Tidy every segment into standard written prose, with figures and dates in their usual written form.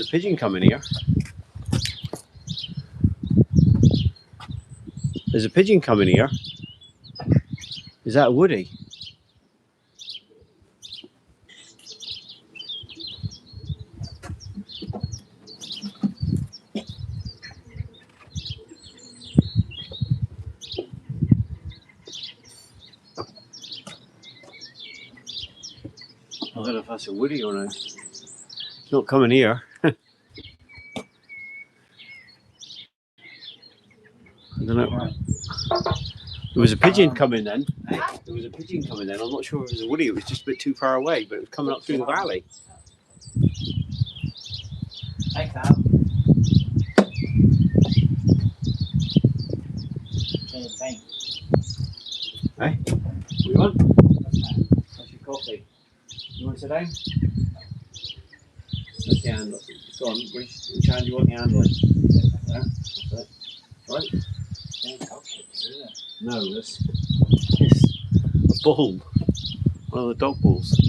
There's a pigeon coming here. There's a pigeon coming here. Is that a Woody? I don't know if that's a Woody or not. It's not coming here. I don't know. There was a pigeon coming then. There was a pigeon coming then. I'm not sure if it was a Woody. It was just a bit too far away, but it was coming up through the valley. Hey, Carl. Hey. Hey, what do you want? What's your coffee? You want to sit down? That's the handle. Go on, which hand do you want the handle in? Yeah, that's it. Right? No, this a bull. One of the dog bulls.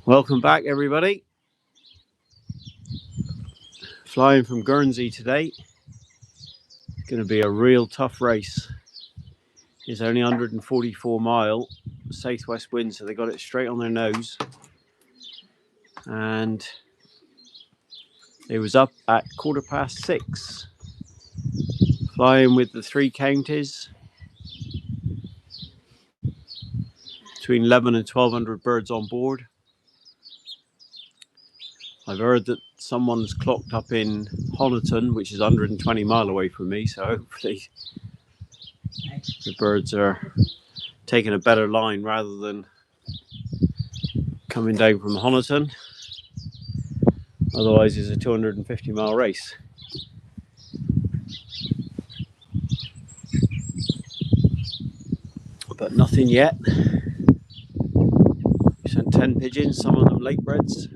Welcome back, everybody. Flying from Guernsey today. Going to be a real tough race. It's only 144 mile southwest wind, so they got it straight on their nose. And it was up at 6:15. Flying with the 3 counties. Between 11 and 1,200 birds on board. I've heard that someone's clocked up in Honiton, which is 120 mile away from me, so hopefully the birds are taking a better line rather than coming down from Honiton. Otherwise it's a 250 mile race. But nothing yet. We sent 10 pigeons, some of them late breds.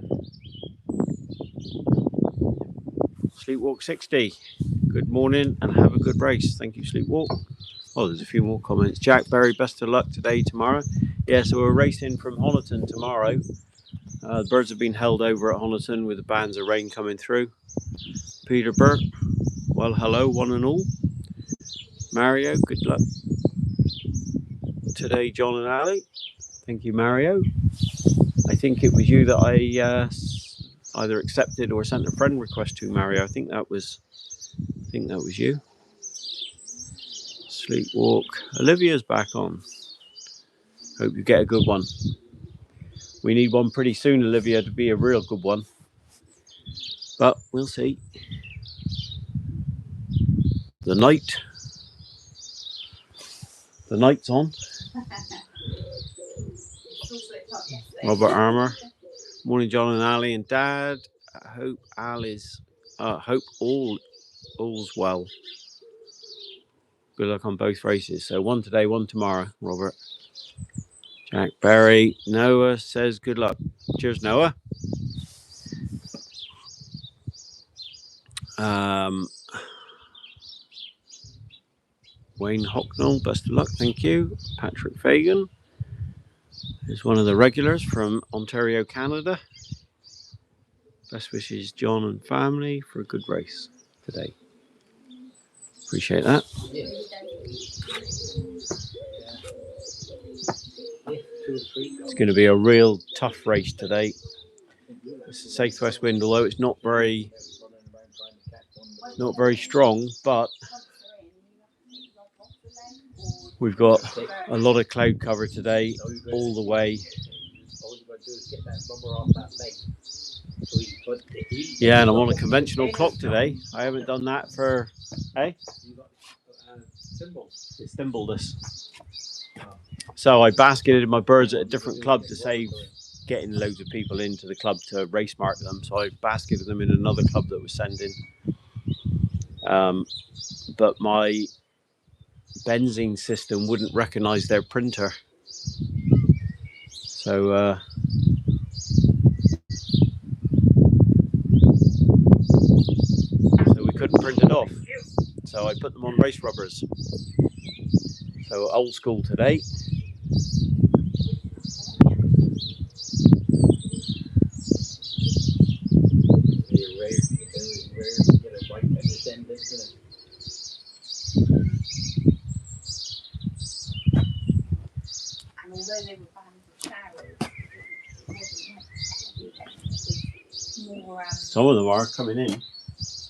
Sleepwalk 60. Good morning and have a good race. Thank you, Sleepwalk. Oh, there's a few more comments. Jack Berry, best of luck today, tomorrow. Yeah, so we're racing from Honiton tomorrow. The birds have been held over at Honiton with the bands of rain coming through. Peter Burt, well, hello, one and all. Mario, good luck today, John and Ali. Thank you, Mario. I think it was you that I either accepted or sent a friend request to, Mario. I think that was you. Sleepwalk. Olivia's back on. Hope you get a good one. We need one pretty soon, Olivia, to be a real good one. But we'll see. The night's on. Robert Armour. Morning, John and Ali and Dad. I hope all's well. Good luck on both races. So one today, one tomorrow, Robert. Jack Berry. Noah says good luck. Cheers, Noah. Wayne Hocknell, best of luck, thank you. Patrick Fagan is one of the regulars from Ontario, Canada. Best wishes, John and family, for a good race today. Appreciate that. It's going to be a real tough race today. It's a southwest wind, although it's not very strong, but we've got a lot of cloud cover today, all the way. Yeah, and I'm on a conventional clock today. I haven't done that for, It's thimble this. So I basketed my birds at a different club to save getting loads of people into the club to race mark them. So I basketed them in another club that was sending. But my benzene system wouldn't recognize their printer. So we couldn't print it off. So I put them on race rubbers. So old school today. Some of them are coming in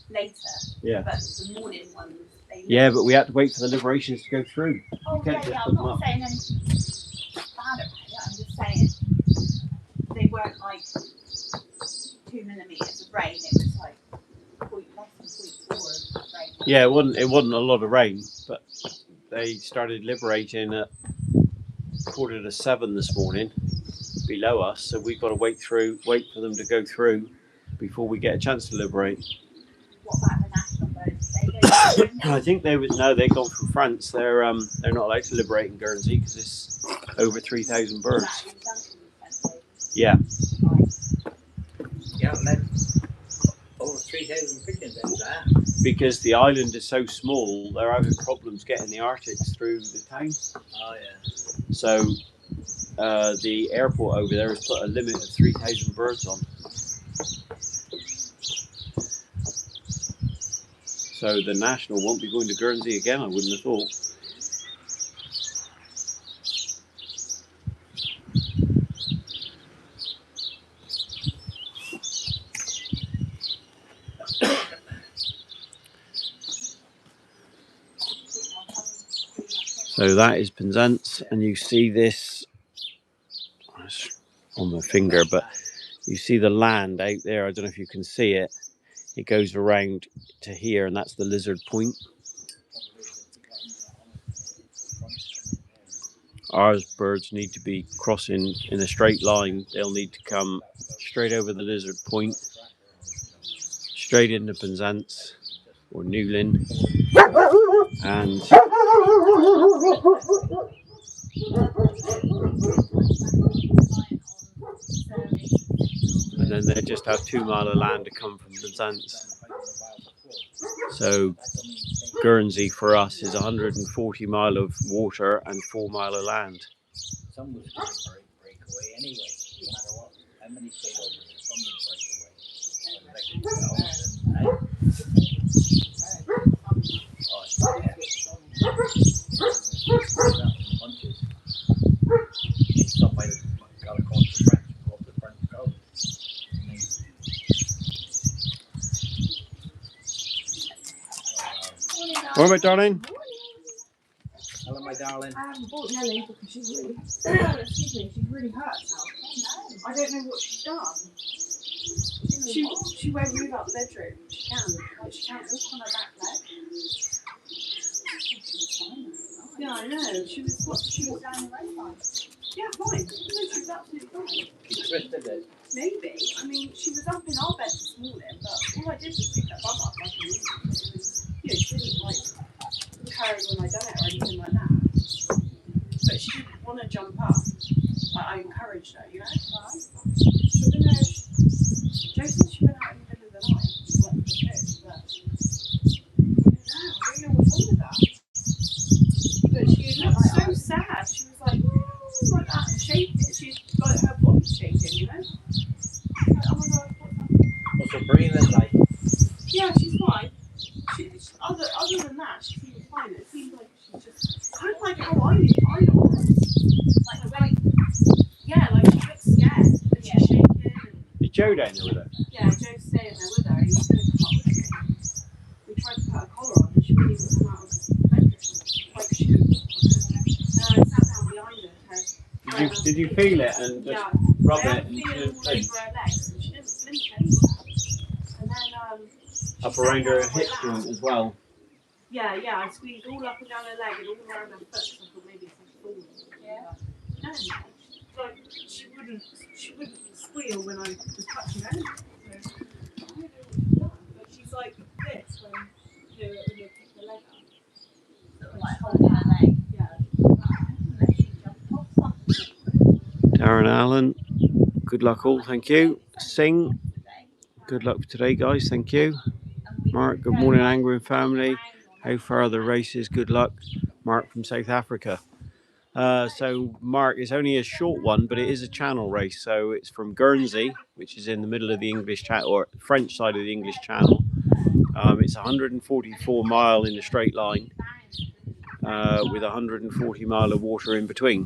later. Yeah. But the morning ones, Yeah, but we had to wait for the liberations to go through. Oh, yeah, I'm not saying anything bad about it. I'm just saying they weren't like 2 millimeters of rain. It was like less than 0.4 of rain. Yeah, it wasn't a lot of rain, but they started liberating at 6:45 this morning below us, so we've got to wait for them to go through before we get a chance to liberate. What about the national birds? They go I think they've gone from France. They're not allowed to liberate in Guernsey because it's over 3,000 birds. Yeah. Yeah, let over 3,000 pigeons in that. Because the island is so small, they're having problems getting the Arctics through the town. Oh yeah. So the airport over there has put a limit of 3,000 birds on. So the national won't be going to Guernsey again, I wouldn't have thought. So that is Penzance, and you see this on my finger, but you see the land out there. I don't know if you can see it. It goes around to here, and that's the Lizard Point. Ours birds need to be crossing in a straight line. They'll need to come straight over the Lizard Point, straight into Penzance or Newlyn, and then they just have 2 mile of land to come from Penzance. So Guernsey for us is 140 mile of water and 4 mile of land. Some was going to break away anyway. No matter what, how many stayed over there, some would break away. Bunches. Some might have got across the French, go up the French coast. What about darling? Hello, my darling. I haven't bought Nelly because she's really, she's really hurt herself. I don't know what she's done. She won't move out the bedroom. She can't walk on her back leg. Yeah, I know. She was down the road fine. Yeah, fine. No, she was absolutely fine. She twisted it. Maybe. I mean, she was up in our bed this morning, but all I did was pick her bum up like a woman. She didn't like carry when I done it or anything like that. But she didn't want to jump up. Like, I encouraged her, you know? So then Jo said she went out in the middle of the night. She went to the bed, but I don't know what's wrong with her. But she looked so sad. She was like that and shaking. She's like her body's shaking, you know? Like, oh my god, What's her breathing like? Yeah, she's fine. Other than that, she seems fine. It seems like she's just kind of like how I was. Like yeah, like she looks scared, but she's shaking. Is Joe down there with her? Yeah, Joe's staying there with her. He was going to come up with me. We tried to put a collar on, and she wouldn't even come out of the bedroom. Like she couldn't. I sat down behind her. Did you feel it and just rub it? And feel it all over her legs, and she didn't flinch anywhere. And then up around her hip joint as well. Yeah, I squeezed all up and down her leg and all around her foot, so I thought maybe it's falling. Yeah. No, like she wouldn't squeal when I was touching her. So, I don't know what she's done, but she's like this when you pick the leg up. Sort of like holding her leg. Yeah. Unless she jumped off something. Darren Allen, good luck all, thank you. Sing, good luck for today, guys, thank you. Mark, good morning, Angwin Family. How far are the races? Good luck. Mark from South Africa. So Mark, it's only a short one, but it is a channel race. So it's from Guernsey, which is in the middle of the English Channel, or French side of the English Channel. It's 144 mile in a straight line with 140 mile of water in between.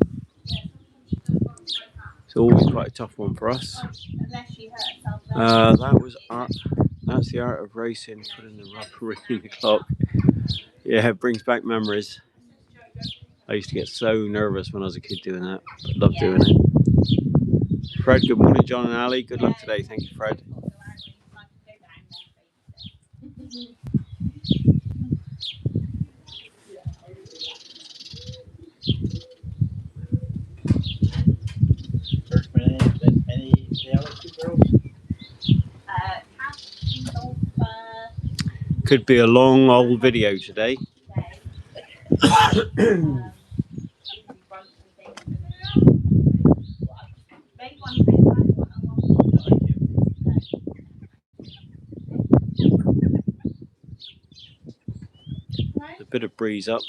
always quite a tough one for us. Unless she hurt herself. That's the art of racing. Putting the rubber in the clock. Yeah, it brings back memories. I used to get so nervous when I was a kid doing that. I loved doing it. Fred, good morning, John and Ali. Good luck today. Thank you, Fred. First minute, any the other two girls? Could be a long old video today. A bit of breeze up.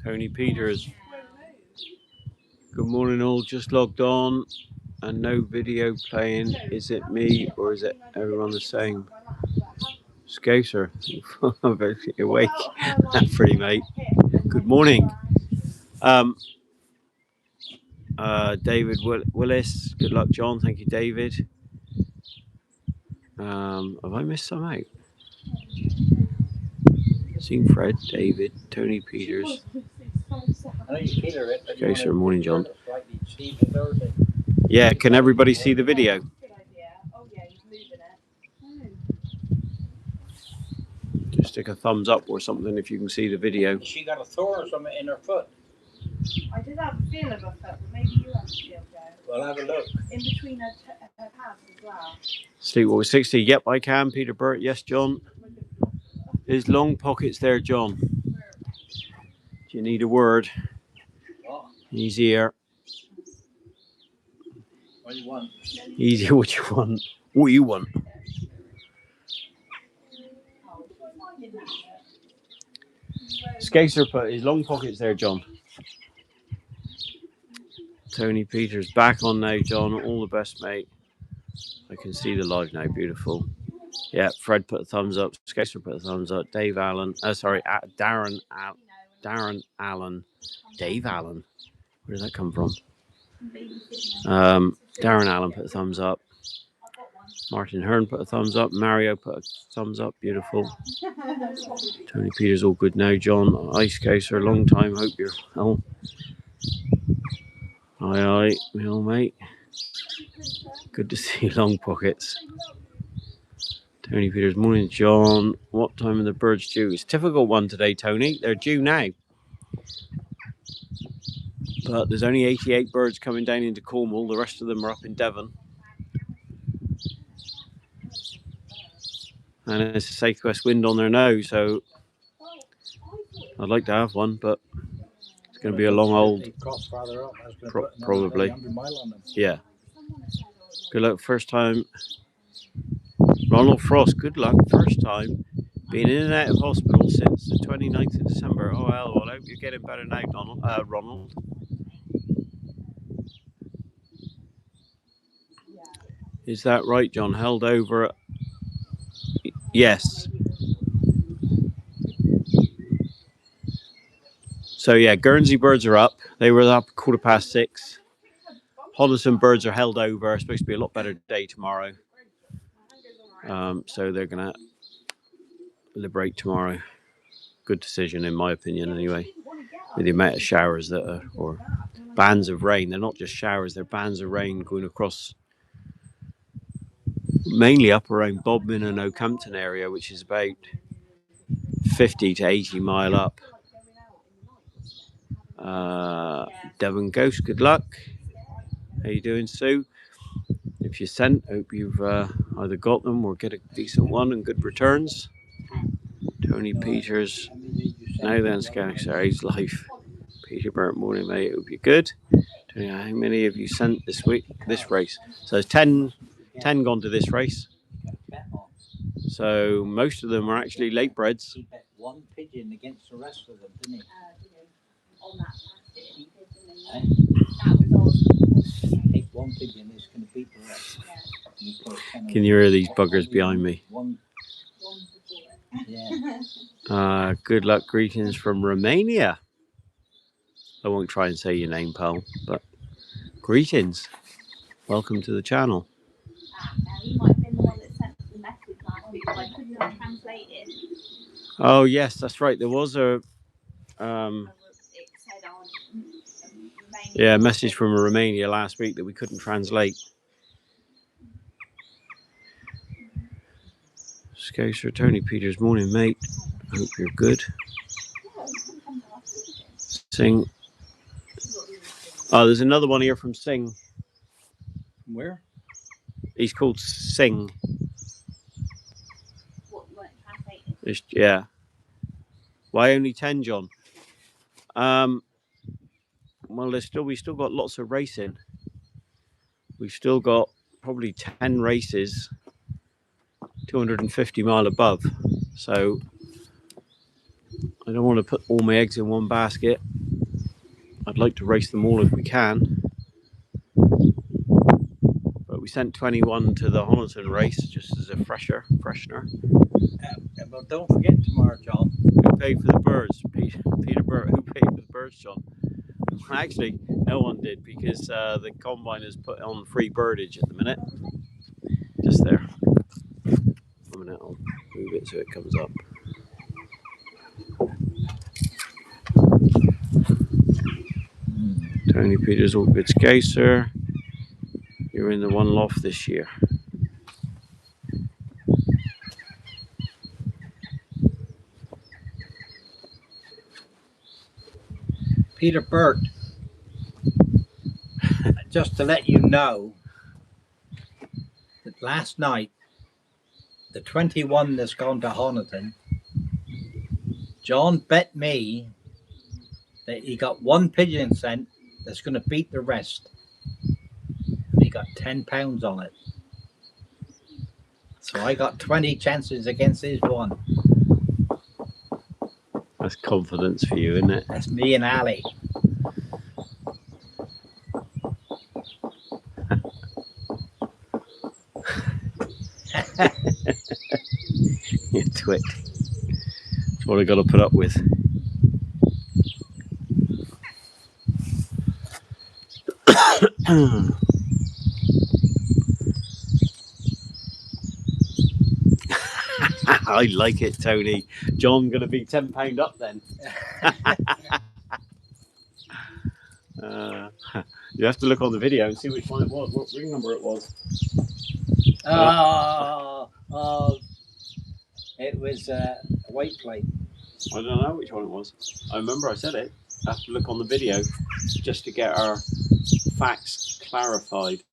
Tony Peters. Good morning all, just logged on and no video playing. Is it me or is it everyone the same? Scouser, I'm very awake. Pretty mate. Good morning. David Willis, good luck John, thank you David. Have I missed some out? Seen Fred, David, Tony Peters. Scouser, morning John. Yeah, can everybody see the video? Just stick a thumbs up or something if you can see the video. She got a thorn or something in her foot. I did have a feel of her foot, but maybe you have a feel, Joe. Well, have a look. In between her pads as well. Sleepwalker 60, yep I can. Peter Burt, yes John. There's long pockets there, John. Do you need a word? He's here. What do you want? He's here, what you want? What you want? Skater put his long pockets there, John. Tony Peters back on now, John. All the best, mate. I can see the live now. Beautiful. Yeah, Fred put a thumbs up. Skater put a thumbs up. Dave Allen. Darren Allen. Dave Allen. Where did that come from? Darren Allen put a thumbs up. Martin Hearn put a thumbs up. Mario put a thumbs up. Beautiful. Tony Peters all good now. John Ice Caser, long time. Hope you're well. Aye, well, mate. Good to see long pockets. Tony Peters, morning, John. What time are the birds due? It's a difficult one today, Tony. They're due now. But there's only 88 birds coming down into Cornwall. The rest of them are up in Devon. And it's a southwest wind on their nose, so I'd like to have one, but it's going to be a long old. Probably. Yeah. Good luck, first time. Ronald Frost, good luck, first time. Been in and out of hospital since the 29th of December. Oh, well, I hope you're getting better now, Ronald. Is that right, John? Held over. Yes. So, yeah, Guernsey birds are up. They were up 6:15. Hodderson birds are held over. It's supposed to be a lot better day tomorrow. So they're going to liberate tomorrow. Good decision, in my opinion, anyway. With the amount of showers that are, or bands of rain. They're not just showers, they're bands of rain going across, mainly up around Bodmin and Oakhampton area, which is about 50 to 80 mile up. Devon Ghost, good luck. How you doing, Sue? If you sent, hope you've either got them or get a decent one and good returns. Tony Peters, now then, Scarry's life. Peter Burt, morning, mate. Hope you're good. Tony, how many have you sent this week, this race? So there's 10 gone to this race. So most of them are actually late breds. He bet one pigeon against the rest of them, didn't he? On that plastic, Take one pigeon, it's going to beat the rest. Can you hear these buggers behind me? Yeah. Good luck, greetings from Romania. I won't try and say your name, pal, but greetings. Welcome to the channel. Now you might have been the one that sent the message last week, but I couldn't translate it. Oh yes, that's right. There was a It said on yeah, message from Romania last week that we couldn't translate. Scouser Tony Peters, morning mate. Hope you're good. Sing. Oh, there's another one here from Sing. Where? He's called Sing. What you weren't translating? Yeah. Why only 10, John? Well, we still got lots of racing. We've still got probably 10 races, 250 mile above. So I don't want to put all my eggs in one basket. I'd like to race them all if we can. But we sent 21 to the Honiton race just as a freshener. Well, don't forget tomorrow, John. Who paid for the birds? Peter Burt. Who paid for the birds, John? Actually, no one did because the combine has put on free birdage at the minute. Just there. A minute, I'll move it so it comes up. Tony Peters, all good Scouser. You're in the one loft this year. Peter Burt, just to let you know that last night, the 21 that's gone to Honiton, John bet me that he got one pigeon sent that's going to beat the rest. And he got £10 on it. So I got 20 chances against his one. That's confidence for you, isn't it? That's me and Ali. You twit. That's what I got to put up with. I like it, Tony. John going to be £10 up then. You have to look on the video and see which one it was, what ring number it was. It was a white plate. I don't know which one it was. I remember I said it. I have to look on the video just to get our facts clarified.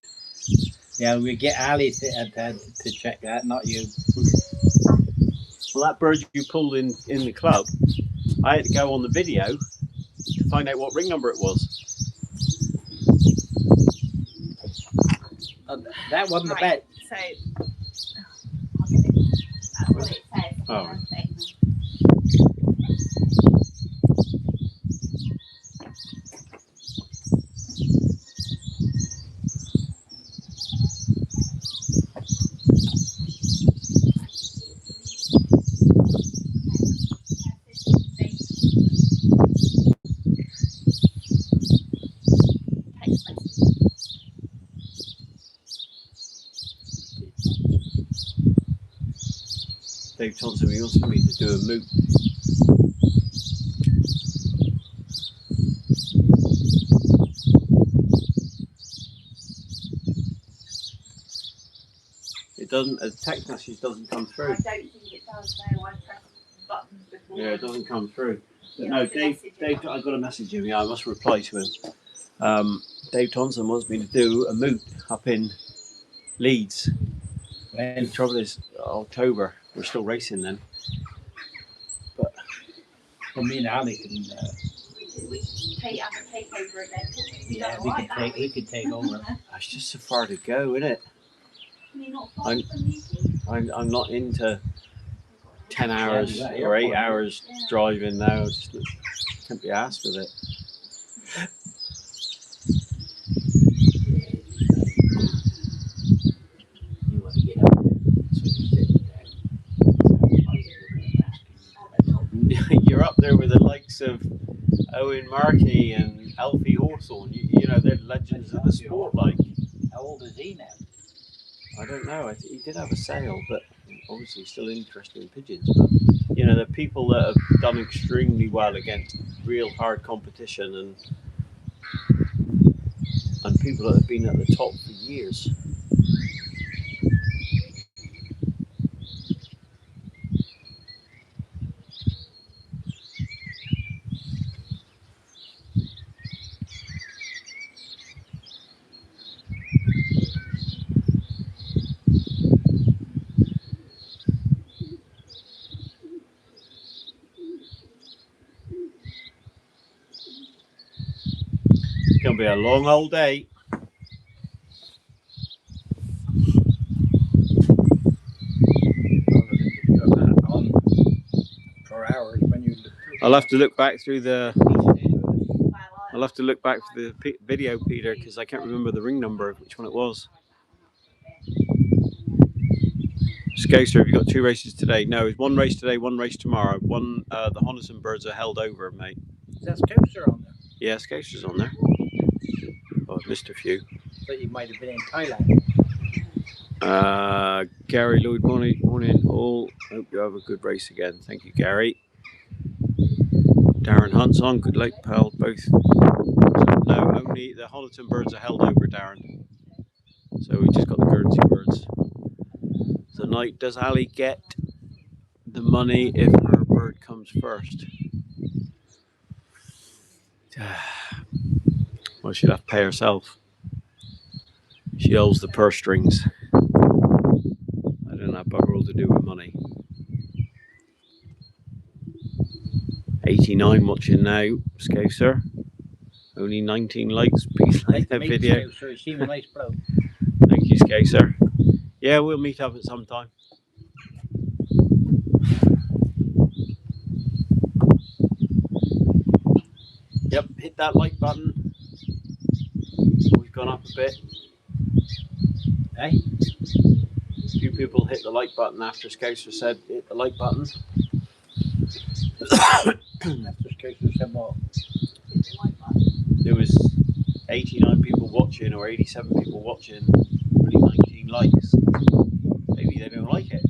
Yeah, we get Ali to check that, not you. Well, that bird you pulled in the club, I had to go on the video to find out what ring number it was. That wasn't the bet. So, that's what it says. Oh. Dave Thompson, we also need to do a moot. It doesn't, a text message doesn't come through. I don't think it does, no. I pressed buttons before. Yeah, it doesn't come through. But Yeah, no, the Dave, message I got a message him. Yeah, I must reply to him. Dave Thompson wants me to do a moot up in Leeds. The trouble is, October, we're still racing then. But Well, me and Ali can. we could have a takeover again. Yeah, we could take over. it's just so far to go, isn't it? Can you not fly from Newquay? I'm not into 10 hours or 8 hours driving now. I just can't be asked with it. You want to get up there, so you're sitting there. You're up there with the likes of Owen Markey and Alfie Hawthorne. You know, they're legends of the sport. Like, how old is he now? I don't know. I think he did have a sale, but obviously he's still interested in pigeons. But you know, the people that have done extremely well against real hard competition and people that have been at the top for years. It's gonna be a long old day. On for hours when you. I'll have to look back through the. I'll have to look back for the video, Peter, because I can't remember the ring number of which one it was. Scoser, have you got 2 races today? No, it's 1 race today, 1 race tomorrow. The Honnison birds are held over, mate. Is that Scouser on there? Yeah, Scoser's on there. Oh, I've missed a few. But you might have been in Thailand. Gary Lloyd, morning all. Hope you have a good race again. Thank you, Gary. Darren Hunt's on. Good luck, pal. Both. No, only the Honiton birds are held over, Darren. So we just got the Guernsey birds. Tonight, does Ali get the money if her bird comes first? Well, she'll have to pay herself. She holds the purse strings. I don't have bugger all to do with money. 89 watching now, Scouser. Only 19 likes. Please like that video. Scouser, seems a nice bloke. Thank you, Scouser. Yeah, we'll meet up at some time. Yep, hit that like button. We've gone up a bit. Hey? A few people hit the like button after Scouser said hit the like button. After Scouser said what? There was 89 people watching or 87 people watching, only 19 likes. Maybe they don't like it.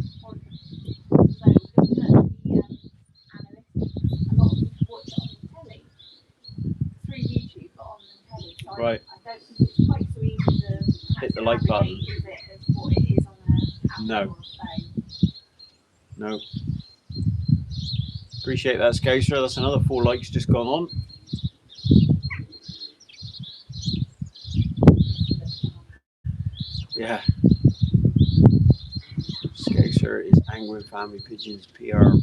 Right. I don't think it's quite so easy to hit the like button. Is it as what it is on a No. No. Appreciate that, Scouser. That's another 4 likes just gone on. Yeah. Scouser is Angwin Family Pigeons PR man.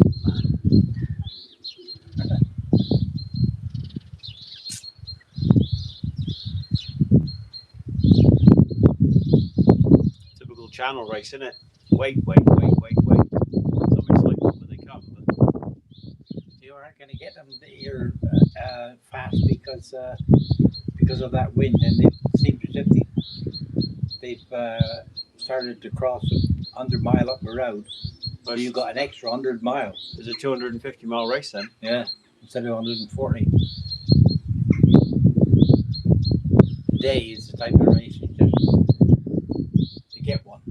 Typical channel race, isn't it? Wait. Somebody's like when they come, but You aren't going to get them here fast because of that wind, and it seems as if they've started to cross 100 mile up the road. So you got an extra 100 miles. There's a 250 mile race then. Yeah, instead of 140. Today is the type of race you just to get one.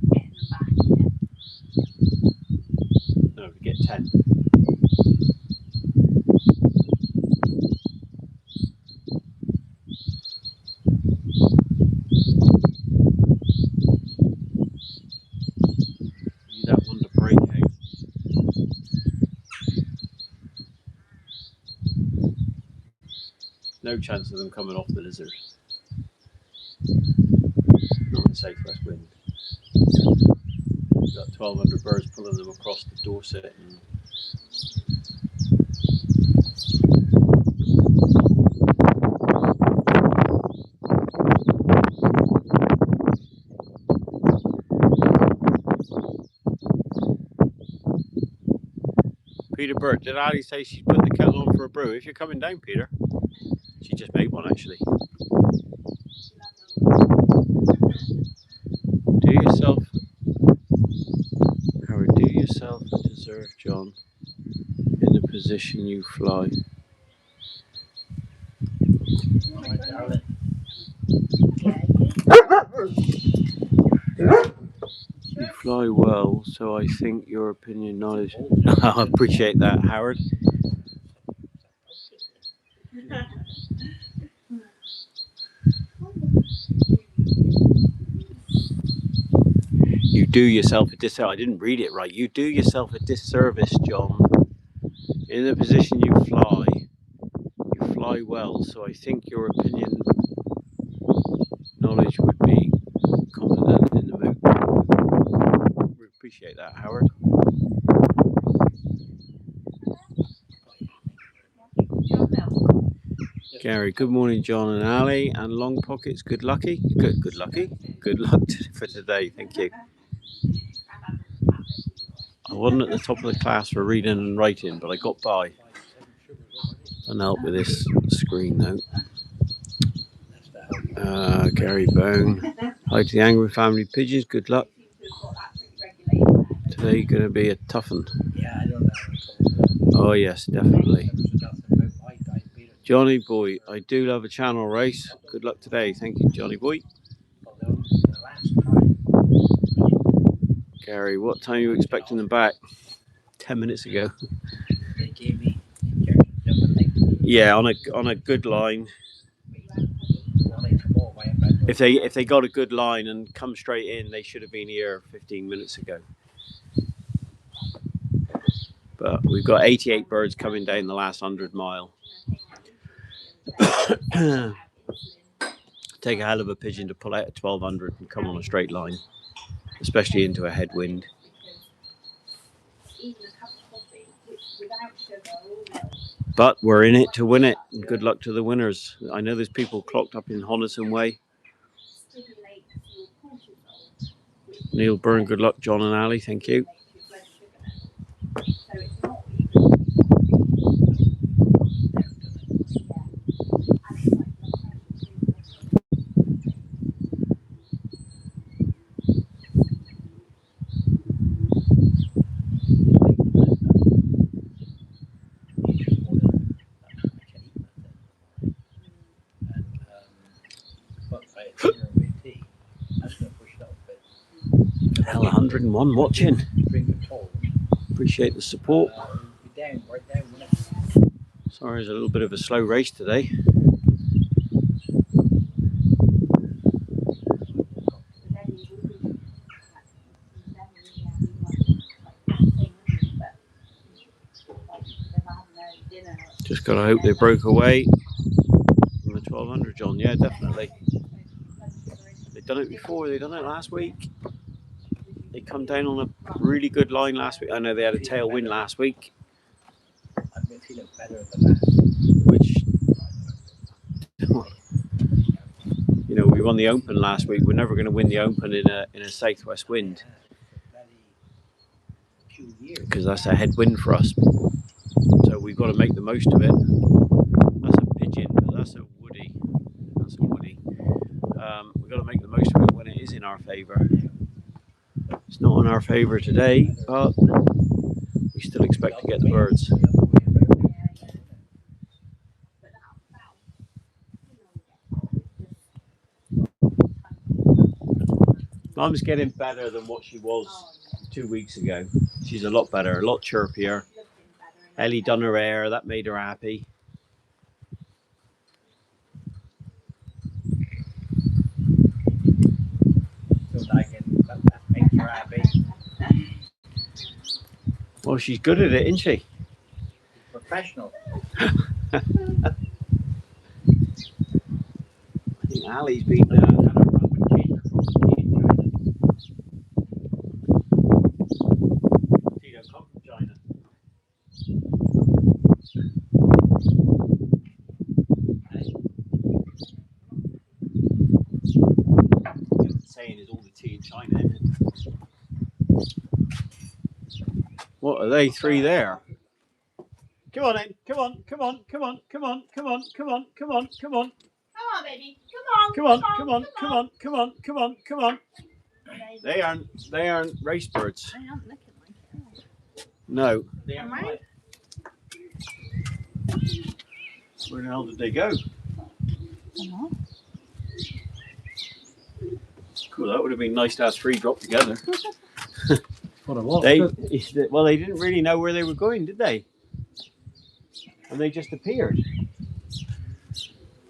No, we get 10. Need that one to break out. No chance of them coming off the lizard. Not in southwest wind. We've got 1,200 birds pulling them across the Dorset and Peter Burt, did Ali say she's put the kettle on for a brew? If you're coming down, Peter. She just made one actually. Do yourself, Howard, do yourself a deserve, John, in the position you fly. My darling. You fly well, so I think your opinion, knowledge. I appreciate that, Howard. You do yourself a disservice. I didn't read it right. You do yourself a disservice, John. In the position you fly well, so I think your opinion, knowledge would be confident in the move. We appreciate that, Howard. Gary, good morning, John and Ali, and Long Pockets. Good luck for today. Thank you. I wasn't at the top of the class for reading and writing, but I got by. Doesn't help with this screen though. Gary Bone. Hi to the Angwin Family Pigeons. Good luck. Today going to be a tough one. Yeah, I don't know. Oh yes, definitely. Johnny Boy, I do love a channel race. Good luck today. Thank you, Johnny Boy. Gary, what time are you expecting them back? 10 minutes ago. They gave me injections. Yeah, on a good line. If they got a good line and come straight in, they should have been here 15 minutes ago. But we've got 88 birds coming down the last 100 mile. Take a hell of a pigeon to pull out at 1200 and come on a straight line, especially into a headwind. But we're in it to win it, and good luck to the winners. I know there's people clocked up in Honiton Way. Neil Byrne, good luck, John and Ali, thank you. Hell, 101 watching. Appreciate the support. Sorry, it's a little bit of a slow race today. Just gotta hope they broke away from the 1200, John. Yeah, definitely. They've done it before. They done it last week. They come down on a really good line last week. I know they had a tailwind last week, which, you know, we won the Open last week. We're never going to win the Open in a southwest wind because that's a headwind for us. So we've got to make the most of it. That's a pigeon, but that's a woody. That's a woody. We've got to make the most of it when it is in our favour. It's not in our favour today, but we still expect to get the birds. Mum's getting better than what she was 2 weeks ago. She's a lot better, a lot chirpier. Ellie done her hair, that made her happy. Well, she's good at it, isn't she? Professional. I think Ali's been she don't come from China. Saying is all the tea in China, isn't it? What are they three there? Come on in. Come on. Come on. Come on. Come on. Come on. Come on. Come on. Come on. Come on, baby. Come on. Come on. Come on. Come on. Come on. Come on. Come on. They aren't race birds. They aren't looking like it. No. They aren't Right. Where the hell did they go? know. Cool. That would have been nice to have 3 drop together. What it was. Well, they didn't really know where they were going, did they? And they just appeared.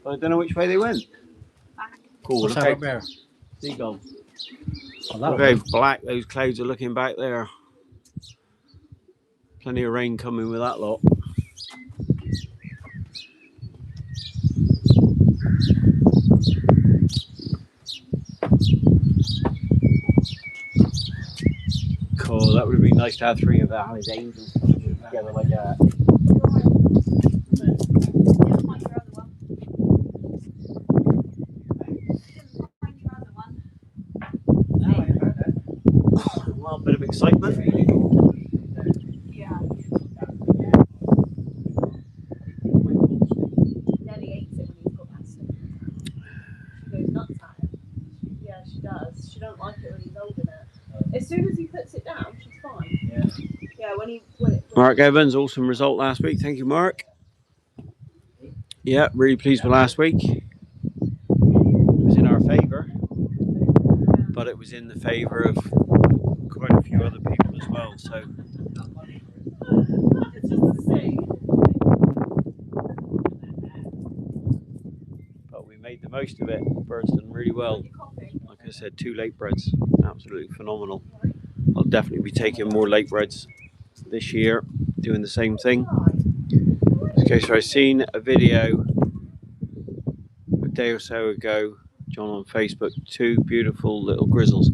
But I don't know which way they went. Cool. What's Look that out. up there? Seagull. Oh, Look how black those clouds are looking back there. Plenty of rain coming with that lot. Cool. That would have been nice to have 3 of Ali's angels together like that. Well, a bit of excitement. Yeah. Nelly hates it when he's got that stuff. She goes nuts at him. Yeah, she does. She don't like it when he's holding it. As soon as he puts it down, she's fine. Yeah. Yeah, when Mark Evans, awesome result last week. Thank you, Mark. Yeah, really pleased with last week. It was in our favour, but it was in the favour of quite a few other people as well. So, it's just the same. but we made the most of it. Birds done really well. Like I said, 2 late breds, absolutely phenomenal. I'll definitely be taking more late breds this year, doing the same thing. Okay, so I seen a video a day or so ago, John, on Facebook. 2 beautiful little grizzles.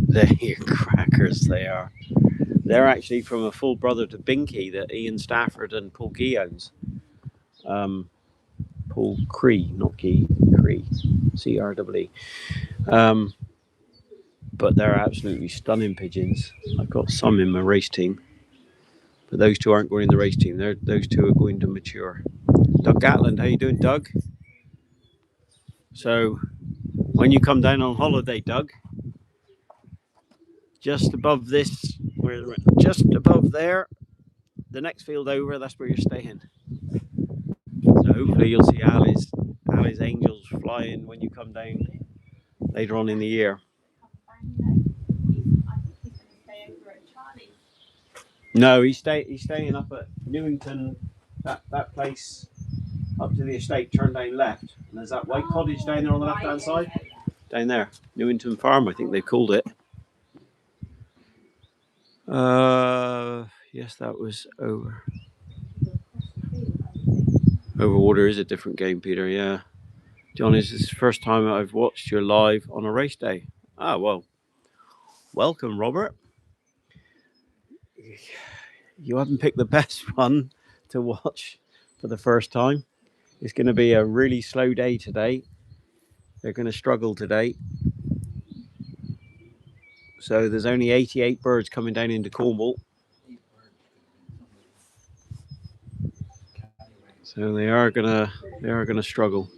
They're crackers, they are. They're actually from a full brother to Binky that Ian Stafford and Paul Gee owns. Paul Cree, not Gee, Cree, C-R-E-E. But they're absolutely stunning pigeons. I've got some in my race team, but those 2 aren't going in the race team. Those 2 are going to mature. Doug Gatland, how you doing, Doug? So, when you come down on holiday, Doug, just above this, just above there, the next field over, that's where you're staying. So hopefully you'll see Ali's angels flying when you come down later on in the year. No, he's staying up at Newington, that place up to the estate, turn down left. And there's that white cottage down there on the left hand side. Down there. Newington Farm, I think they called it. Yes, that was over. Overwater is a different game, Peter, yeah. John, this is the first time I've watched you live on a race day. Ah, well, welcome, Robert. You haven't picked the best one to watch for the first time. It's going to be a really slow day today. They're going to struggle today. So there's only 88 birds coming down into Cornwall. So they are gonna struggle.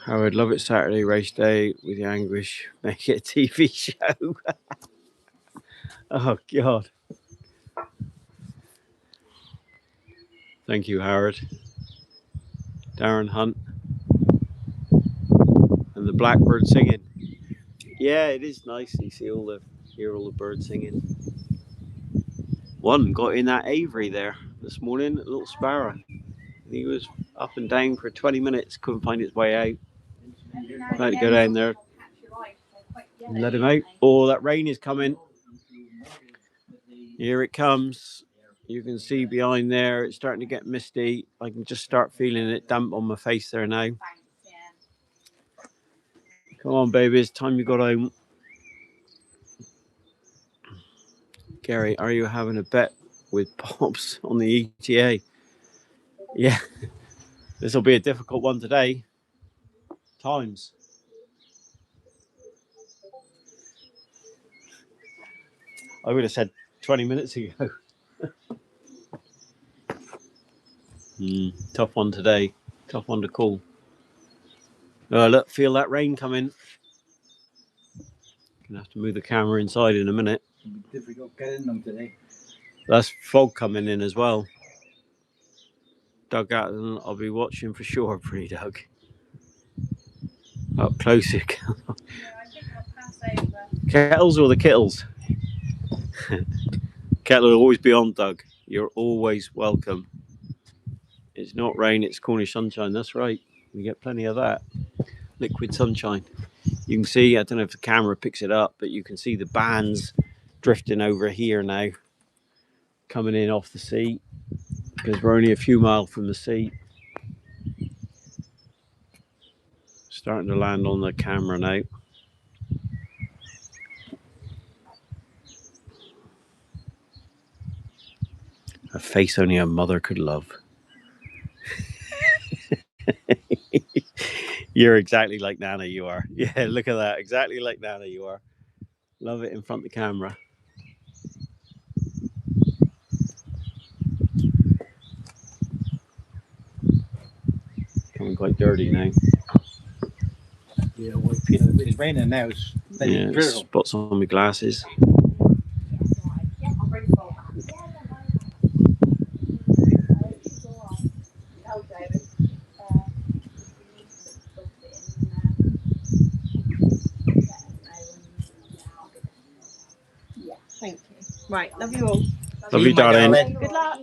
Howard, love it Saturday race day with the anguish. Make it a TV show. Oh God. Thank you, Howard. Darren Hunt. And the blackbird singing. Yeah, it is nice. You see hear all the birds singing. One got in that aviary there this morning, a little sparrow. He was up and down for 20 minutes, couldn't find his way out. I had to go down there and let him out. Oh, that rain is coming. Here it comes. You can see behind there, it's starting to get misty. I can just start feeling it damp on my face there now. Come on, baby, it's time you got home. Gary, are you having a bet with Pops on the ETA? Yeah, this will be a difficult one today. Times. I would have said 20 minutes ago. Tough one today. Tough one to call. Look, feel that rain coming. Gonna have to move the camera inside in a minute. It'll be difficult getting them today. That's fog coming in as well. Doug Atton, I'll be watching for sure, pretty Doug. Up close. Yeah, I think I'll pass over. Kettles or the kittles? Kettle will always be on, Doug. You're always welcome. It's not rain, it's Cornish sunshine. That's right. You get plenty of that. Liquid sunshine. You can see, I don't know if the camera picks it up, but you can see the bands drifting over here now, coming in off the sea, because we're only a few miles from the sea. Starting to land on the camera now. A face only a mother could love. You're exactly like Nana, you are. Yeah, look at that. Exactly like Nana, you are. Love it in front of the camera. Coming quite dirty now. Yeah, it's raining now. It's Yeah, drizzle. spots on my glasses. Yeah, I'll bring the ball back. Yeah, don't worry about it. She's all right. No, David. We need to book it in. Yeah, thank you. Right, love you all. Love you, darling. Good luck.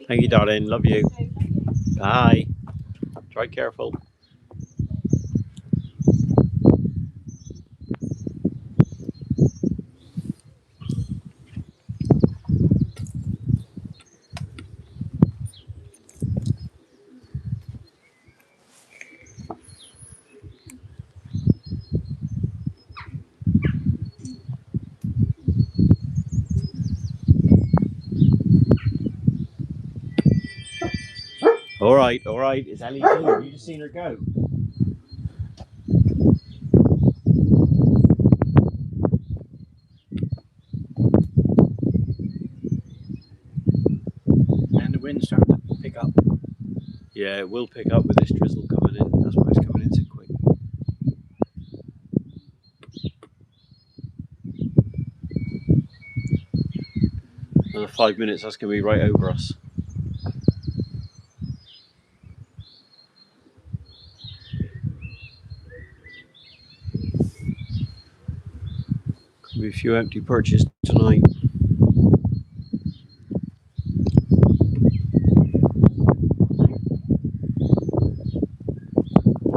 Thank you, darling. Love you. Bye. Drive careful. All right. It's Ellie too. You just seen her go. And the wind started to pick up. Yeah, it will pick up with this drizzle coming in. That's why it's coming in so quick. Another 5 minutes, that's going to be right over us. Could be a few empty perches tonight.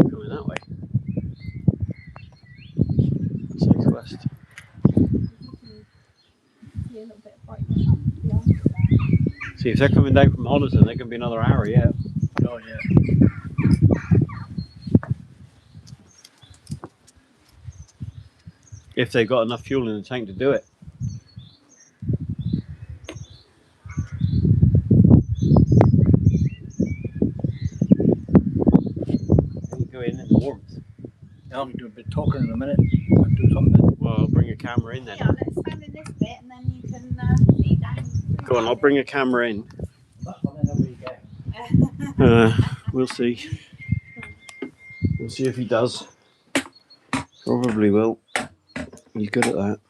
Coming that way. Southwest. See, if they're coming down from Honiton, they can be another hour yet. Oh, yeah. If they've got enough fuel in the tank to do it. Go in the warmth. I'll do a bit of talking in a minute. I'll do something. Well, I'll bring a camera in then. Yeah, let's stand in this bit and then you can see down. Go on, I'll bring a camera in. That's one where you go. We'll see. We'll see if he does. Probably will. He's good at that.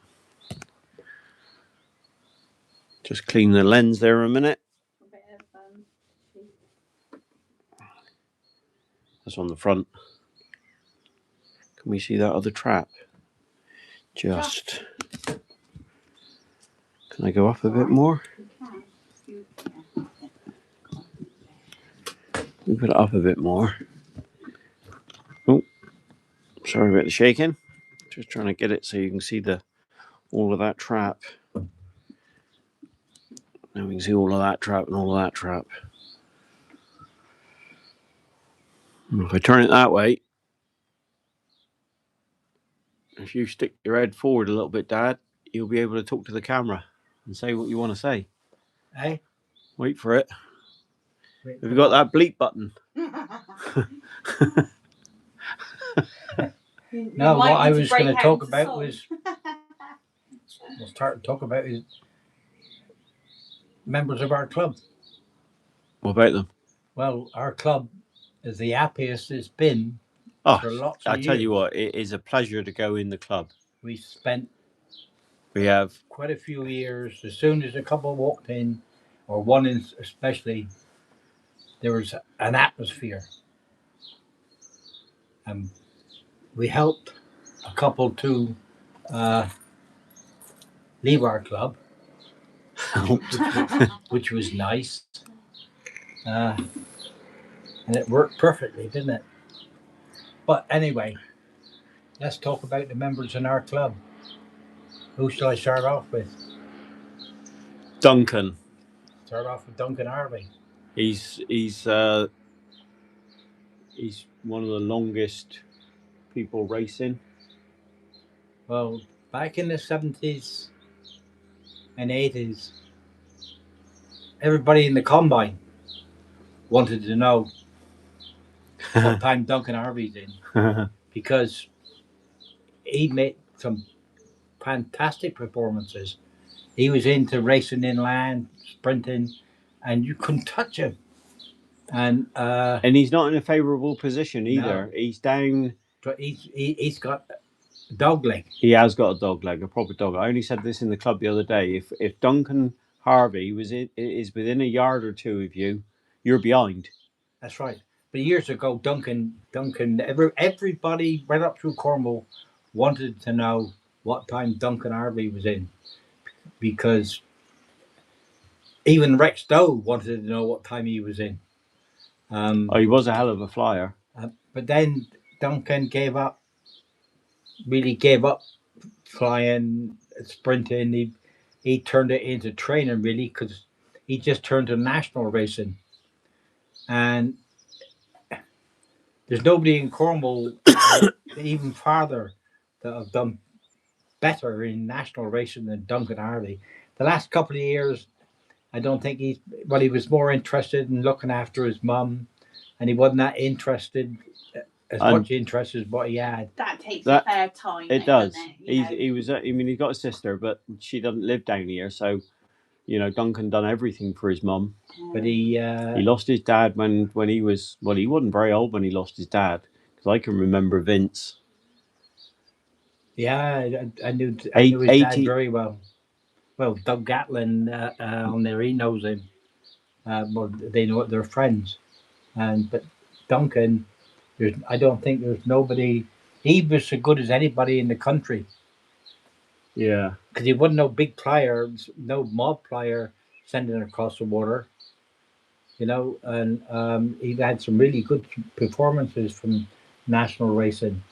Just clean the lens there a minute. That's on the front. Can we see that other trap? Just. Can I go up a bit more? We put it up a bit more. Oh, sorry about the shaking. Just trying to get it so you can see all of that trap. Now we can see all of that trap and all of that trap. And if I turn it that way, if you stick your head forward a little bit, Dad, you'll be able to talk to the camera and say what you want to say. Hey? Wait for it. Have you got that bleep button? No, what I was going to talk about was... We'll start to talk about is members of our club. What about them? Well, our club is the happiest it's been for lots of years. I tell you what, it is a pleasure to go in the club. We spent We have quite a few years. As soon as a couple walked in, or one especially, there was an atmosphere. We helped a couple to leave our club, which was nice. And it worked perfectly, didn't it? But anyway, let's talk about the members in our club. Who shall I start off with? Duncan. Start off with Duncan Harvey. He's one of the longest people racing. Well, back in the 70s and 80s, everybody in the combine wanted to know what time Duncan Harvey's in, because he made some fantastic performances. He was into racing inland, sprinting, and you couldn't touch him. And he's not in a favourable position either. No. He's down. He's got a dog leg. He has got a dog leg, a proper dog. I only said this in the club the other day. If Duncan Harvey is within a yard or two of you, you're behind. That's right. But years ago, Duncan, everybody right up through Cornwall wanted to know what time Duncan Harvey was in, because even Rex Doe wanted to know what time he was in. He was a hell of a flyer. But then Duncan really gave up flying, sprinting. He turned it into training, really, because he just turned to national racing. And there's nobody in Cornwall, even farther, that have done better in national racing than Duncan Harvey. The last couple of years, I don't think he was more interested in looking after his mum, and he wasn't that interested, much interest as what he had. That takes a fair time. It does. He was. I mean, he's got a sister, but she doesn't live down here, so Duncan done everything for his mum. But he lost his dad when he was he wasn't very old when he lost his dad, because I can remember Vince. Yeah, I knew his dad very well. Well, Doug Gatlin on there, he knows him. Well, they know they're friends, but Duncan, I don't think there's nobody. He was as good as anybody in the country. Yeah, because he wasn't no big player, no mob player sending across the water. And he had some really good performances from national racing.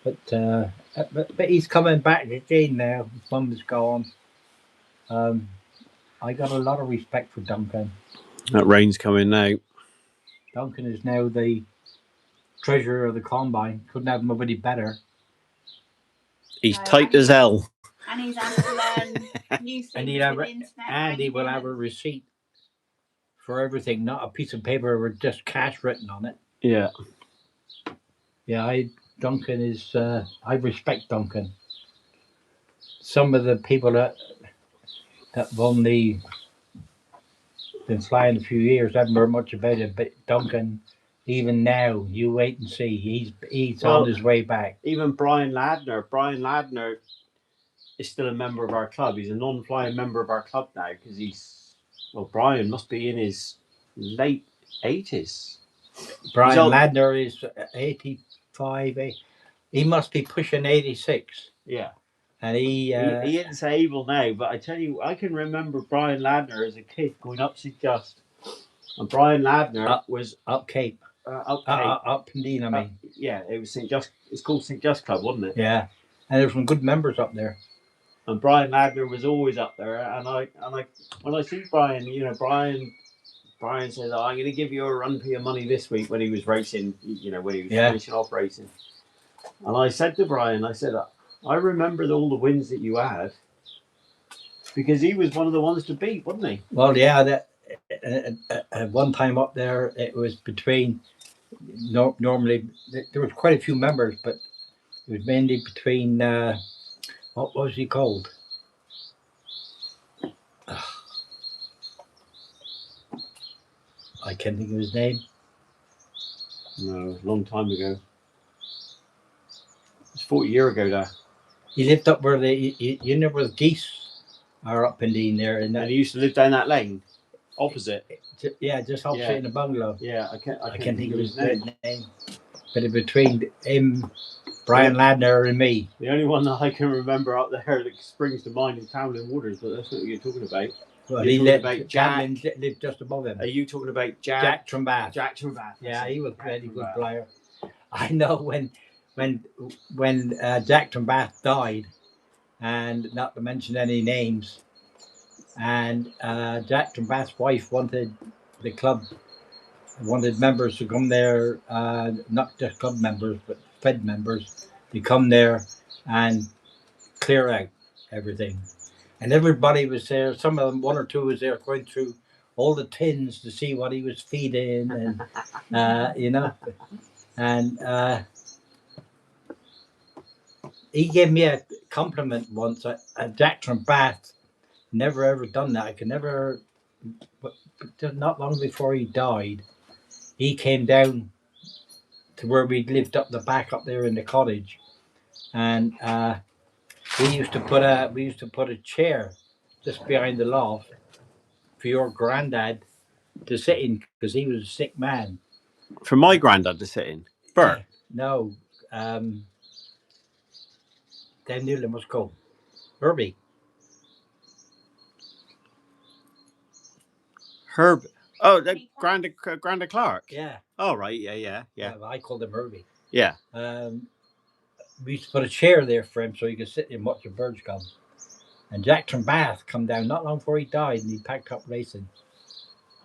But he's coming back again now. His mum is gone. I got a lot of respect for Duncan. That rain's coming now. Duncan is now the treasurer of the combine. Couldn't have nobody better. He's tight as hell. And he's had to learn new things with the internet. And he will have a receipt for everything, not a piece of paper with just cash written on it. Yeah. Yeah, Duncan is. I respect Duncan. Some of the people that been flying a few years, haven't heard much about it. But Duncan, even now, you wait and see. He's on his way back. Even Brian Ladner. Brian Ladner is still a member of our club. He's a non-flying member of our club now, because Brian must be in his late 80s. Brian Ladner is 85. He must be pushing 86. Yeah. And he isn't so able now, but I tell you, I can remember Brian Ladner as a kid going up St. Just. And Brian Ladner was up Cape. Up Pendeen, I mean. Yeah, it was St. Just. It's called St. Just Club, wasn't it? Yeah. And there's some good members up there. And Brian Ladner was always up there. And I when I see Brian, Brian says, I'm going to give you a run for your money this week, when he was racing, when he was finishing off racing. And I said to Brian, I remembered all the wins that you had, because he was one of the ones to beat, wasn't he? Well, yeah. One time up there, it was between. Normally, there was quite a few members, but it was mainly between. What was he called? I can't think of his name. No, a long time ago. It's 40 years ago now. He lived up where where the geese are up in there. And he used to live down that lane? opposite. Just opposite in the bungalow. Yeah, I can't think of his name. But in between him, Brian Ladner, and me. The only one that I can remember out there that springs to mind is Townland Waters, but that's not what you're talking about. Well, he lived just above him. Are you talking about Jack Trumbath? Jack Trumbath. Yeah, he was a very good player. I know when Jack Trumbath died, and not to mention any names, and Jack Trumbath's wife wanted the club, wanted members to come there, not just club members, but Fed members, to come there and clear out everything. And everybody was there. Some of them, one or two, was there going through all the tins to see what he was feeding, and you know. And he gave me a compliment once. Jack Trumbath never ever done that. I could never. But not long before he died, he came down to where we lived up the back up there in the cottage, and we used to put a chair just behind the loft for your granddad to sit in, because he was a sick man. For my granddad to sit in? Bert? Yeah, no. Dan Newland was called Herbie. Herb. Oh, Granda Clark? Yeah. Oh, right. Yeah. I called him Herbie. Yeah. We used to put a chair there for him so he could sit and watch the birds come. And Jack Trumbath come down not long before he died, and he packed up racing.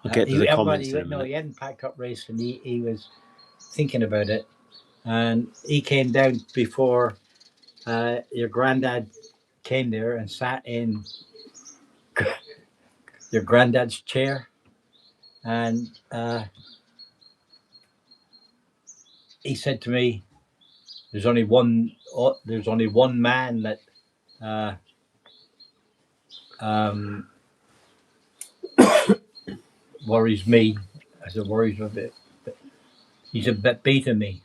I'll get to the comments in a minute. No, he hadn't packed up racing. He was thinking about it. And he came down before your granddad came there and sat in your granddad's chair. And he said to me, there's only one man that worries me. I said, worries a bit. He said, but beating me.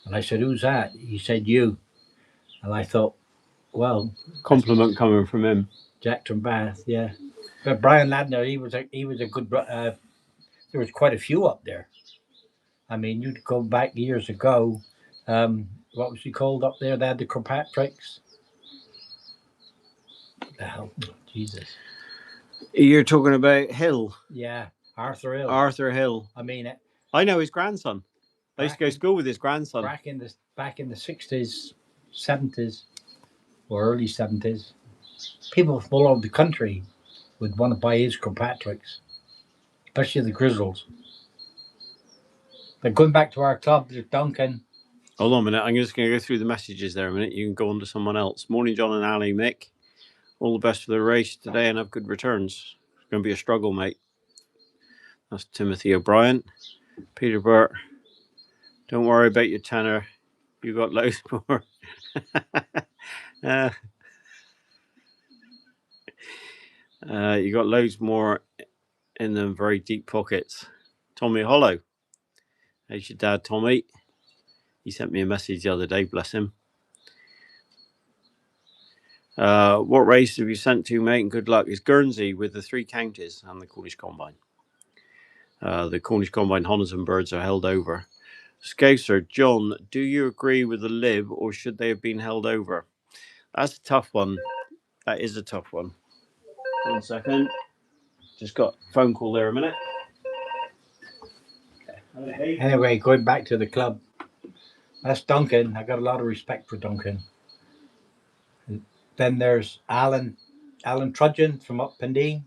And I said, who's that? He said, you. And I thought, well, compliment coming from him. Jack Trumbath, yeah. But Brian Ladner, he was a good. There was quite a few up there. I mean, you'd go back years ago. What was he called up there? They had the Kirkpatricks. The hell, Jesus. You're talking about Hill. Yeah, Arthur Hill. Arthur Hill. I mean, I know his grandson. I used to go to school with his grandson. Back in the 60s, 70s, or early 70s, people from all over the country would want to buy his Kirkpatricks, especially the Grizzles. But going back to our club, there's Duncan. Hold on a minute. I'm just going to go through the messages there a minute. You can go on to someone else. Morning, John and Ali, Mick. All the best for the race today and have good returns. It's going to be a struggle, mate. That's Timothy O'Brien. Peter Burt. Don't worry about your tenor. You got loads more. You got loads more in them very deep pockets. Tommy Hollow. How's your dad, Tommy? He sent me a message the other day, bless him. What race have you sent to, mate? And good luck. It's Guernsey with the 3 counties and the Cornish Combine. The Cornish Combine Honors and Birds are held over. Scouser, John, do you agree with the Lib or should they have been held over? That's a tough one. That is a tough one. 1 second. Just got a phone call there a minute. Anyway, going back to the club, that's Duncan. I got a lot of respect for Duncan. And then there's Alan Trudgeon from up Pendeen.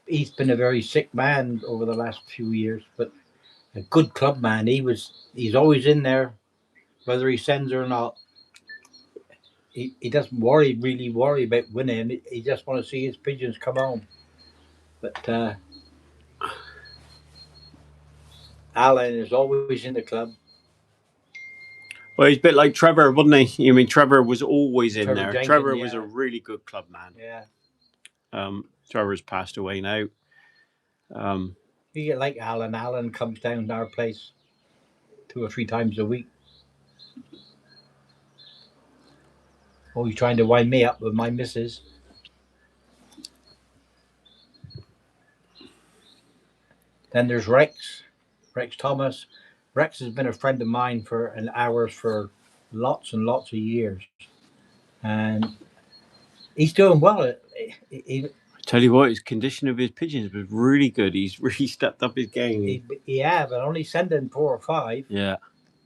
He's been a very sick man over the last few years, but a good club man. He's always in there, whether he sends or not. He doesn't really worry about winning. He just want to see his pigeons come home. But Alan is always in the club. Well, he's a bit like Trevor, wasn't he? I mean, Trevor was always in there. Jenkins, Trevor was a really good club man. Yeah. Trevor's passed away now. You get like Alan. Alan comes down to our place 2 or 3 times a week. Oh, he's trying to wind me up with my missus. Then there's Rex Thomas. Rex has been a friend of mine and ours for lots and lots of years, and he's doing well. He, Tell you what, his condition of his pigeons was really good. He's really stepped up his game. he have, and only sending 4 or 5. Yeah.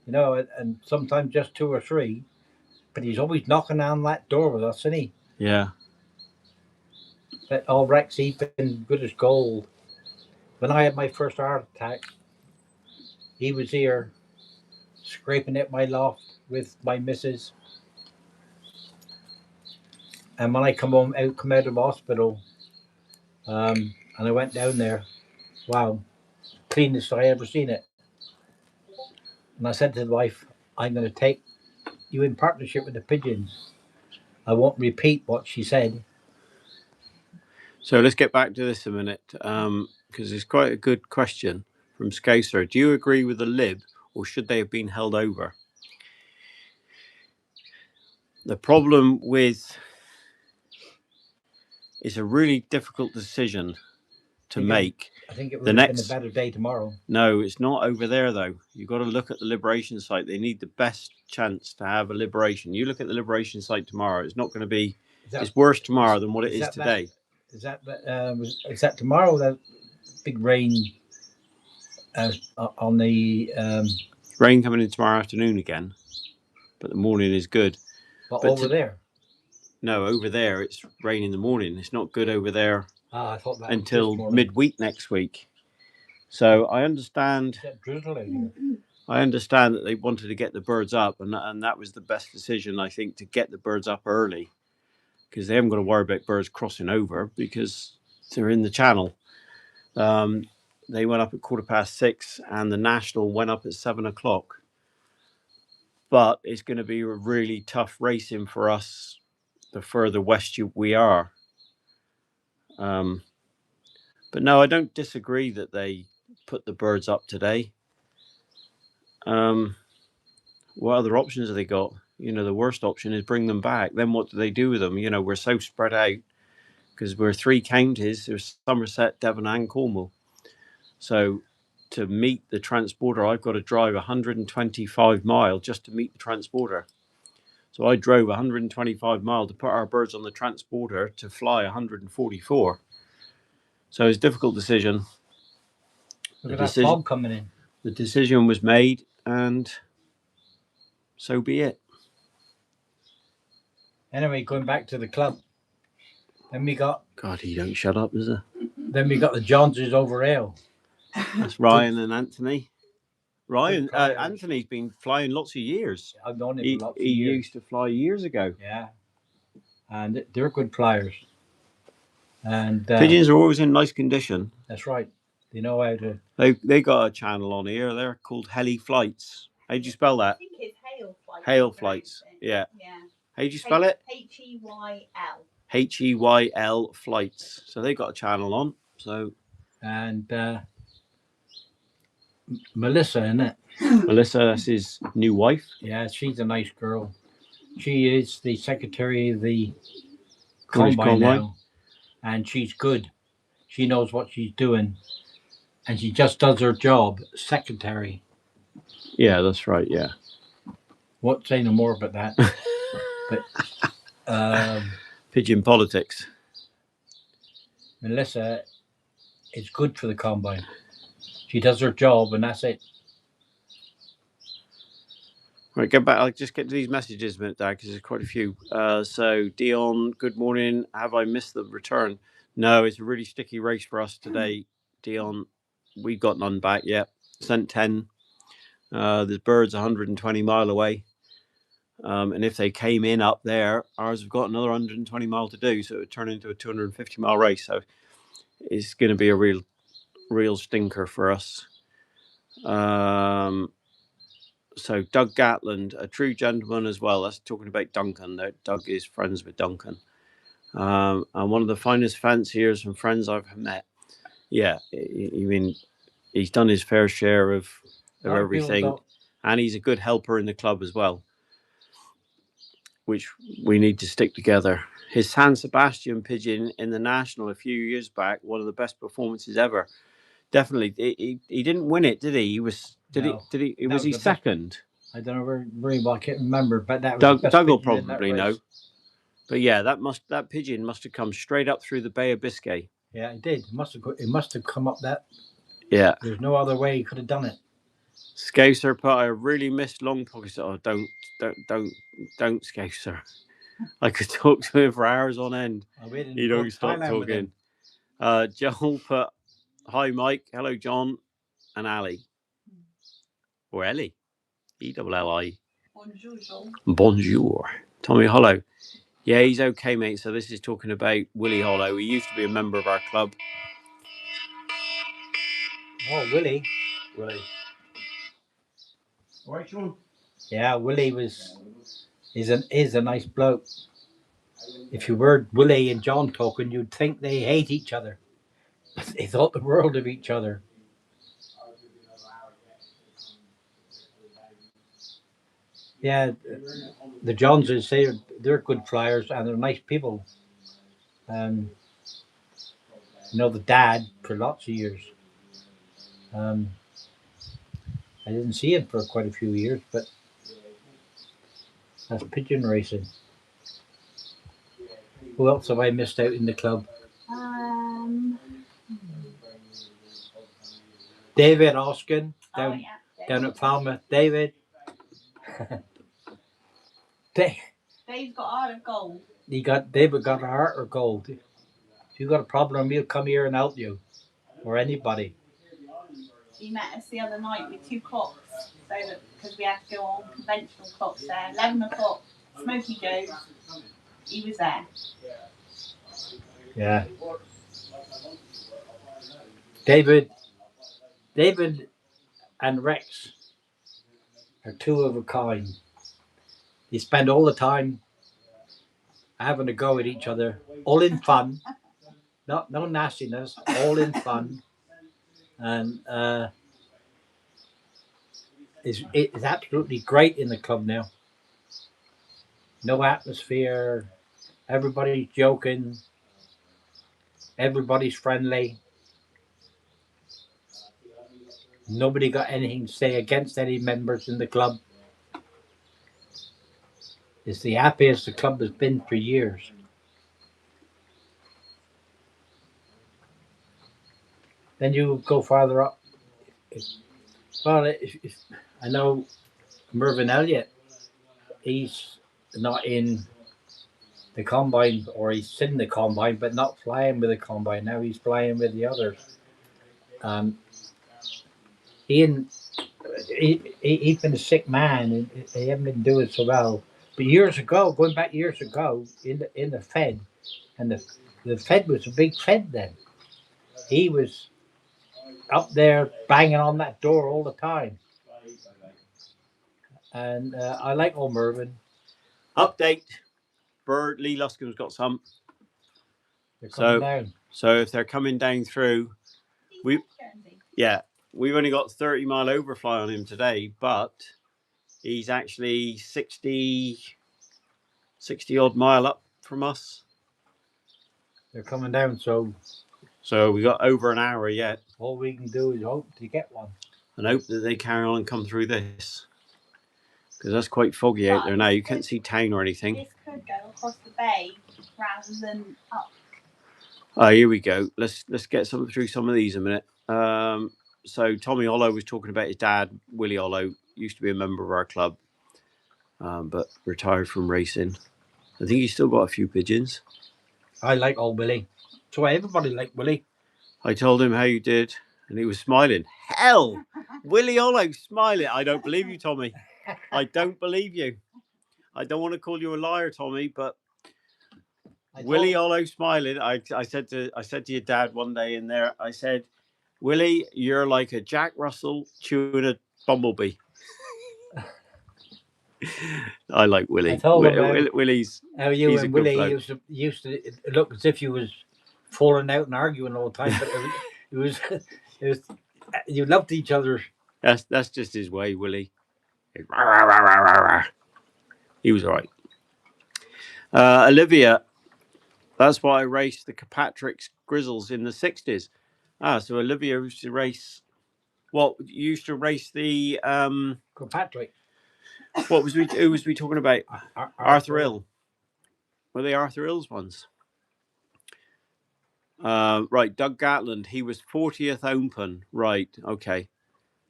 You know, and sometimes just 2 or 3. But he's always knocking on that door with us, isn't he? Yeah. But Rex, he's been good as gold. When I had my first heart attack, he was here scraping at my loft with my missus. And when I come out of the hospital, and I went down there, wow, cleanest I ever seen it. And I said to the wife, I'm going to take you in partnership with the pigeons. I won't repeat what she said. So let's get back to this a minute, because it's quite a good question from Scouser. Do you agree with the lib, or should they have been held over? The problem with it's a really difficult decision to make. I think it would have been a better day tomorrow. No, it's not over there though. You've got to look at the liberation site. They need the best chance to have a liberation. You look at the liberation site tomorrow. It's not going to be. It's worse tomorrow than what it is today. Is that tomorrow? That big rain on the rain coming in tomorrow afternoon again, but the morning is good. But over there? No, over there it's rain in the morning. It's not good over there. I thought that until midweek next week. So I understand. I understand that they wanted to get the birds up, and that was the best decision, I think, to get the birds up early, because they haven't got to worry about birds crossing over because they're in the channel. They went up at 6:15, and the national went up at 7:00. But it's going to be a really tough racing for us the further west we are. But no, I don't disagree that they put the birds up today. What other options have they got? You know, the worst option is bring them back. Then what do they do with them? You know, we're so spread out because we're 3 counties. There's Somerset, Devon and Cornwall. So to meet the transporter, I've got to drive 125 miles just to meet the transporter. So I drove 125 miles to put our birds on the transporter to fly 144. So it's a difficult decision. Look at that fog coming in. The decision was made, and so be it. Anyway, going back to the club, then we got. God, he don't shut up, does he? Then we got the Joneses over ale. That's Ryan and Anthony. Ryan, Anthony's been flying lots of years. I've known him for lots of years. He used to fly years ago. Yeah, and they're good flyers. And pigeons are always in nice condition. That's right. They know how to. They got a channel on here. They're called Heli Flights. How do you spell that? I think it's Hail Flights. Hail Flights. Yeah. How do you spell it? H-E-Y-L. H-E-Y-L Flights. So they got a channel on. So. And Melissa, isn't it? Melissa, that's his new wife. Yeah, she's a nice girl. She is the secretary of the combine now, and she's good. She knows what she's doing, and she just does her job, secretary. Yeah, that's right. Yeah. Won't say no more about that. But pigeon politics. Melissa is good for the combine. She does her job, and that's it. Right, get back. I'll just get to these messages a minute, Dad, because there's quite a few. So, Dion, good morning. Have I missed the return? No, it's a really sticky race for us today, Dion. We've got none back yet. Sent 10. The bird's 120 mile away. And if they came in up there, ours have got another 120 mile to do. So it would turn into a 250 mile race. So it's going to be a real stinker for us. So Doug Gatland, a true gentleman as well. That's talking about Duncan. Doug is friends with Duncan. And one of the finest fanciers and friends I've met. Yeah, I mean, he's done his fair share of everything. And he's a good helper in the club as well, which we need to stick together. His San Sebastian pigeon in the National a few years back, one of the best performances ever. Definitely. He didn't win it, did he? He was. Did No. he? Did he? That Was was he the best- second? I don't know very well. I can't remember, but that was the best Doug will pigeon in that probably race. know. But yeah, that pigeon must have come straight up through the Bay of Biscay. Yeah, it did. It must have come up that. Yeah. There's no other way he could have done it. Scouser put I really missed long pockets. Oh, don't Scouser. I could talk to him for hours on end. I waited You to go don't to stop Thailand with him. talking. Joel put hi Mike, hello John and Ali. Or Ellie. ELLI. Bonjour, Joel. Bonjour. Tommy Hollow. Yeah, he's okay, mate. So this is talking about Willie Hollow. He used to be a member of our club. Oh, Willie. Willie. All right, Sean. Yeah, Willie is a nice bloke. If you heard Willie and John talking, you'd think they hate each other. They thought the world of each other. Yeah, the Joneses, they're good flyers and they're nice people. You know the dad for lots of years. I didn't see him for quite a few years, but that's pigeon racing. Who else have I missed out in the club? David Oskin down at Falmouth. David. Dave's got heart of gold. David got a heart of gold. If you got a problem, he'll come here and help you, or anybody. He met us the other night with 2 clocks, because we had to go on conventional clocks there. 11 o'clock, Smoky Joe's. He was there. Yeah. David and Rex are 2 of a kind. They spend all the time having a go at each other, all in fun. No nastiness, all in fun. And it's absolutely great in the club now. No atmosphere. Everybody's joking. Everybody's friendly. Nobody got anything to say against any members in the club. It's the happiest the club has been for years. Then you go farther up. I know Mervyn Elliott, he's not in the combine, or he's in the combine, but not flying with the combine. Now he's flying with the others. He's been a sick man, and he hasn't been doing so well. But going back years ago, in the Fed, and the Fed was a big Fed then. He was up there banging on that door all the time. And I like old Mervyn. Update. Bird Lee Luscombe's got some. They're coming down. So if they're coming down through, we've only got 30 mile overfly on him today, but he's actually 60 odd mile up from us. They're coming down, so we got over an hour yet. All we can do is hope to get one. And hope that they carry on and come through this. Because that's quite foggy out there now. You can't see town or anything. This could go across the bay rather than up. Oh, here we go. Let's get something through some of these in a minute. So Tommy Hollow was talking about his dad, Willie Hollow, used to be a member of our club, but retired from racing. I think he's still got a few pigeons. I like old Willie. So everybody liked Willie. I told him how you did, and he was smiling. Hell, Willie Hollow smiling. I don't believe you, Tommy. I don't believe you. I don't want to call you a liar, Tommy, but Willie Hollow smiling. I said to your dad one day in there, I said, Willie, you're like a Jack Russell chewing a bumblebee. I like Willie. I told him Willie's how you and Willie used to look as if you was falling out and arguing all the time, but it was you loved each other. That's just his way, Willie. He was all right. Olivia, that's why I raced the Kirkpatrick's Grizzles in the 60s. So Olivia used to race. What you used to race the Kirkpatrick. What was we? Who was we talking about? Arthur Hill. Were they Arthur Hill's ones? Right, Doug Gatland. He was 40th Open. Right, okay.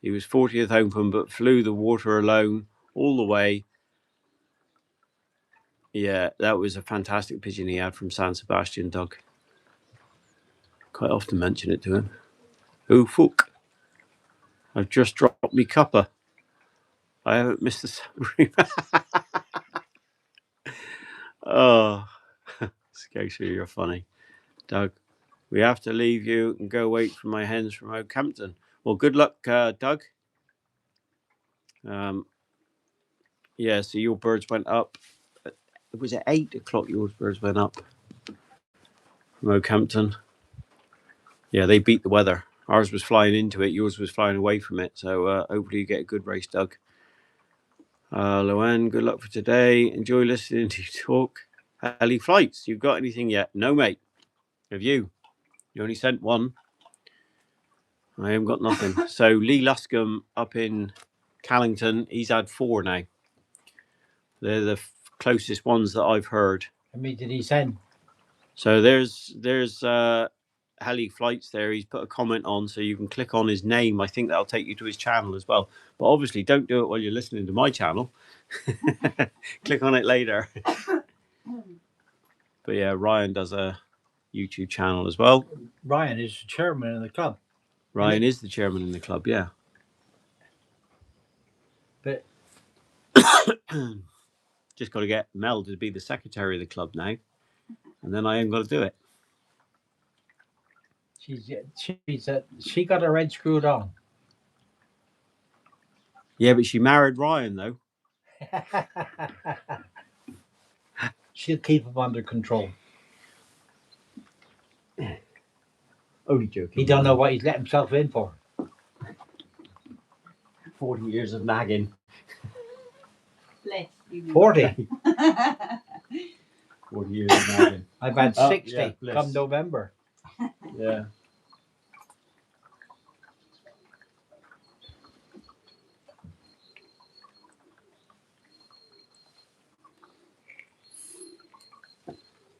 He was 40th Open, but flew the water alone all the way. Yeah, that was a fantastic pigeon he had from San Sebastian, Doug. Quite often mention it to him. Oh, fuck. I've just dropped me cuppa. I haven't missed the summary. Oh, Scotia, you're funny. Doug, we have to leave you and go wait for my hens from Oakhampton. Well, good luck, Doug. Yeah, so your birds went up. Was it 8 o'clock your birds went up from Oakhampton? Yeah, they beat the weather. Ours was flying into it. Yours was flying away from it. So hopefully you get a good race, Doug. Loanne, good luck for today. Enjoy listening to you talk. Heli Flights, you got anything yet? No, mate. Have you? You only sent one. I haven't got nothing. So Lee Luscombe up in Callington, he's had 4 now. They're the closest ones that I've heard. How many did he send? So there's Heli Flights there. He's put a comment on, so you can click on his name. I think that'll take you to his channel as well. But obviously, don't do it while you're listening to my channel. Click on it later. But yeah, Ryan does a YouTube channel as well. Ryan is the chairman of the club. Ryan is the chairman in the club, yeah. But just got to get Mel to be the secretary of the club now, and then I ain't got to do it. She got her head screwed on. Yeah, but she married Ryan though. She'll keep him under control. Only joking. He don't know what he's let himself in for. 40 years of nagging. Bless you. 40. 40 years of nagging. I've had 60 yeah, come November. Yeah.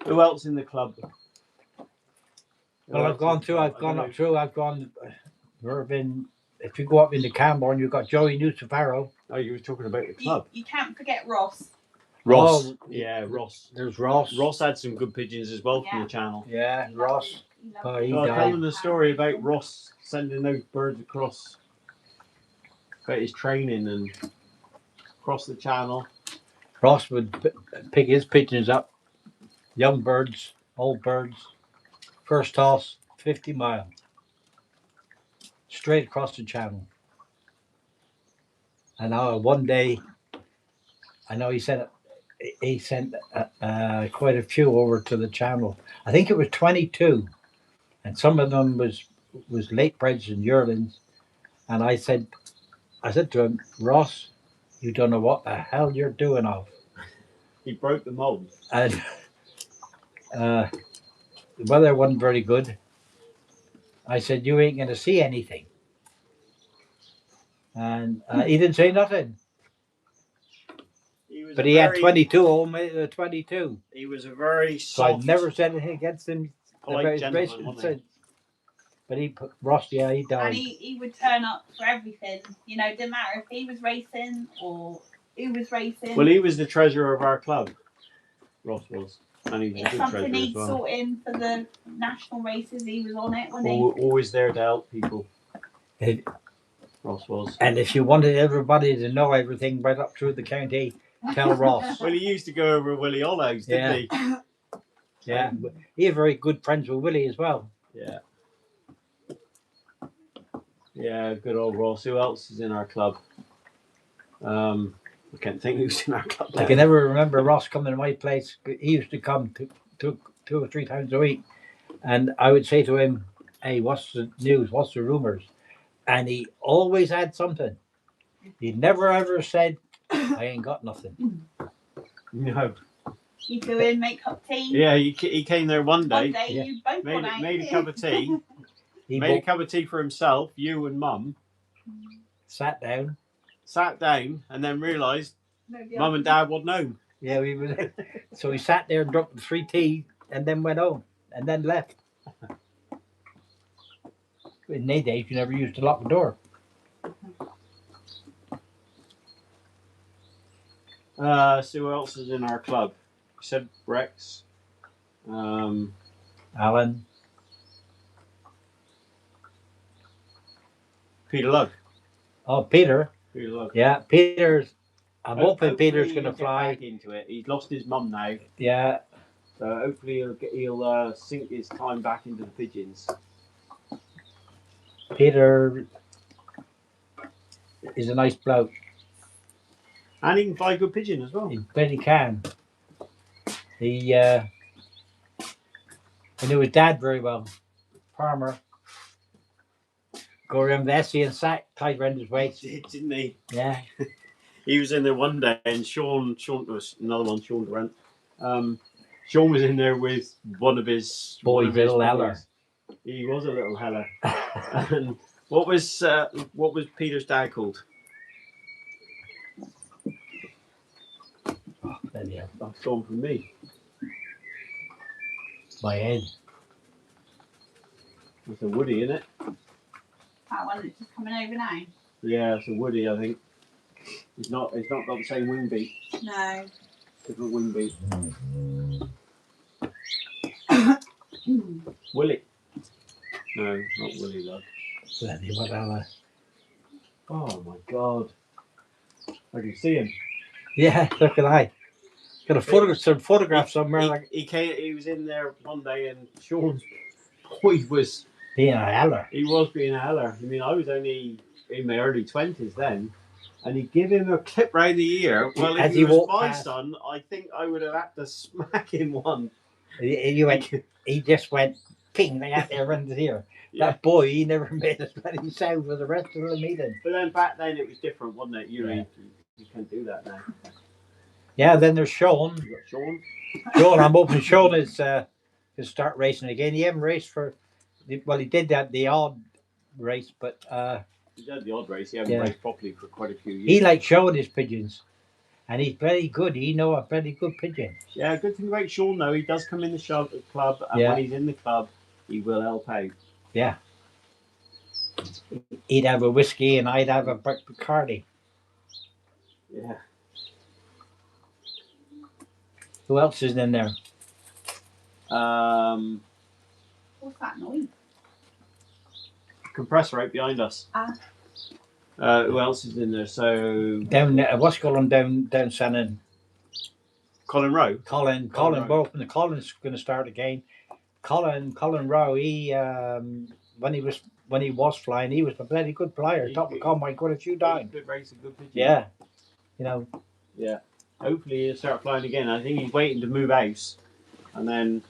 Who else in the club? Well, I've gone up. If you go up into Camborne, you've got Joey Nucifaro. Oh, you were talking about the club. You can't forget Ross. Ross. Oh, yeah, Ross. There's Ross. Ross had some good pigeons as well from the channel. Yeah, Ross. He I died. told him the story about Ross sending those birds across, about his training and across the channel. Ross would pick his pigeons up, young birds, old birds, first toss, 50 miles, straight across the channel. And one day, I know he sent quite a few over to the channel. I think it was 22, and some of them was late breds and yearlings. And I said to him, Ross, you don't know what the hell you're doing of. He broke the mold. And the weather wasn't very good. I said, you ain't going to see anything. And he didn't say nothing. But he had 22, 22. He was a very soft, So I've never said anything against him. polite gentleman, wasn't he? But Ross, yeah, he died. And he would turn up for everything. You know, didn't matter if he was racing or who was racing. Well, he was the treasurer of our club. Ross was. And he was if a good something treasurer needs as well. sorting for the national races, he was on it, wasn't he? Always there to help people. Ross was. And if you wanted everybody to know everything right up through the county, tell Ross. Well, he used to go over Willie Hollows, didn't he? Yeah. He had very good friends with Willie as well. Yeah. Yeah, good old Ross. Who else is in our club? I can't think who's in our club. I can never remember Ross coming to my place. He used to come two or three times a week. And I would say to him, hey, what's the news? What's the rumors? And he always had something. He never ever said, I ain't got nothing. No. You go in, make up tea. Yeah, he came there one day. One day you both made a cup of tea. He made a cup of tea for himself, you and Mum, sat down. sat down, and then realised Nobody Mum and Dad wasn't home. Yeah, we was. So he sat there and drank the 3 tea and then went home and then left. In their days, you never used to lock the door. So who else is in our club? You said Rex. Alan, Peter Lugg. oh Peter, Peter Lugg. yeah, Peter's. I'm hoping Hopefully Peter's going to he'll get fly. back into it. He's lost his mum now, Yeah, so hopefully he'll sink his time back into the pigeons. Peter is a nice bloke. And he can fly a good pigeon as well. He really can. He I knew his dad very well. Farmer. Go around the Essie and sack tied around his waist. He did, didn't he? Yeah. He was in there one day, and Sean was another one. Sean Durant. Sean was in there with one of his Little Heller. He was a little Heller. And what was Peter's dad called? Yeah. That's gone from me. My head. It's a Woody, isn't it? That one that's just coming over now. Yeah, it's a Woody, I think. It's not got the same wing beat. No. Different wing beat. Willie. No, not Willie Lugg. Bloody whatever. Oh my God. I can see him. Yeah, so can I. Got some photograph somewhere. He was in there one day, and Sean's boy was Being a Heller. He was being a Heller. I mean, I was only in my early 20s then, and he'd give him a clip round the ear. Well, if he was my son, I think I would have had to smack him one. He just went ping right out there under here. Yeah. That boy, he never made a bloody sound for the rest of the meeting. But then back then it was different, wasn't it? You can't do that now. Yeah, then there's Sean. You got Sean. Sean, I'm hoping Sean is to start racing again. He hasn't raced for, well, he did that the odd race, but he did the odd race. He hasn't raced properly for quite a few years. He likes showing his pigeons, and he's very good. He knows a very good pigeon. Yeah, good thing about Sean though, he does come in the club, and when he's in the club, he will help out. Yeah. He'd have a whiskey, and I'd have a Bacardi. Yeah. Who else is in there? What's that noise? Compressor right behind us. Who else is in there? So down what's called down Shannon? Colin Rowe. Colin Rowe. Colin's going to start again. Colin Rowe. He when he was flying, he was a very good flyer. Top of Conway, quite a few down. Good race, good pigeon. Yeah, you know. Yeah. Hopefully he'll start flying again. I think he's waiting to move house, and then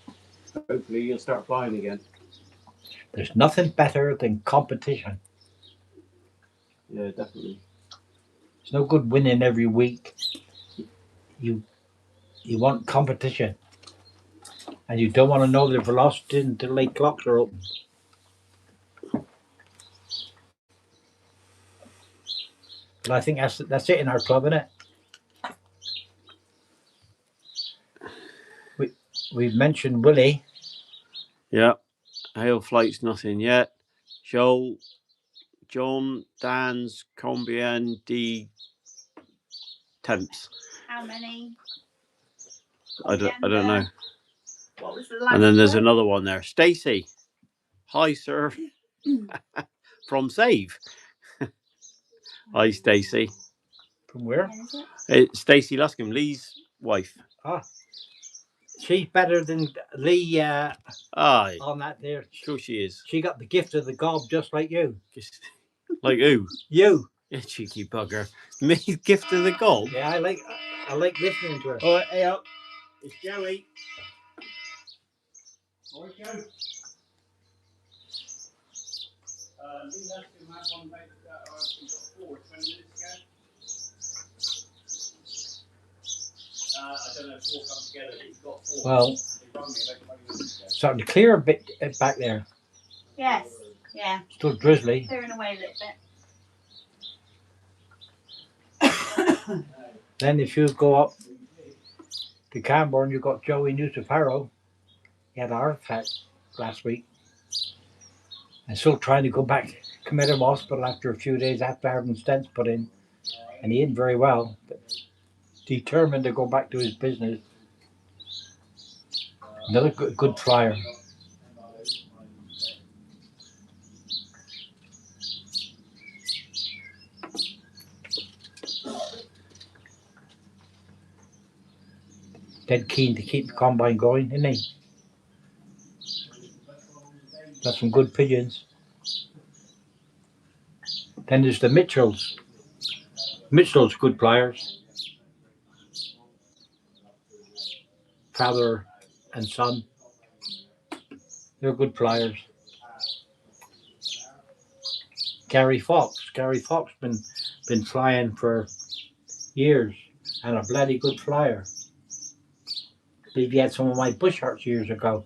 hopefully he'll start flying again. There's nothing better than competition. Yeah, definitely. It's no good winning every week. You want competition, and you don't want to know the velocity until late clocks are open. But I think that's it in our club, isn't it? We've mentioned Willie. Yeah. Hail flight's nothing yet. Joel, John, Dan's, Combien, D. Temps. How many? I don't know. What was the last and then there's another one there. Stacey. Hi, sir. From Save. Hi, Stacey. From where? It's Stacey Luscombe, Lee's wife. Ah. She's better than Lee on that there. Sure she is. She got the gift of the gob just like you. Like who? You. You cheeky bugger. Me, gift of the gob? Yeah, I like listening to her. Oh, hey up. It's Joey. All right, Joe. Lee Luscombe had one about, we got 4 20 minutes ago. I don't know if 4 come together, but he's got 4. Well, starting to clear a bit back there. Yes. Yeah, Still drizzly. clearing away a little bit. Then if you go up to Camborne, you've got Joey Nusifaro. He had a heart attack last week. I'm still trying to go back, come out of hospital after a few days after having stents put in. And he ain't very well, but determined to go back to his business. Another good flyer. Dead keen to keep the combine going, isn't he? Got some good pigeons. Then there's the Mitchells. Mitchell's good flyers. Father and son. They're good flyers. Gary Fox. Gary Fox been flying for years and a bloody good flyer. I believe he had some of my bush hearts years ago.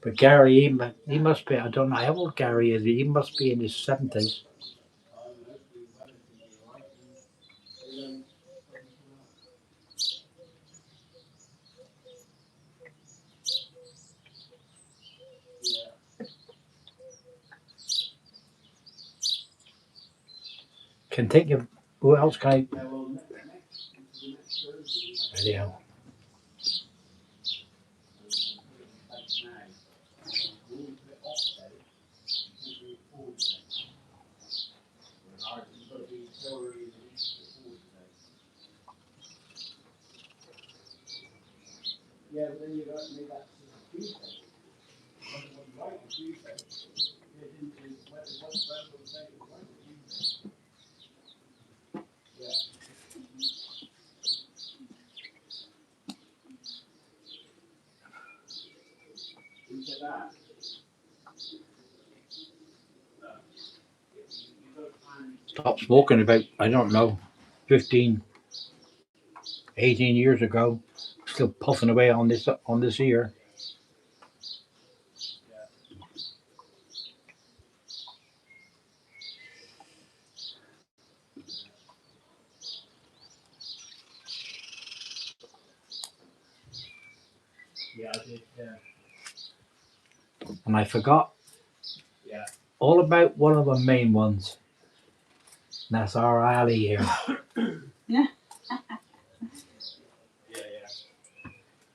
But Gary, he must be, I don't know how old Gary is. He must be in his 70s. Can think of who else can I? Video. Stopped smoking about, I don't know, 15, 18 years ago. Still puffing away on this ear. And I forgot all about one of the main ones. And that's our Ali here. Yeah.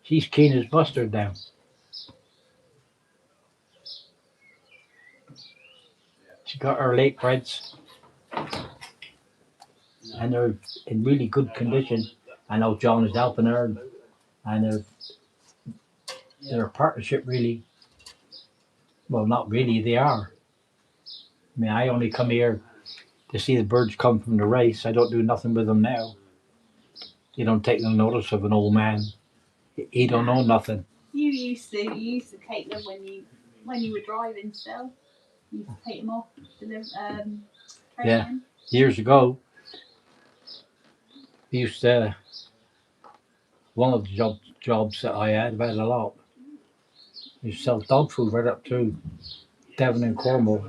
She's keen as mustard now. She got her late breds. And they're in really good condition. I know John is helping her. And they're a partnership really. Well, not really, they are. I mean, I only come here to see the birds come from the race. I don't do nothing with them now. You don't take no notice of an old man. He don't know nothing. You used to take them when you were driving still. You used to take them off, training. Yeah. Years ago, we used to, one of the jobs that I had a lot, we used to sell dog food right up through Devon and Cornwall.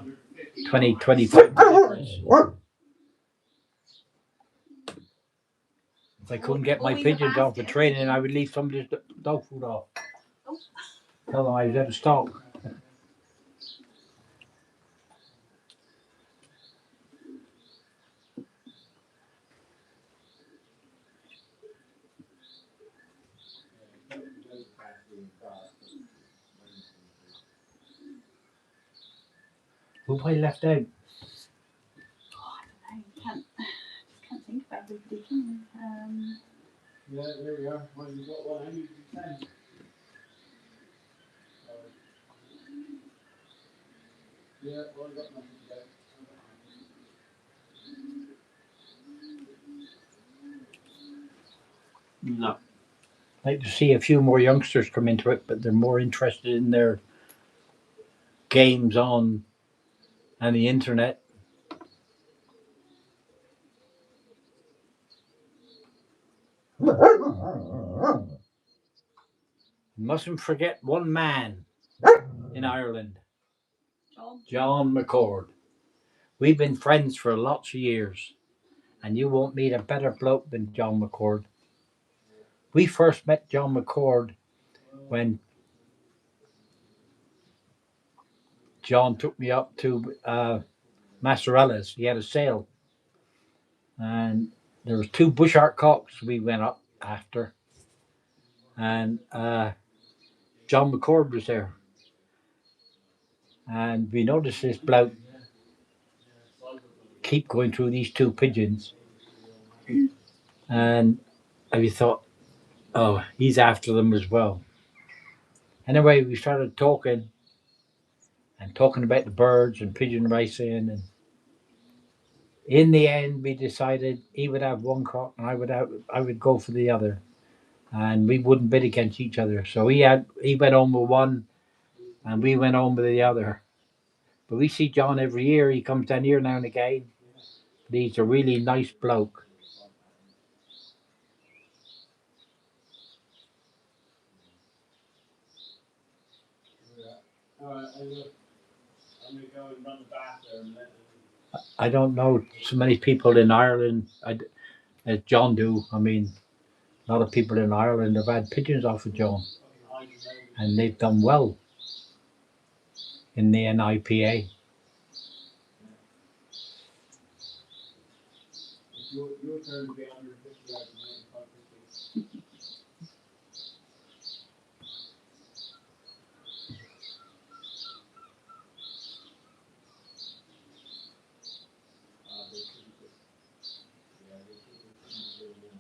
20, 25 deliveries. If I couldn't get my pigeons off for training, I would leave somebody's dog food off. Tell them I was out of stock. Who have I left out? Oh, I don't know. Can't think about everybody, can you? Yeah, there we are. Well, you've got 110. Yeah, well, I've got nothing to go. No. I'd like to see a few more youngsters come into it, but they're more interested in their games on and the internet. Mustn't forget one man in Ireland, John. John McCord. We've been friends for lots of years, and you won't meet a better bloke than John McCord. We first met John McCord when John took me up to Massarella's. He had a sale, and there was 2 bush art cocks we went up after, and John McCord was there, and we noticed this bloke keep going through these 2 pigeons, and we thought, oh, he's after them as well. Anyway, we started talking about the birds and pigeon racing, and in the end, we decided he would have one cock and I would go for the other, and we wouldn't bid against each other. So he went home with one, and we went home with the other. But we see John every year. He comes down here now and again. But he's a really nice bloke. I don't know so many people in Ireland as John do. I mean, a lot of people in Ireland have had pigeons off of John, and they've done well in the NIPA.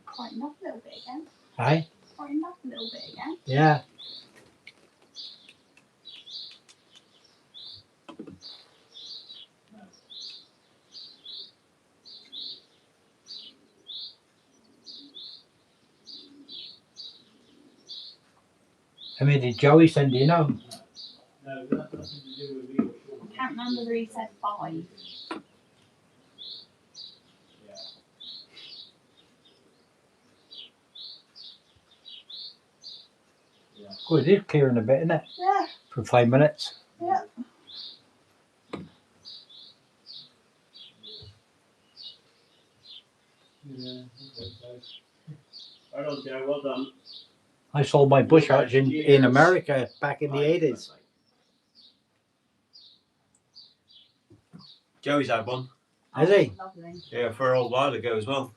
Quite enough a little bit again. Aye? Quite enough a little bit again. Yeah. How many did Joey send you? No. I can't remember whether he said 5. Good, it is clearing a bit, isn't it? Yeah. For 5 minutes. Yeah. Right on, Joe. Well done. I sold my bush arts in America back in the 80s. Joey's had one. Has he? Lovely. Yeah, for a old while ago as well.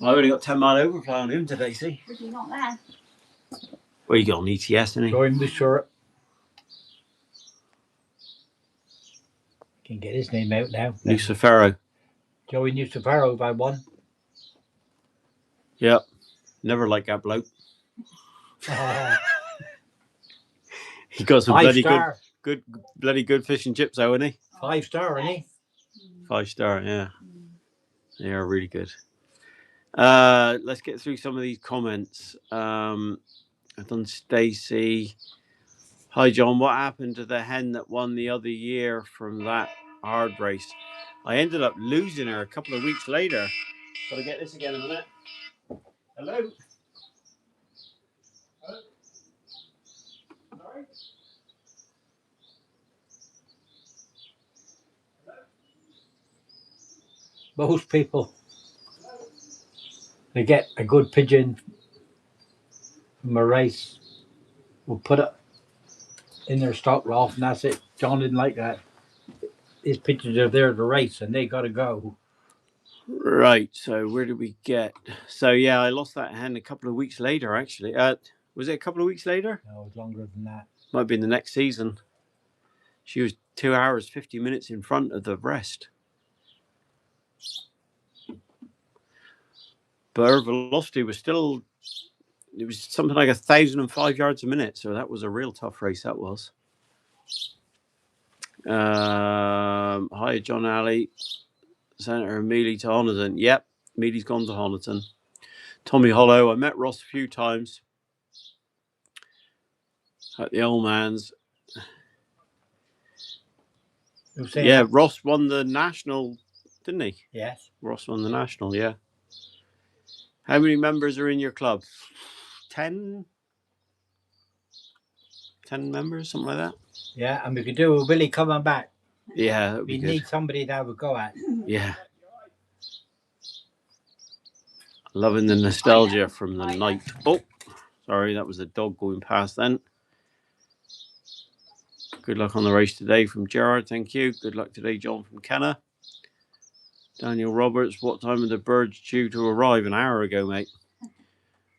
I only got 10 mile overfly on him today, see? Was he not there? Well, you got an ETS, isn't Joey was sure. Can get his name out now. Lucifero. Joey Lucifero had one. Yep. Never liked that bloke. He got some 5 bloody star. good fish and chips, though, isn't he? 5 star, isn't he? 5 star, yeah. They are really good. Let's get through some of these comments. I've done Stacey. Hi, John. What happened to the hen that won the other year from that hard race? I ended up losing her a couple of weeks later. Gotta get this again in a minute. Hello? Sorry? Most people, they get a good pigeon from a race, will put it in their stock loft, and that's it. John didn't like that. His pigeons are there to race, and they got to go. Right, so where did we get? So, yeah, I lost that hen a couple of weeks later, actually. Was it a couple of weeks later? No, it was longer than that. Might be in the next season. She was 2 hours, 50 minutes in front of the rest. But her velocity was still, it was something like 1,005 yards a minute. So that was a real tough race, that was. Hi, John Alley. Senator Mealy to Honiton. Yep, Mealy's gone to Honiton. Tommy Hollow. I met Ross a few times at the old man's. Yeah, that? Ross won the national, didn't he? Yes. Ross won the national, yeah. How many members are in your club? 10? 10 members, something like that. Yeah, and we could do with Willie coming back. Yeah, that would We be good. need somebody to have a go at. Yeah. Loving the nostalgia from the night. Oh, sorry, that was a dog going past then. Good luck on the race today from Gerard, thank you. Good luck today, John from Kenna. Daniel Roberts, what time are the birds due to arrive? An hour ago, mate.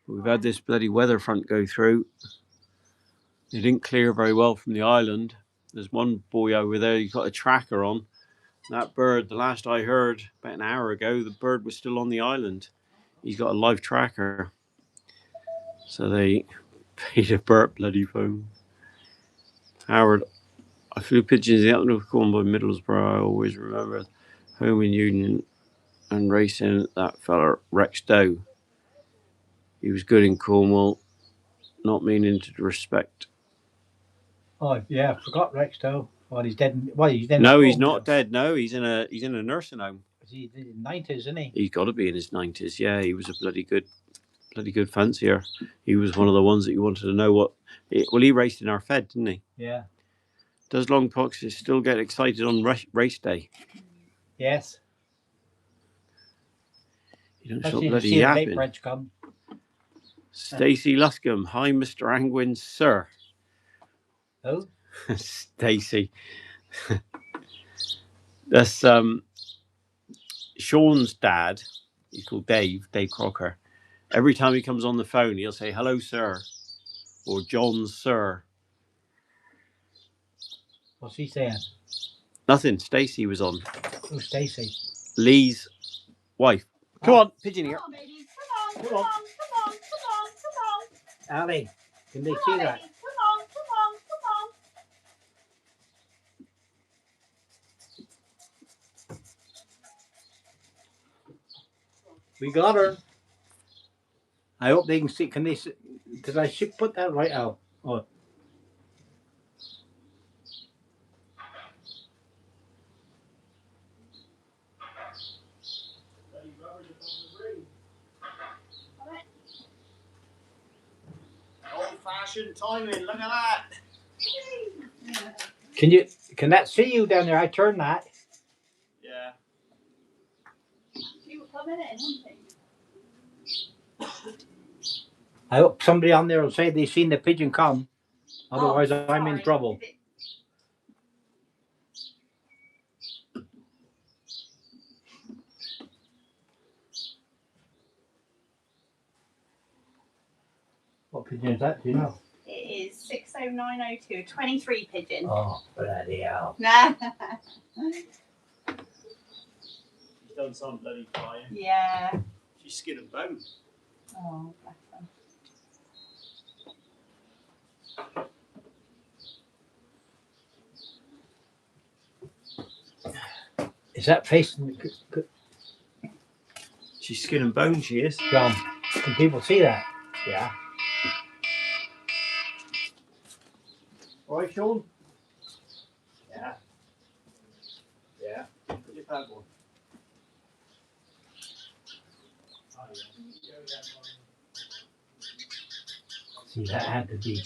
We've had this bloody weather front go through. It didn't clear very well from the island. There's one boy over there, he's got a tracker on. That bird, the last I heard about an hour ago, the bird was still on the island. He's got a live tracker. So they paid a burp bloody phone. Howard, I flew pigeons in the Upland Corn by Middlesbrough. I always remember home in Union and racing that fella, Rex Doe. He was good in Cornwall, not meaning to respect. Oh yeah, I forgot Rex though. Well, he's dead. Well, he's dead. No, he's not dead. No, he's in a nursing home. He's in his 90s, isn't he? He's got to be in his 90s. Yeah, he was a bloody good fancier. He was one of the ones that you wanted to know what. Well, he raced in our Fed, didn't he? Yeah. Does Long Poxes still get excited on race day? Yes. You don't stop bloody yapping. Come. Stacey Luscombe. Hi, Mr. Angwin, sir. Who? Stacey. That's Sean's dad. He's called Dave Crocker. Every time he comes on the phone, he'll say, hello, sir. Or John, sir. What's he saying? Nothing. Stacey was on. Who's Stacey? Lee's wife. Come on, pigeon here. Come on, baby. Come on, come on, come on, come on, come on. Ali, can they Come see on, that? baby. Come on, come on, come on. We got her. I hope they can see. Can they see? Did I put that right out? Oh. Old-fashioned timing. Look at that. Can that see you down there? I turned that. Yeah. She will come in it and hunting. I hope somebody on there will say they've seen the pigeon come. Otherwise, I'm in trouble. What pigeon is that? Do you know? It is 60902, 23 pigeon. Oh, bloody hell. Nah. She's done some bloody flying. Yeah. She's skin and bone. Oh, bless her. Is that facing? She's skin and bone, she is. John, can people see that? Yeah. All right, Sean? Yeah. Yeah. Put your pad on. See, that had to be.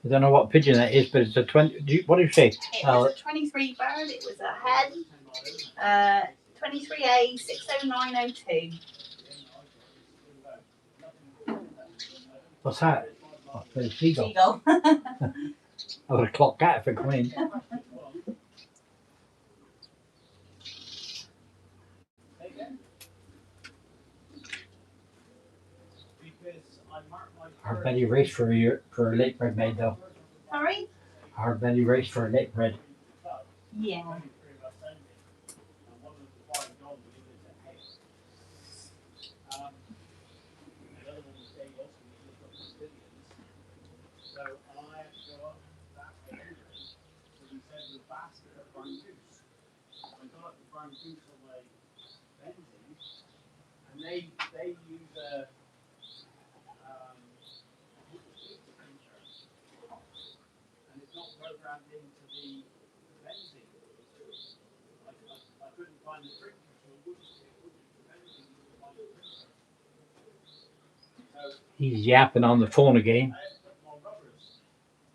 I don't know what pigeon that is, but it's a 20. What do you say? It was a 23 bird. It was a hen. 23A 60902. What's that? Oh, it's a seagull. Seagull. I would have clocked that if I come in. Hard belly race for a late bred maid though. Sorry? Hard belly race for a late bred. Yeah. They use a into the benzene. I couldn't find the printer, so it wouldn't the benzene wouldn't find the printer. So He's yapping on the phone again. I had to put more rubbers.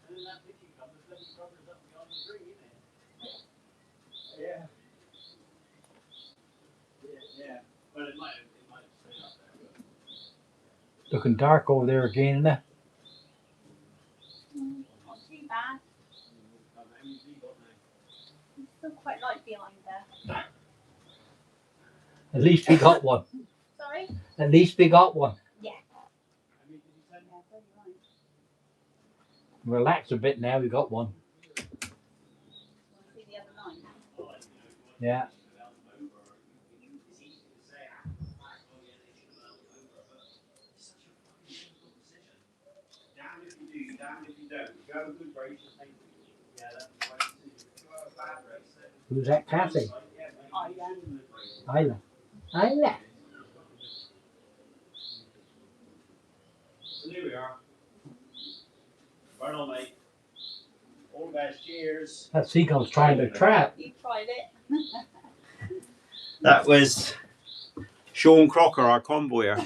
And then that picture comes, there's bloody rubbers up behind the tree, isn't it? Yeah. Yeah. Well, it might have stayed up there. But... Looking dark over there again, isn't it? Not too bad. How many have you got now? It's still quite light behind there. At least we got one. Sorry? At least we got one. Yeah. How many did you send? Yeah, very light. Relax a bit now, we got one. Want to see the other 9? Yeah. It's easy to say, oh yeah, they should have over, but it's such a fucking difficult decision. Damn if you do, damn if you don't. If you have a good race, just think, yeah, that's the right decision. If you have a bad race, then Who's that, Kathy? yeah, maybe Oh, you yeah. shouldn't have raced. Isla. Isla. So there we are. Right on, mate. All the best. Cheers. That seagull's trying to trap. You tried it. That was Sean Crocker, our convoyer.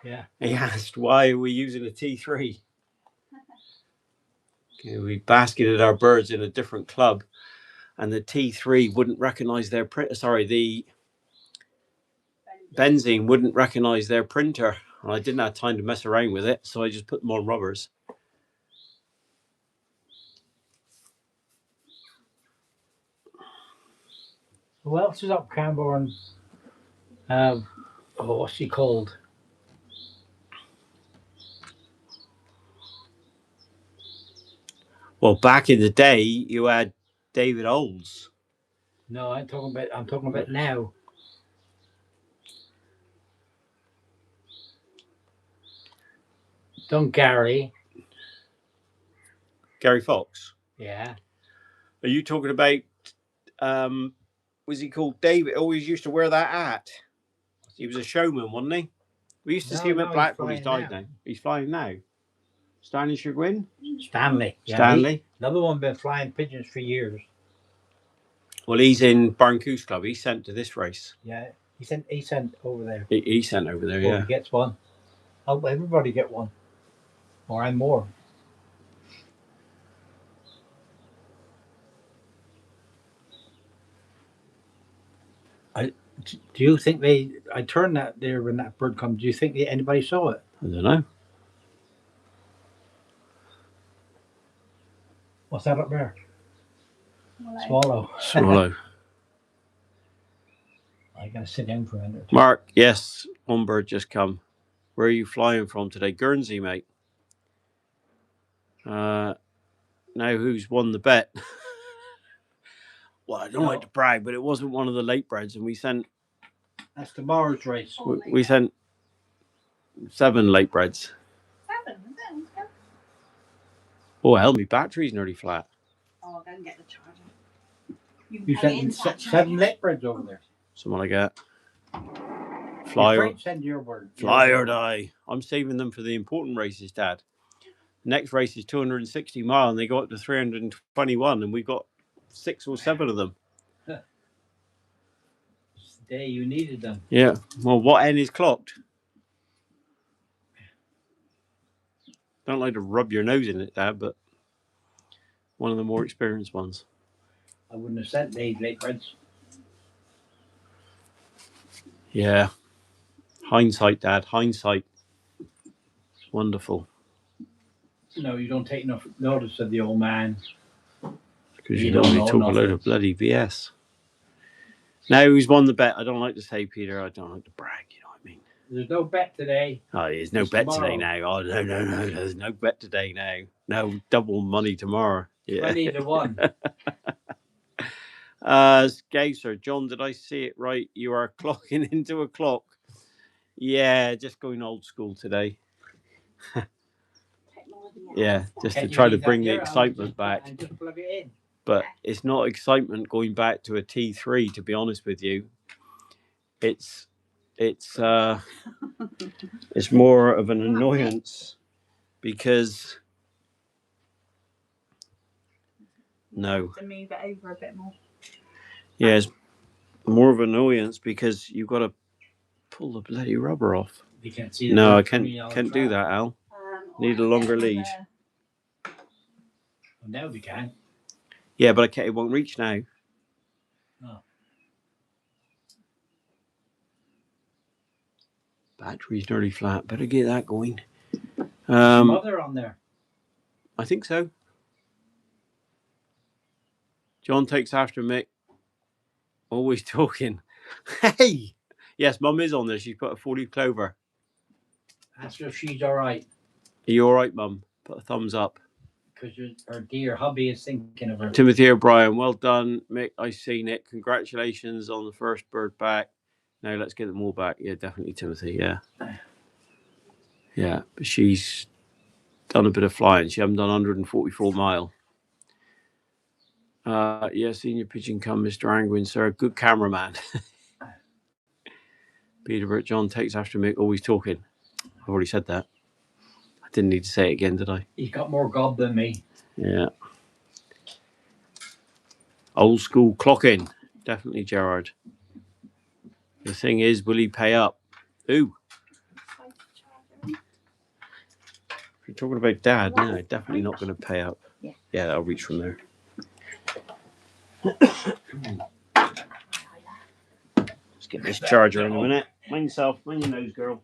Yeah. He asked, why are we using a T3? Okay, we basketed our birds in a different club, and the T3 wouldn't recognise their print. Sorry, the benzene wouldn't recognise their printer. And I didn't have time to mess around with it, so I just put them on rubbers. Who else is up Camborne? What's he called? Well, back in the day, you had David Olds. No, I'm talking about now. Don't Gary. Gary Fox. Yeah. Are you talking about, was he called David? Always used to wear that hat. He was a showman, wasn't he? We used to see him at Blackpool. He's died now. He's flying now. Stanley Chagrin? Stanley. Yeah, Stanley. Another one been flying pigeons for years. Well, he's in Barncoose Club. He's sent to this race. Yeah. He sent over there. He sent over there, yeah. He gets one. Oh, everybody get one. Or I'm more. Do you think I turned that there when that bird comes, do you think anybody saw it? I don't know. What's that up there? Swallow. Swallow. I gotta sit down for a minute. Mark, yes, one bird just come. Where are you flying from today? Guernsey, mate. Now who's won the bet? Well, I don't like to brag, but it wasn't one of the late breds, and we sent. That's tomorrow's race. We sent 7 late breds. 7, is it? Oh hell, my battery's nearly flat. Oh, I'll go and get the charger. You sent 7 late breds over there. Something like that. Send your bird. Fly or die. I'm saving them for the important races, Dad. Next race is 260 mile, and they go up to 321, and we've got 6 or 7 of them. It's the day you needed them. Yeah. Well, what end is clocked? Don't like to rub your nose in it, Dad, but one of the more experienced ones. I wouldn't have sent these late breds. Yeah. Hindsight, Dad. Hindsight. It's wonderful. No, you don't take enough notice of the old man. Because you don't talk a load of bloody BS. Now who's won the bet? I don't like to say, Peter. I don't like to brag. You know what I mean? There's no bet today. Oh, there's no bet today now. Oh, no. There's no bet today now. No double money tomorrow. Yeah. 20 to 1. Gauser, John, did I see it right? You are clocking into a clock. Yeah, just going old school today. Yeah, just to try to bring the excitement back. And just plug it in. But it's not excitement going back to a T3, to be honest with you. It's more of an annoyance because No. To move it over a bit more. Yeah, it's more of an annoyance because you've got to pull the bloody rubber off. You can't see the No, I bird coming on the can't do trap. that, Al. Need a I'll longer get lead. another- Well, now we can. Yeah, but it won't reach now. Oh. Battery's nearly flat. Better get that going. Is your mother on there? I think so. John takes after Mick. Always talking. Hey! Yes, Mum is on there. She's put a 40 clover. Ask her if she's all right. Are you all right, Mum? Put a thumbs up. Because her dear hubby is thinking of her. Timothy O'Brien, well done. Mick, I seen it. Congratulations on the first bird back. Now let's get them all back. Yeah, definitely Timothy, yeah. Yeah, but she's done a bit of flying. She hasn't done 144 mile. Yeah, senior pigeon come, Mr. Angwin, sir. Good cameraman. Peterborough John takes after Mick, always talking. I've already said that. I didn't need to say it again, did I? He's got more gob than me. Yeah. Old school clocking. Definitely Gerard. The thing is, will he pay up? Who? If you're talking about Dad, no, definitely not going to pay up. Yeah, I'll reach from there. Let's get this charger in a minute. Mind yourself, mind your nose, girl.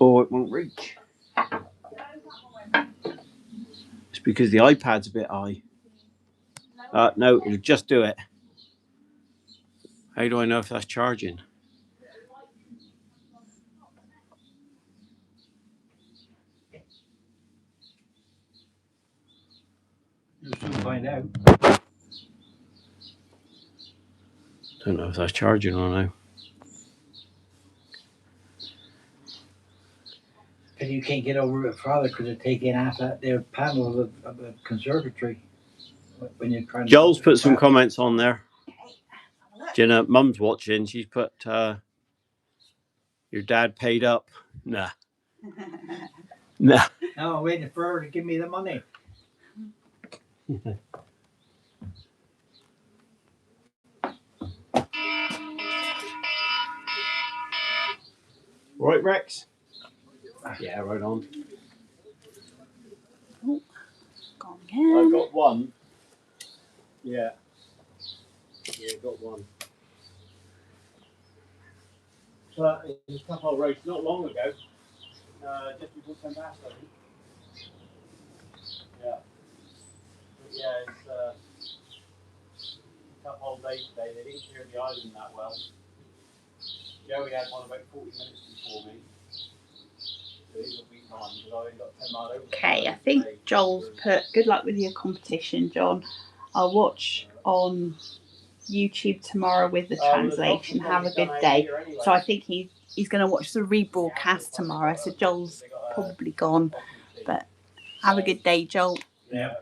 Oh, it won't reach. It's because the iPad's a bit high. No, it'll just do it. How do I know if that's charging? You'll soon find out. Don't know if that's charging or no. Because you can't get over it farther because they're taking half that their panel of the conservatory. When you're trying Joel's to put some comments on there. Jenna, Mum's watching. She's put, your dad paid up. Nah. Nah. No, I'm waiting for her to give me the money. Right, Rex? Yeah, right on. Oh, gone again. I've got one. Yeah. Yeah, got one. But it was a couple of races not long ago. Just before 10 past, I think. Yeah. But yeah, it's a couple of days today. They didn't clear the island that well. Joey had one about 40 minutes before me. So he's a week behind because I only got 10 miles over. Okay, I think Joel's put good luck with your competition, John. I'll watch on YouTube tomorrow with the translation. Have a good day. So I think he's going to watch the rebroadcast tomorrow. So Joel's probably gone, but have a good day, Joel. Yeah.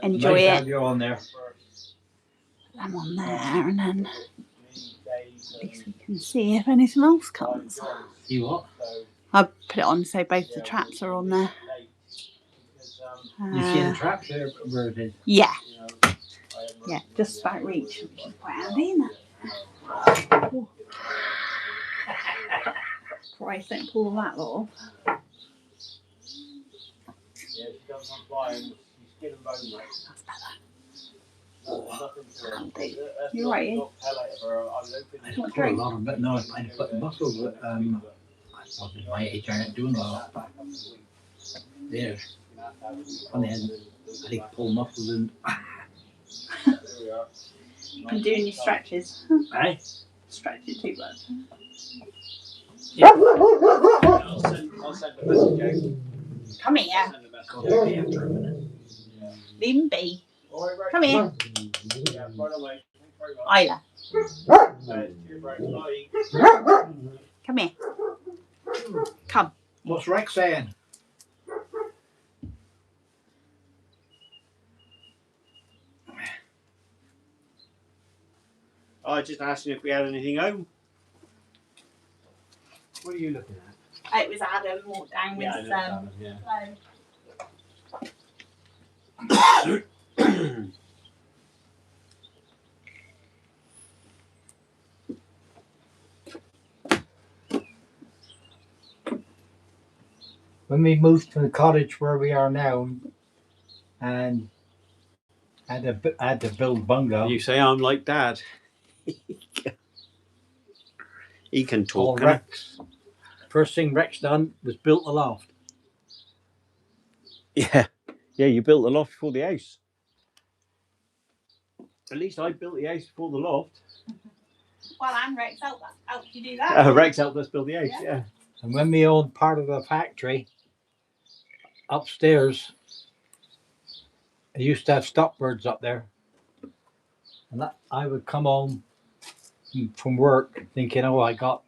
Enjoy Nice to it. have you on there. I'm on there, and then at least we can see if anything else comes. See what? I'll put it on so both the traps are on there. You see the traps there, Virgin? Yeah. Yeah, just about reach, which is quite handy, isn't it? Christ, don't pull that lot off. Yeah, she does not fly and she's skin and bone, mate. That's better. Nothing to her. You're right, eh? I Want a For a drink? lot of it, no, I put muscle, but I was at my age, I ain't doing a lot. There. Funny, I think pull muscles and. I'm doing your stretches. Aye. Stretch it too much. Yeah. I'll send the message out. Come here. Go back after a minute. Limby. Right, Come here. yeah, right away. Thanks very much. Isla. Come here. Come. What's Rex saying? I just asking if we had anything home. What are you looking at? It was Adam walked down with When we moved to the cottage where we are now, and had to build bungalow. You say I'm like Dad. He can talk. Rex. First thing Rex done was built a loft. Yeah, you built the loft before the house. At least I built the house before the loft. Well, and Rex helped you do that. Rex helped us build the house, yeah. And when we owned part of the factory upstairs, I used to have stockbirds up there. And I would come home from work thinking, oh, I got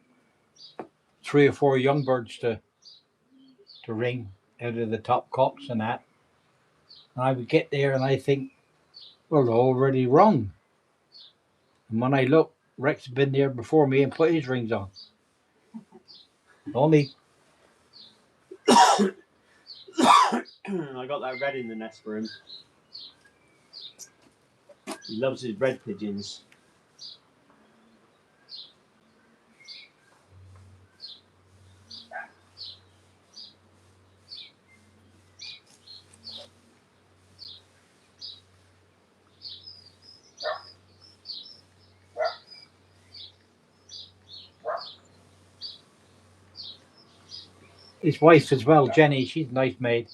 3 or 4 young birds to ring out of the top cocks and that. And I would get there and I think, well, they're already rung. And when I look, Rex had been there before me and put his rings on. Only I got that red in the nest for him. He loves his red pigeons. his wife as well, Jenny, she's a nice maid.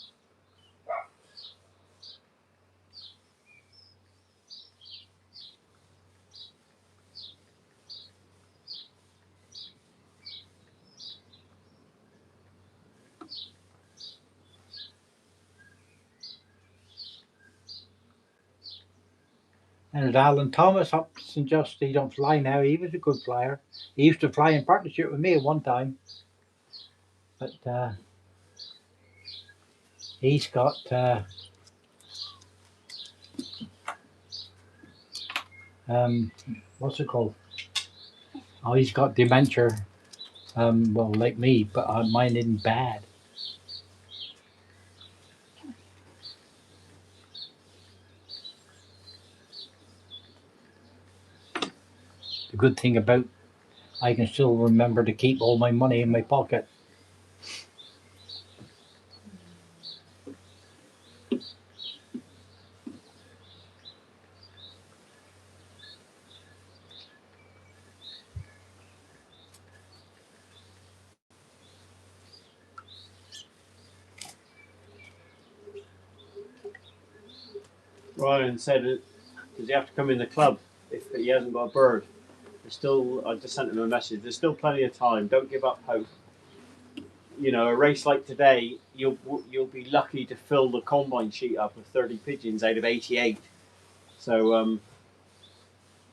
And there's Alan Thomas up St. Just, he don't fly now. He was a good flyer. He used to fly in partnership with me at one time. But he's got what's it called? Oh, he's got dementia. Well, like me, but mine isn't bad. The good thing about I can still remember to keep all my money in my pocket. Ryan said it, does he have to come in the club if he hasn't got a bird? There's still, I just sent him a message, there's still plenty of time, don't give up hope. You know, a race like today, you'll be lucky to fill the combine sheet up with 30 pigeons out of 88. So,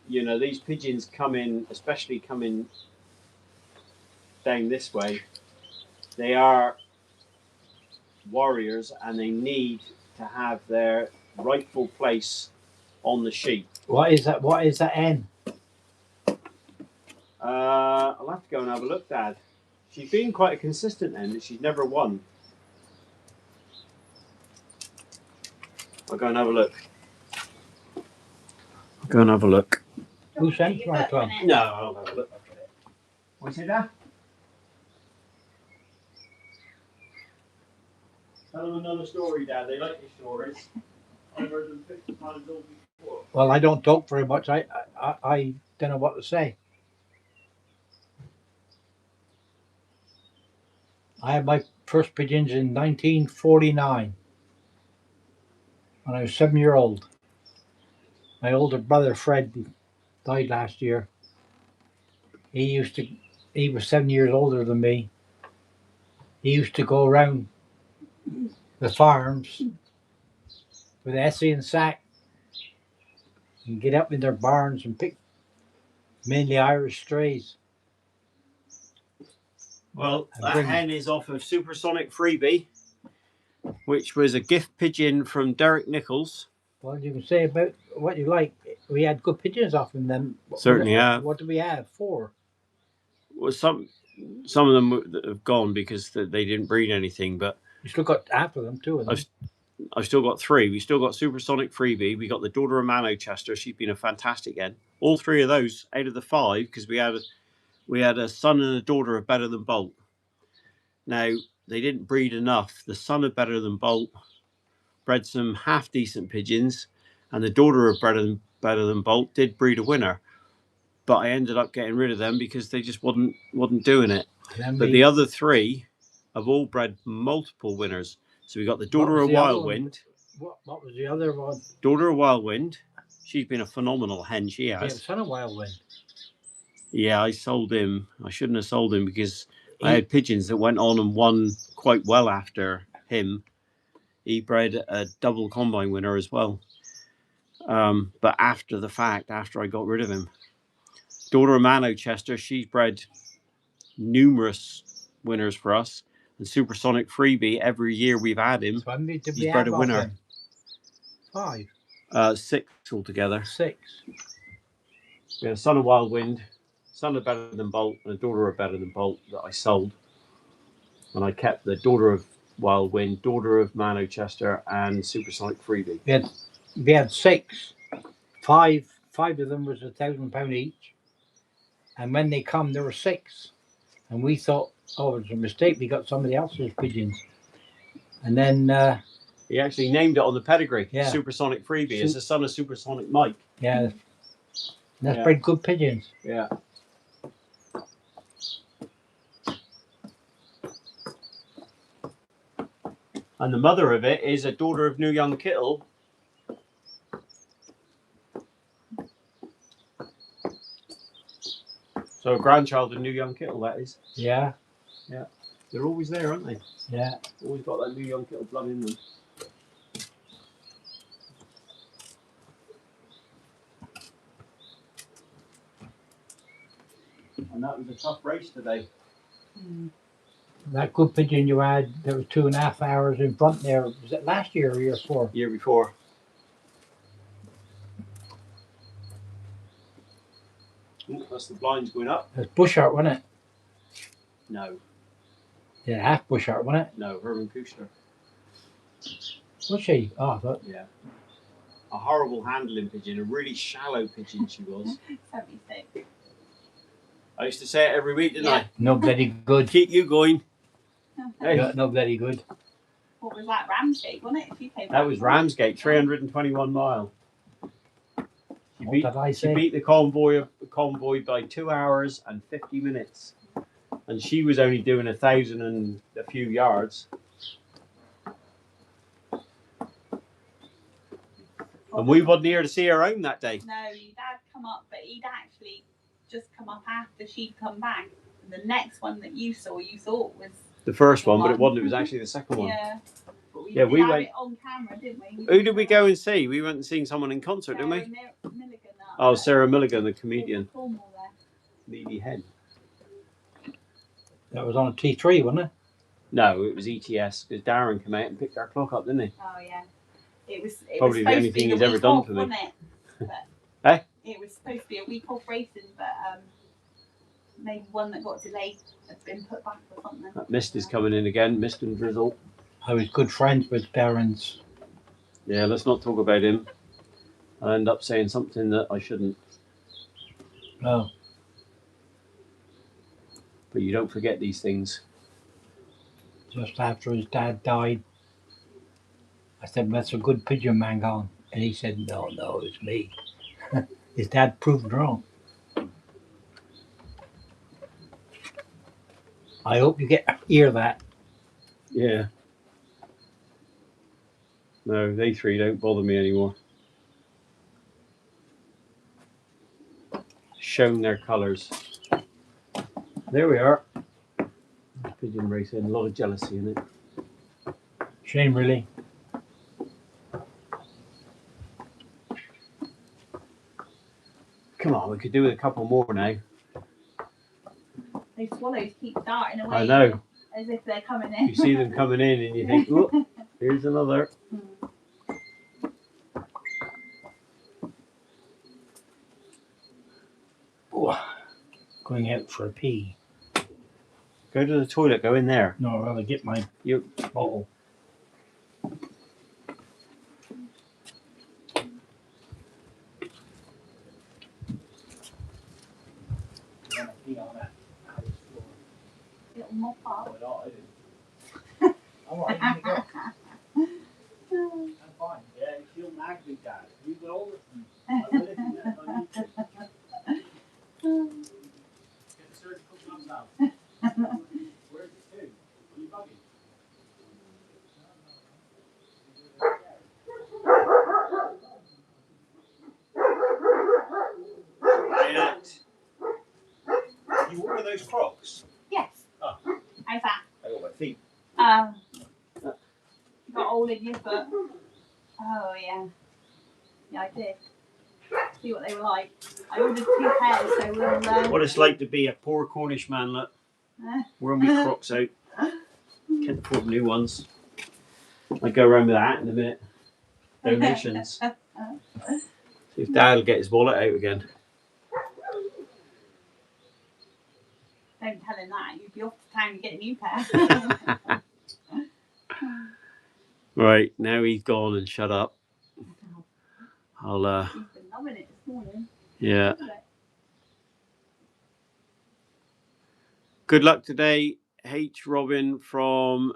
you know, these pigeons come in, especially coming down this way, they are warriors and they need to have their rightful place on the sheet. What is that? What is that N? I'll have to go and have a look, Dad. She's been quite a consistent end, but she's never won. I'll go and have a look. Who sent you my club? No, I'll have a look. What's it, Dad? Tell them another story, Dad. They like your stories. I've heard them 50 times all before. Well, I don't talk very much. I don't know what to say. I had my first pigeons in 1949 when I was 7-year-old. My older brother Fred died last year. He was 7 years older than me. He used to go around the farms with Essie and sack and get up in their barns and pick mainly Irish strays. Well, that hen is off of Supersonic Freebie, which was a gift pigeon from Derek Nichols. Well, you can say about what you like. We had good pigeons off him then. Certainly have. What do we have? 4. Well, some some of them have gone because they didn't breed anything. But You still got half of them, two of them. I've still got three. We still got Supersonic Freebie. We got the daughter of Manchester. She's been a fantastic hen. All three of those out of the five, because we had a son and a daughter of Better Than Bolt. Now they didn't breed enough. The son of Better Than Bolt bred some half decent pigeons, and the daughter of Better Than Bolt did breed a winner. But I ended up getting rid of them because they just wasn't doing it. But the other three have all bred multiple winners. So we got the daughter of Wild Wind. What was the other one? Daughter of Wild Wind. She's been a phenomenal hen. She has. Yeah, son of Wild Wind. Yeah, I sold him. I shouldn't have sold him because I had pigeons that went on and won quite well after him. He bred a double combine winner as well. But after the fact, after I got rid of him, daughter of Manchester, she's bred numerous winners for us. And Supersonic Freebie, every year we've had him, So he's bred a winner. 5? 6 altogether. 6. We had a son of Wild Wind, son of Better Than Bolt, and a daughter of Better Than Bolt that I sold. And I kept the daughter of Wild Wind, daughter of Manchester, and Supersonic Freebie. We had 6. 5 of them was £1,000 each. And when they come, there were 6. And we thought, oh, it was a mistake. We got somebody else's pigeons. And then he actually named it on the pedigree. Yeah. Supersonic Freebie. It's the son of Supersonic Mike. Yeah. That's pretty good pigeons. Yeah. And the mother of it is a daughter of New Young Kittle. So a grandchild of New Young Kittle, that is. Yeah. Yeah. They're always there, aren't they? Yeah. Always got that New Young Kittle blood in them. And that was a tough race today. That good pigeon you had, there was 2.5 hours in front there. Was it last year or year before? Year before. Ooh, that's the blinds going up. It was Bushart, wasn't it? No. Yeah, half Bushart, wasn't it? No, Herman Kushner. Was she? Oh, I thought. Yeah. A horrible handling pigeon, a really shallow pigeon she was. 76. I used to say it every week, didn't I? No bloody good. Keep you going. Hey. No bloody good. What was that? Ramsgate, wasn't it? If you came That was Ramsgate, 321 mile. She beat the convoy by 2 hours and 50 minutes. And she was only doing 1,000 and a few yards. And we wasn't here to see her home that day. No, your dad come up, but he'd actually just come up after she'd come back. And the next one that you thought was the first one, but it wasn't. It was actually the second one. Yeah. But we went it on camera, didn't we? Who did we go and see? We went and seen someone in concert, didn't we? Milligan. Oh, Sarah Milligan, the comedian. Cornwall there. Needy Head. That was on a T3, wasn't it? No, it was ETS because Darren came out and picked our clock up, didn't he? Oh yeah. It was probably the only thing he's ever done for me. It was supposed to be a week off racing, but maybe one that got delayed has been put back or something. That mist is coming in again, mist and drizzle. I was good friends with Darren's. Yeah, let's not talk about him. I'll end up saying something that I shouldn't. No. But you don't forget these things. Just after his dad died, I said, that's a good pigeon man gone. And he said, no, it's me. His dad proved wrong. I hope you hear that. Yeah. No, they three don't bother me anymore. Shown their colours. There we are. Pigeon racing, a lot of jealousy in it. Shame, really. Come on, we could do with a couple more now. Those swallows keep darting away. I know. As if they're coming in. You see them coming in and you think, oh, here's another. Oh, going out for a pee. Go to the toilet. Go in there. No, I'd rather get my bottle. Little mop up. I'm alright, you go. I'm fine. Yeah, she'll nag me, Dad. You go listen. I will if you let I need to. Get the surgical gloves out. Where's it to? Are you bugging? You wore those Crocs? Yes. Oh. How's that? I got my feet. You got all in your foot. Oh yeah. Yeah, I did. See what they were like. I ordered 2 pairs, so we'll. What it's like to be a poor Cornish man, look. We're on my Crocs out. Can't afford new ones. I go around with that in a minute. Donations. See if Dad will get his wallet out again. Don't tell him that. You'd be off to town to get a new pair. Right, now he's gone and shut up. I'll He's been loving it this morning. yeah. Good luck today, H. Robin from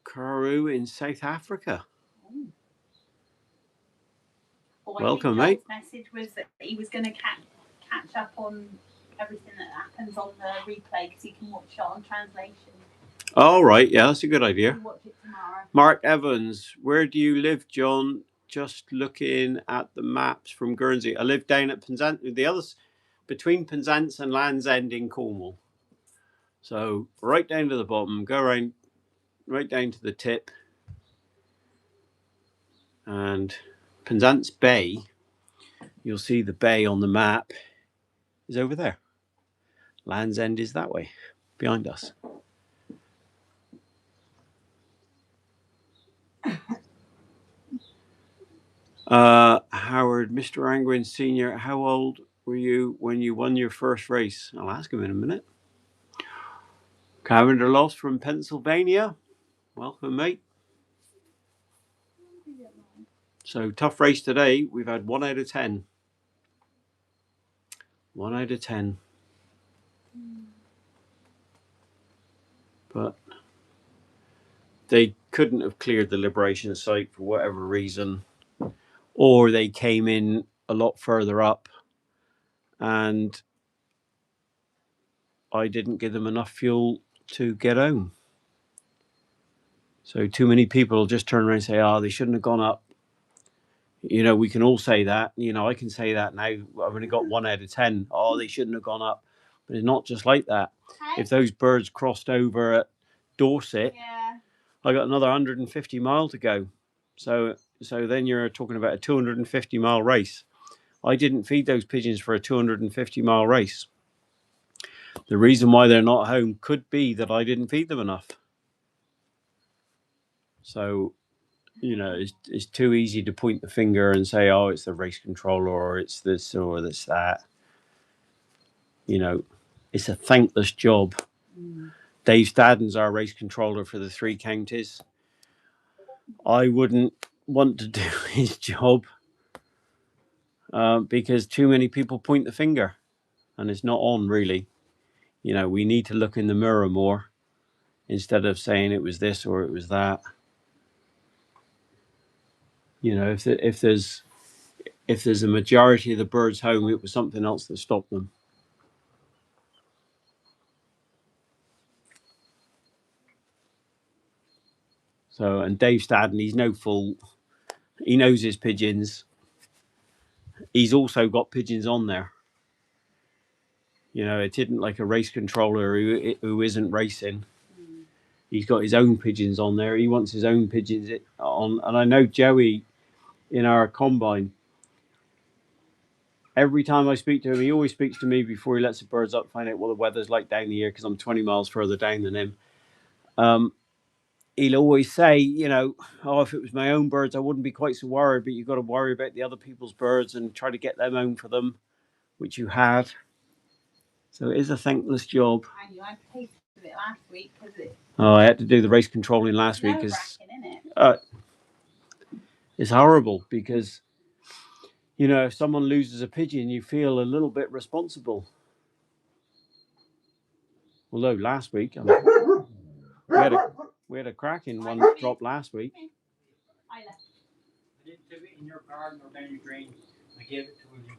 Karoo in South Africa. Welcome, I think mate. Joel's message was that he was going to catch up on everything that happens on the replay because he can watch it on translation. All right, yeah, that's a good idea. We'll watch it tomorrow. Mark Evans, where do you live, John? Just looking at the maps from Guernsey. I live down at Penzance, the others between Penzance and Land's End in Cornwall. So right down to the bottom, go around right down to the tip, and Penzance Bay. You'll see the bay on the map is over there. Land's End is that way, behind us. Howard, Mr. Angwin Sr., how old were you when you won your first race? I'll ask him in a minute. Cavender Loss from Pennsylvania. Welcome, mate. So, tough race today. We've had 1 out of 10. 1 out of 10. But they couldn't have cleared the Liberation site for whatever reason. Or they came in a lot further up and I didn't give them enough fuel to get home. So too many people just turn around and say, oh, they shouldn't have gone up. You know, we can all say that. You know, I can say that now. I've only got 1 out of 10. Oh, they shouldn't have gone up. But it's not just like that. If those birds crossed over at Dorset, I got another 150 mile to go. So then you're talking about a 250 mile race. I didn't feed those pigeons for a 250 mile race. The reason why they're not home could be that I didn't feed them enough. So, you know, it's too easy to point the finger and say, oh, it's the race controller or it's this or this, that. You know, it's a thankless job. Dave Stadden's our race controller for the 3 counties. I wouldn't want to do his job because too many people point the finger and it's not on really. You know, we need to look in the mirror more instead of saying it was this or it was that. You know, if there's a majority of the birds home, it was something else that stopped them. So, and Dave Stadden, he's no fool. He knows his pigeons. He's also got pigeons on there. You know, it isn't like a race controller who isn't racing. He's got his own pigeons on there. He wants his own pigeons on. And I know Joey in our combine, every time I speak to him, he always speaks to me before he lets the birds up, find out what the weather's like down here because I'm 20 miles further down than him. He'll always say, you know, oh, if it was my own birds, I wouldn't be quite so worried, but you've got to worry about the other people's birds and try to get them home for them, which you have. So it is a thankless job. And you had to pay for it last week because it. Oh, I had to do the race controlling last week because it's horrible because, you know, if someone loses a pigeon, you feel a little bit responsible. Although last week, we had a cracking one drop last week. I didn't do it in your garden or down your drain. I gave it to William.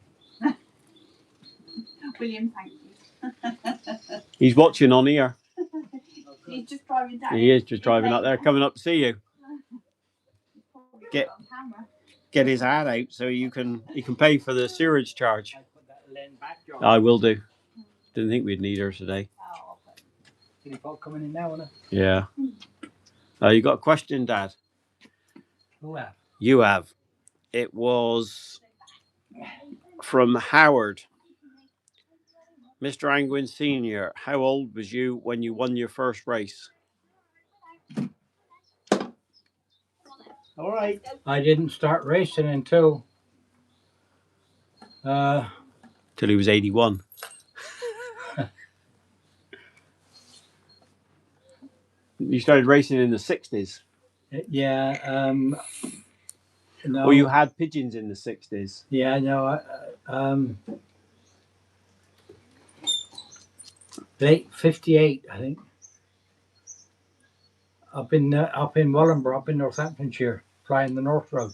William, thank you. He's watching on here. He's just driving down. He is just driving up there, coming up to see you. Get his ad out so he can pay for the sewerage charge. I will do. Didn't think we'd need her today. Can you coming in now, Anna? Yeah. You got a question, Dad? Who have? You have. It was from Howard. Mr. Angwin Sr., how old was you when you won your first race? All right. I didn't start racing until Till he was 81. You started racing in the 60s? Yeah. No. Or you had pigeons in the 60s? Yeah, no. Late 58, I think. Up in Wellingborough, up in Northamptonshire, flying the North Road.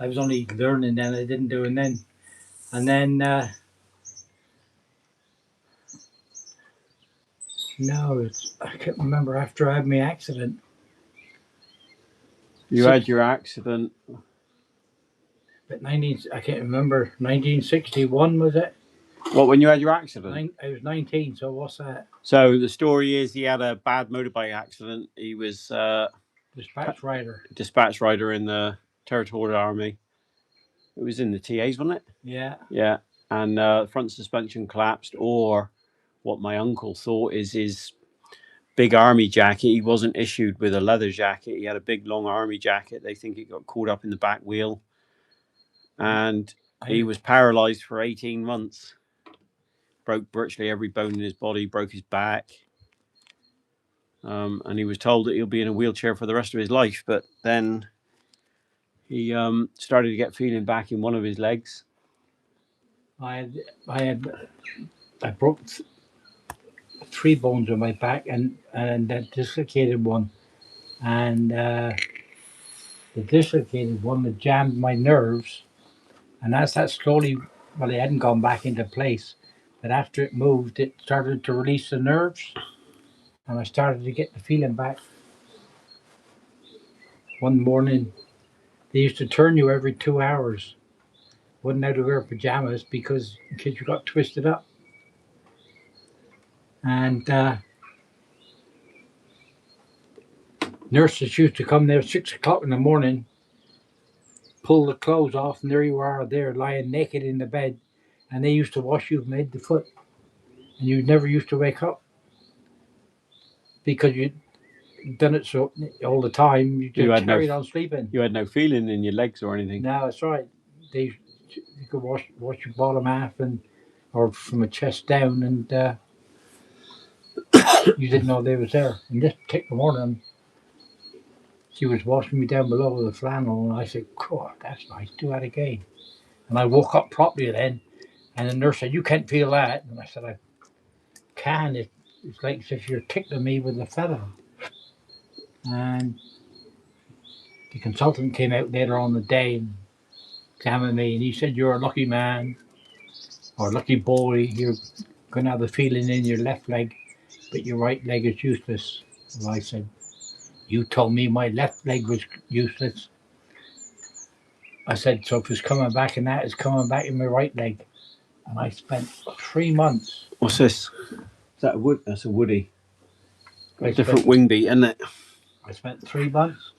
I was only learning then. I didn't do it then. And then no, I can't remember after I had my accident. You had your accident. But I can't remember. 1961 was it? What, when you had your accident? I was 19. So what's that? So the story is he had a bad motorbike accident. He was dispatch rider in the Territorial Army. It was in the TAs, wasn't it? Yeah. Yeah. And front suspension collapsed, or what my uncle thought is his big army jacket. He wasn't issued with a leather jacket. He had a big long army jacket. They think it got caught up in the back wheel. And he was paralyzed for 18 months. Broke virtually every bone in his body, broke his back. And he was told that he'll be in a wheelchair for the rest of his life. But then he started to get feeling back in one of his legs. I broke 3 bones on my back and that dislocated one. And the dislocated one that jammed my nerves. And as that slowly, well, it hadn't gone back into place. But after it moved, it started to release the nerves. And I started to get the feeling back. One morning, they used to turn you every 2 hours. Wouldn't have to wear pajamas because in case you got twisted up. And nurses used to come there at 6 o'clock in the morning, pull the clothes off, and there you are there lying naked in the bed. And they used to wash you from head to foot. And you never used to wake up. Because you'd done it so all the time, you just carried on sleeping. You had no feeling in your legs or anything? No, that's right. You could wash your bottom half or from a chest down, and you didn't know they was there. And this particular morning, she was washing me down below with a flannel, and I said, "God, that's nice. Do that again." And I woke up properly then, and the nurse said, "You can't feel that." And I said, "I can. It's like as if you're tickling me with a feather." And the consultant came out later on the day and examined me, and he said, "You're a lucky man, or a lucky boy. You're going to have a feeling in your left leg, but your right leg is useless." Well, I said, "You told me my left leg was useless." I said, "So if it's coming back in that, it's coming back in my right leg." And I spent 3 months. What's this? Is that a wood? That's a woody. Got a different wing beat, isn't it? I spent 3 months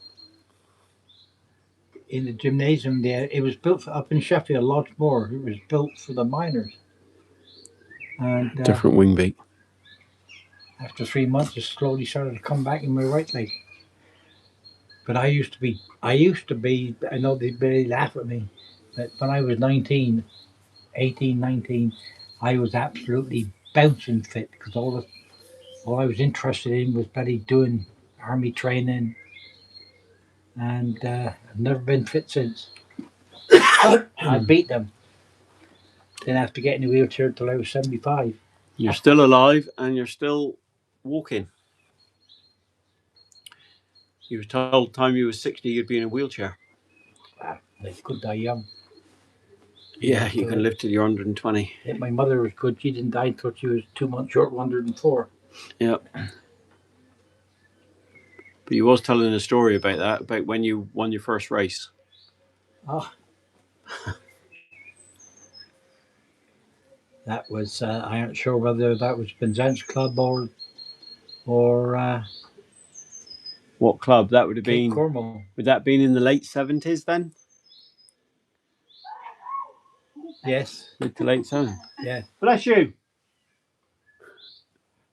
in the gymnasium there. It was built up in Sheffield, Lodgemore. It was built for the miners. And different wing beat. After 3 months, it slowly started to come back in my right leg. But I used to be, I know they barely laugh at me, but when I was 19, I was absolutely bouncing fit because all I was interested in was bloody doing army training, and I've never been fit since. I beat them. Didn't have to get in a wheelchair until I was 75. You're still alive and you're still walking. You were told time you were 60 you'd be in a wheelchair. They could die young. Yeah, you can live till you're 120. My mother was good. She didn't die until she was 2 months short, 104. Yep. But you was telling a story about that, about when you won your first race. Oh. That was, I aren't sure whether that was Penzance Club or What club? That would have Cape been. Cornwall. Would that been in the late 70s then? Yes. Mid to late 70s. Yeah. Bless you.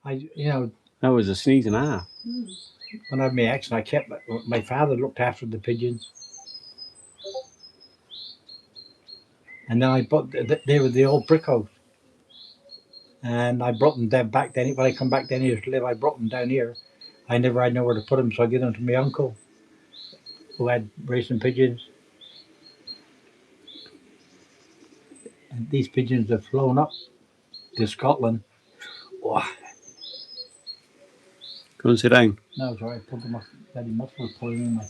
That was a sneeze and a half. When I had my accident, I kept my father looked after the pigeons, and then I bought they were the old brick house, and I brought them down back then. When I come back down here to live, I brought them down here. I never had nowhere to put them, so I gave them to my uncle, who had racing pigeons. And these pigeons have flown up to Scotland. Oh. Go and sit down. No, sorry, I pulled them off. Daddy muscle was pulling in my.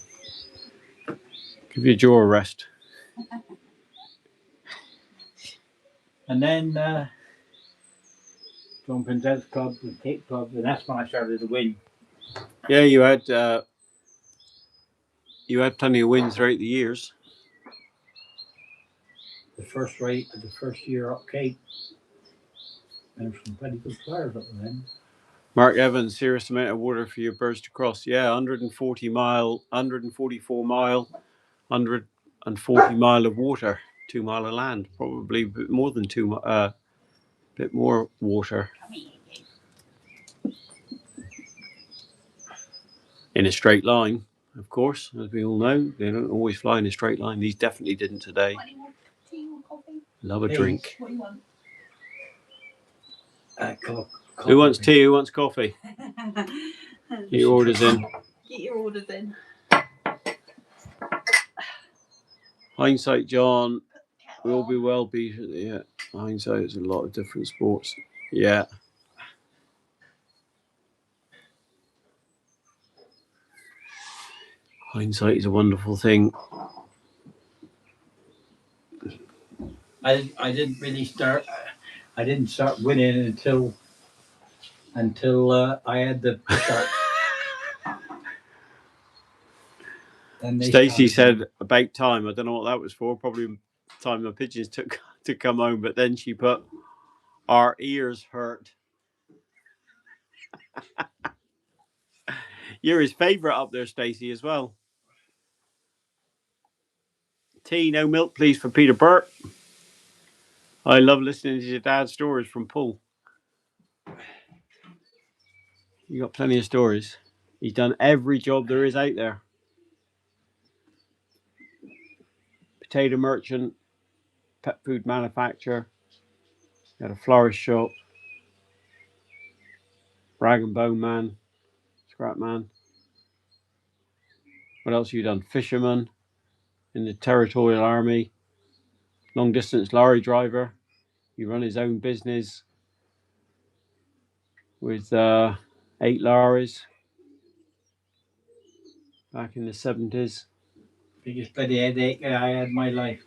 Give your jaw a rest. And then from Penzance Club and Cape Club, and that's when I started to win. Yeah, you had plenty of wins throughout the years. The first year up Cape, there were some pretty good players up then. Mark Evans, serious amount of water for your birds to cross. Yeah, 140 mile, 144 mile, 140 mile of water, 2 mile of land, probably a bit more than bit more water. In a straight line, of course, as we all know, they don't always fly in a straight line. These definitely didn't today. Love a drink. What do you want? Coffee. Who wants tea? Who wants coffee? Get your orders in. Get your orders in. Hindsight, John. Will be well beat. Yeah, hindsight is a lot of different sports. Yeah. Hindsight is a wonderful thing. I didn't really start. I didn't start winning until I had the sharks. Stacey said about time. I don't know what that was for. Probably time the pigeons took to come home, but then she put our ears hurt. You're his favourite up there, Stacey, as well. Tea, no milk, please, for Peter Burt. I love listening to your dad's stories from Paul. You got plenty of stories. He's done every job there is out there. Potato merchant, pet food manufacturer, got a florist shop, rag and bone man, scrap man. What else have you done? Fisherman in the Territorial Army, long distance lorry driver. He run his own business with 8 lorries back in the 70s. Biggest bloody headache I had in my life.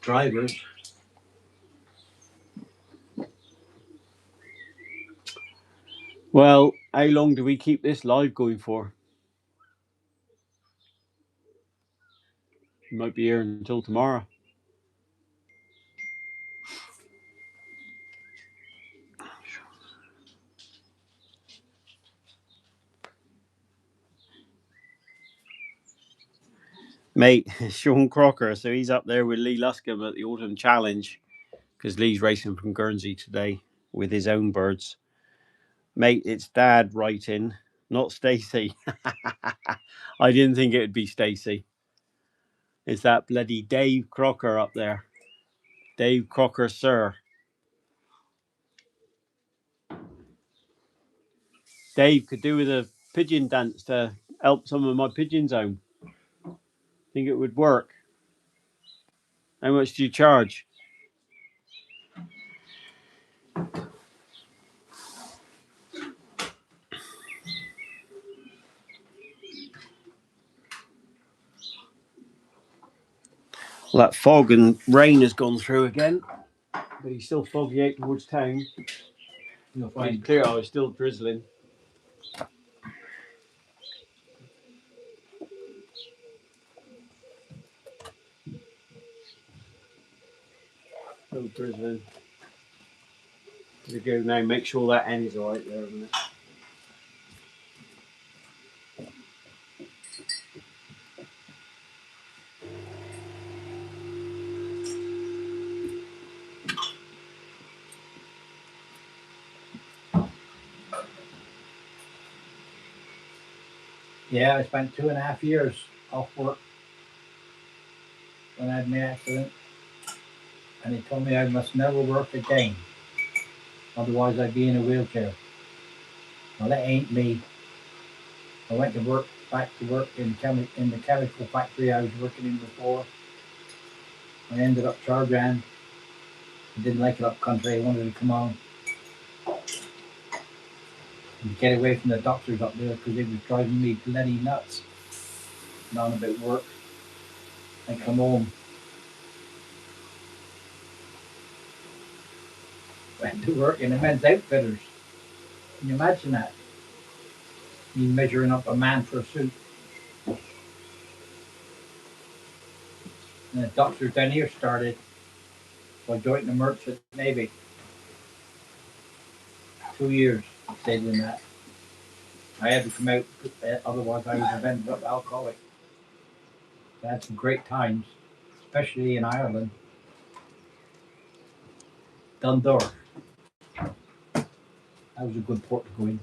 Drivers. Well, how long do we keep this live going for? We might be here until tomorrow. Mate, Sean Crocker, so he's up there with Lee Luscombe at the Autumn Challenge because Lee's racing from Guernsey today with his own birds. Mate, it's Dad writing, not Stacey. I didn't think it would be Stacey. Is that bloody Dave Crocker up there? Dave Crocker, sir. Dave could do with a pigeon dance to help some of my pigeons home. Think it would work? How much do you charge? Well, that fog and rain has gone through again, but he's still foggy out towards town. You'll It's find clear, oh, it's still drizzling. Still drizzling. We go now, make sure that end is alright there, isn't it? Yeah, I spent 2.5 years off work when I had my accident, and they told me I must never work again, otherwise I'd be in a wheelchair. Well, that ain't me. I went to work, back to work in the chemical factory I was working in before. I ended up charging. I didn't like it up country. I wanted to come on and get away from the doctors up there because they was driving me bloody nuts. On about work. I come home. Went to work in the men's outfitters. Can you imagine that? Me measuring up a man for a suit. And the doctors down here started by joining the merchant navy. 2 years stayed in that. I had to come out, otherwise I would have ended up alcoholic. I had some great times, especially in Ireland. Dundor. That was a good port to go in.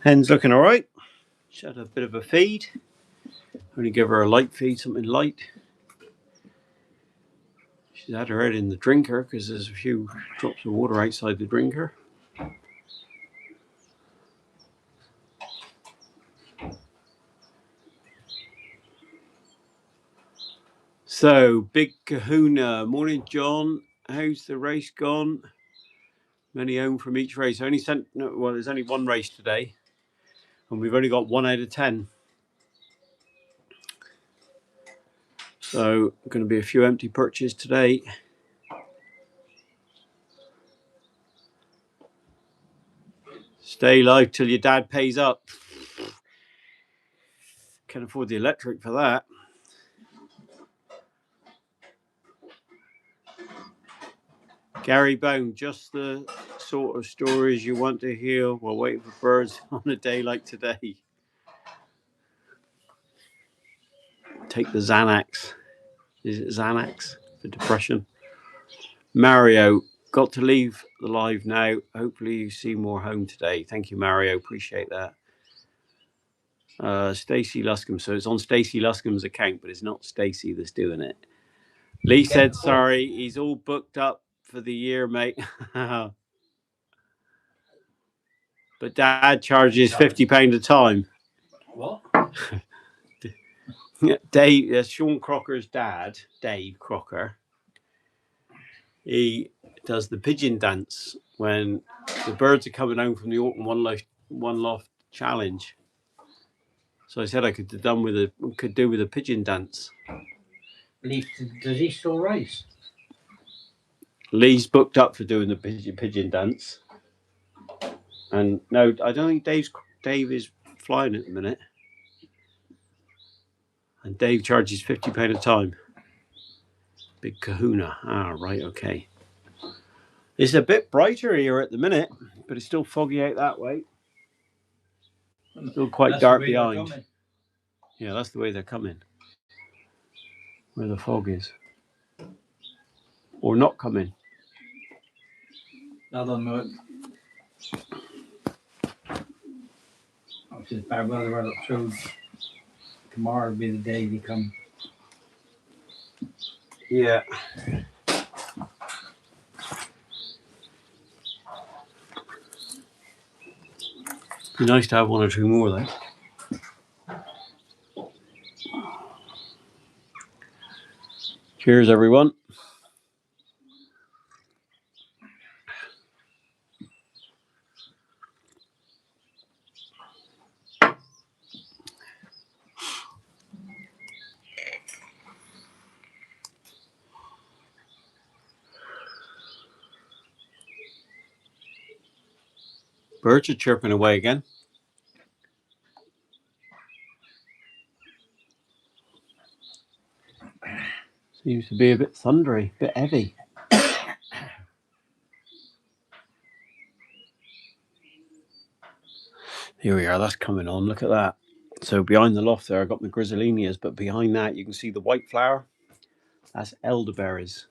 Hen's looking alright. She had a bit of a feed. Only give her a light feed, something light. She's had her head in the drinker because there's a few drops of water outside the drinker. So, Big Kahuna. Morning, John. How's the race gone? Many home from each race. Well, there's only one race today, and we've only got 1 out of 10. So, going to be a few empty perches today. Stay live till your dad pays up. Can't afford the electric for that. Gary Bone, just the sort of stories you want to hear while waiting for birds on a day like today. Take the Xanax. Is it Xanax for depression? Mario, got to leave the live now. Hopefully you see more home today. Thank you, Mario. Appreciate that. Stacey Luscombe. So it's on Stacey Luscombe's account, but it's not Stacey that's doing it. Lee said, sorry, he's all booked up for the year, mate. But Dad charges £50 a time. What? Dave, Sean Crocker's dad, Dave Crocker, he does the pigeon dance when the birds are coming home from the autumn one loft challenge. So I said I could do with a pigeon dance. Does he still race? Lee's booked up for doing the pigeon dance, and no, I don't think Dave is flying at the minute. And Dave charges £50 a time. Big Kahuna. Ah, right, okay. It's a bit brighter here at the minute, but it's still foggy out that way. Still quite dark behind. Yeah, that's the way they're coming. Where the fog is. Or not coming. I don't know. If it's bad weather right up through, tomorrow will be the day they come. Yeah. Be nice to have one or two more though. Cheers, everyone. Birds are chirping away again. Seems to be a bit thundery, a bit heavy. Here we are, that's coming on, look at that. So behind the loft there, I've got my grisolinias, but behind that you can see the white flower. That's elderberries.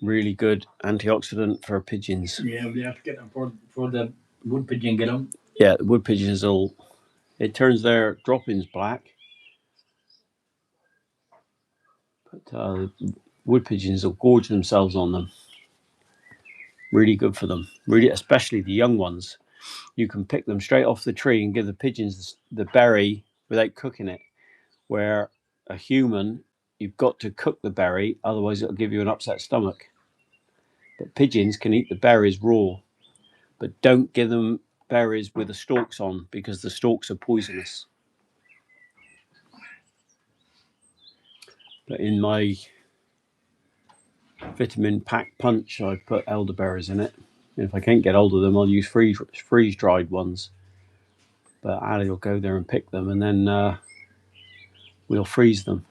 Really good antioxidant for pigeons. Yeah, we have to get them for the wood pigeon. Get them. Yeah, the wood pigeons will. It turns their droppings black, but wood pigeons will gorge themselves on them. Really good for them. Really, especially the young ones. You can pick them straight off the tree and give the pigeons the berry without cooking it. Where a human, you've got to cook the berry, otherwise it'll give you an upset stomach. But pigeons can eat the berries raw, but don't give them berries with the stalks on because the stalks are poisonous. But in my vitamin pack punch, I put elderberries in it. And if I can't get hold of them, I'll use freeze dried ones. But Ali will go there and pick them, and then we'll freeze them.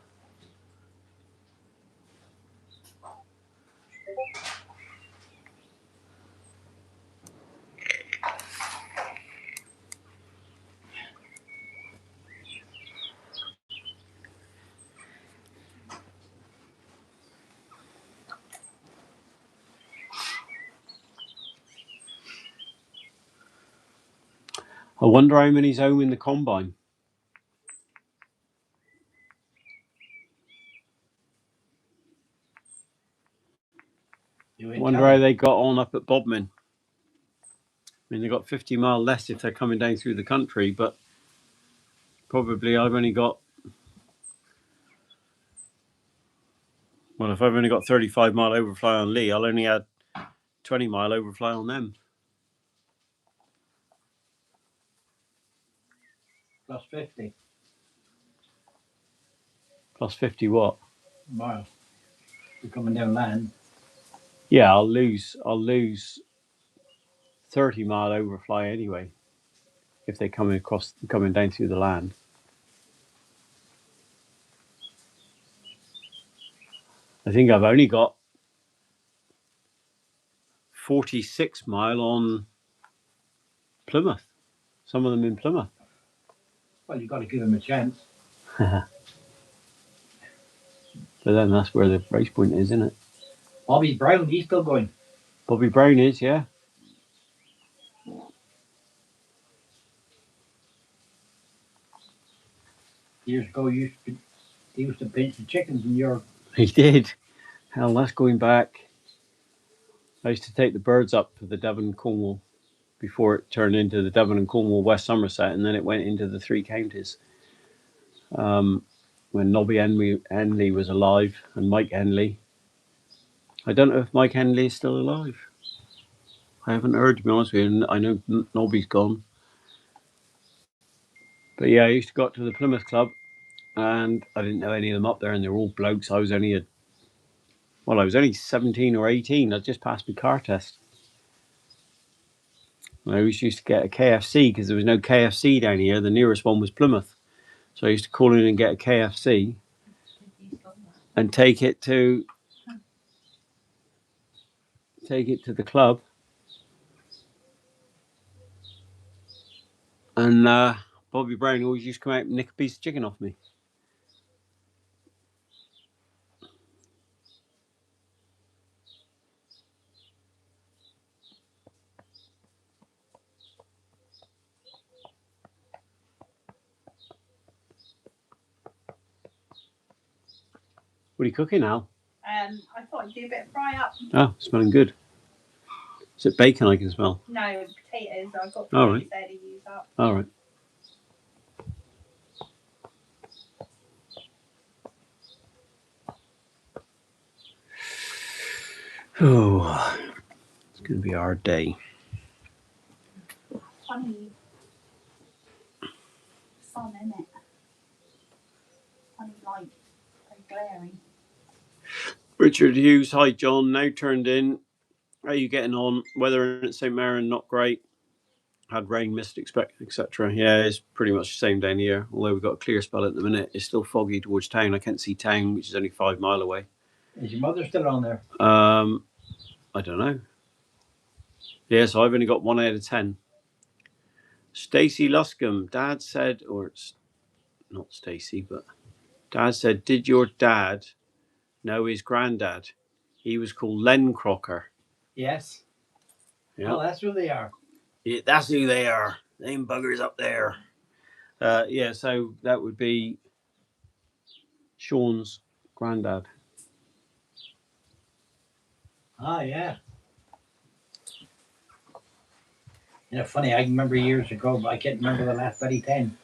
I wonder how many's home in the combine. I wonder how they got on up at Bodmin. I mean, they've got 50 mile less if they're coming down through the country, but probably I've only got, well, if I've only got 35 mile overfly on Lee, I'll only add 20 mile overfly on them. Plus 50. Plus 50 what? Miles. You're coming down land. Yeah, I'll lose 30 mile overfly anyway if they're coming down through the land. I think I've only got 46 mile on Plymouth. Some of them in Plymouth. Well, you've got to give them a chance. But then that's where the race point is, isn't it? Bobby Brown, he's still going. Bobby Brown is, yeah. Years ago, he used to pinch the chickens in Europe. He did. Hell, that's going back. I used to take the birds up to the Devon and Cornwall before it turned into the Devon and Cornwall West Somerset, and then it went into the three counties. When Nobby Henley was alive and Mike Henley. I don't know if Mike Henley is still alive. I haven't heard, to be honest with you. I know Nobby's gone. But yeah, I used to go up to the Plymouth Club, and I didn't know any of them up there, and they were all blokes. I was only 17 or 18. I just passed my car test. I always used to get a KFC because there was no KFC down here. The nearest one was Plymouth. So I used to call in and get a KFC and take it to the club. And Bobby Brown always used to come out and nick a piece of chicken off me. What are you cooking, Al? I thought I'd do a bit of fry up. Oh, smelling good. Is it bacon I can smell? No, potatoes. I've got All potatoes right. there to use up. All right. Oh, it's going to be a hard day. Funny sun, isn't it? Funny light. Very glaring. Richard Hughes, hi John, now turned in. How are you getting on? Weather in St. Mirren, not great. Had rain, mist, etc. Yeah, it's pretty much the same down here. Although we've got a clear spell at the minute. It's still foggy towards town. I can't see town, which is only 5 miles away. Is your mother still on there? I don't know. Yeah, so I've only got 1 out of 10. Stacey Luscombe, Dad said, or it's not Stacey, but Dad said, did your dad know his granddad? He was called Len Crocker. Yes. Yeah. Oh, that's who they are. Yeah, that's who they are. Them buggers up there. Yeah, so that would be Sean's granddad. Oh, yeah. You know, funny, I remember years ago, but I can't remember the last bloody 10.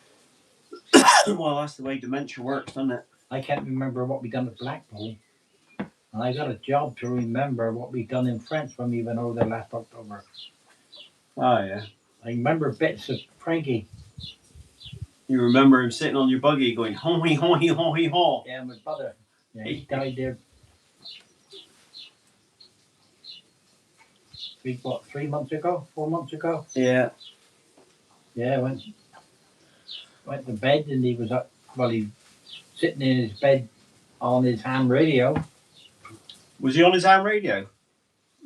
Well, that's the way dementia works, doesn't it? I can't remember what we done at Blackpool. And I got a job to remember what we done in France when we went over there last October. Oh, yeah. I remember bits of Frankie. You remember him sitting on your buggy going, hoy, hoy, hoy, hoy. Yeah, my brother. Yeah, he died there. 3 months ago? 4 months ago? Yeah. Yeah, went to bed and he was up, well, he sitting in his bed on his ham radio. Was he on his ham radio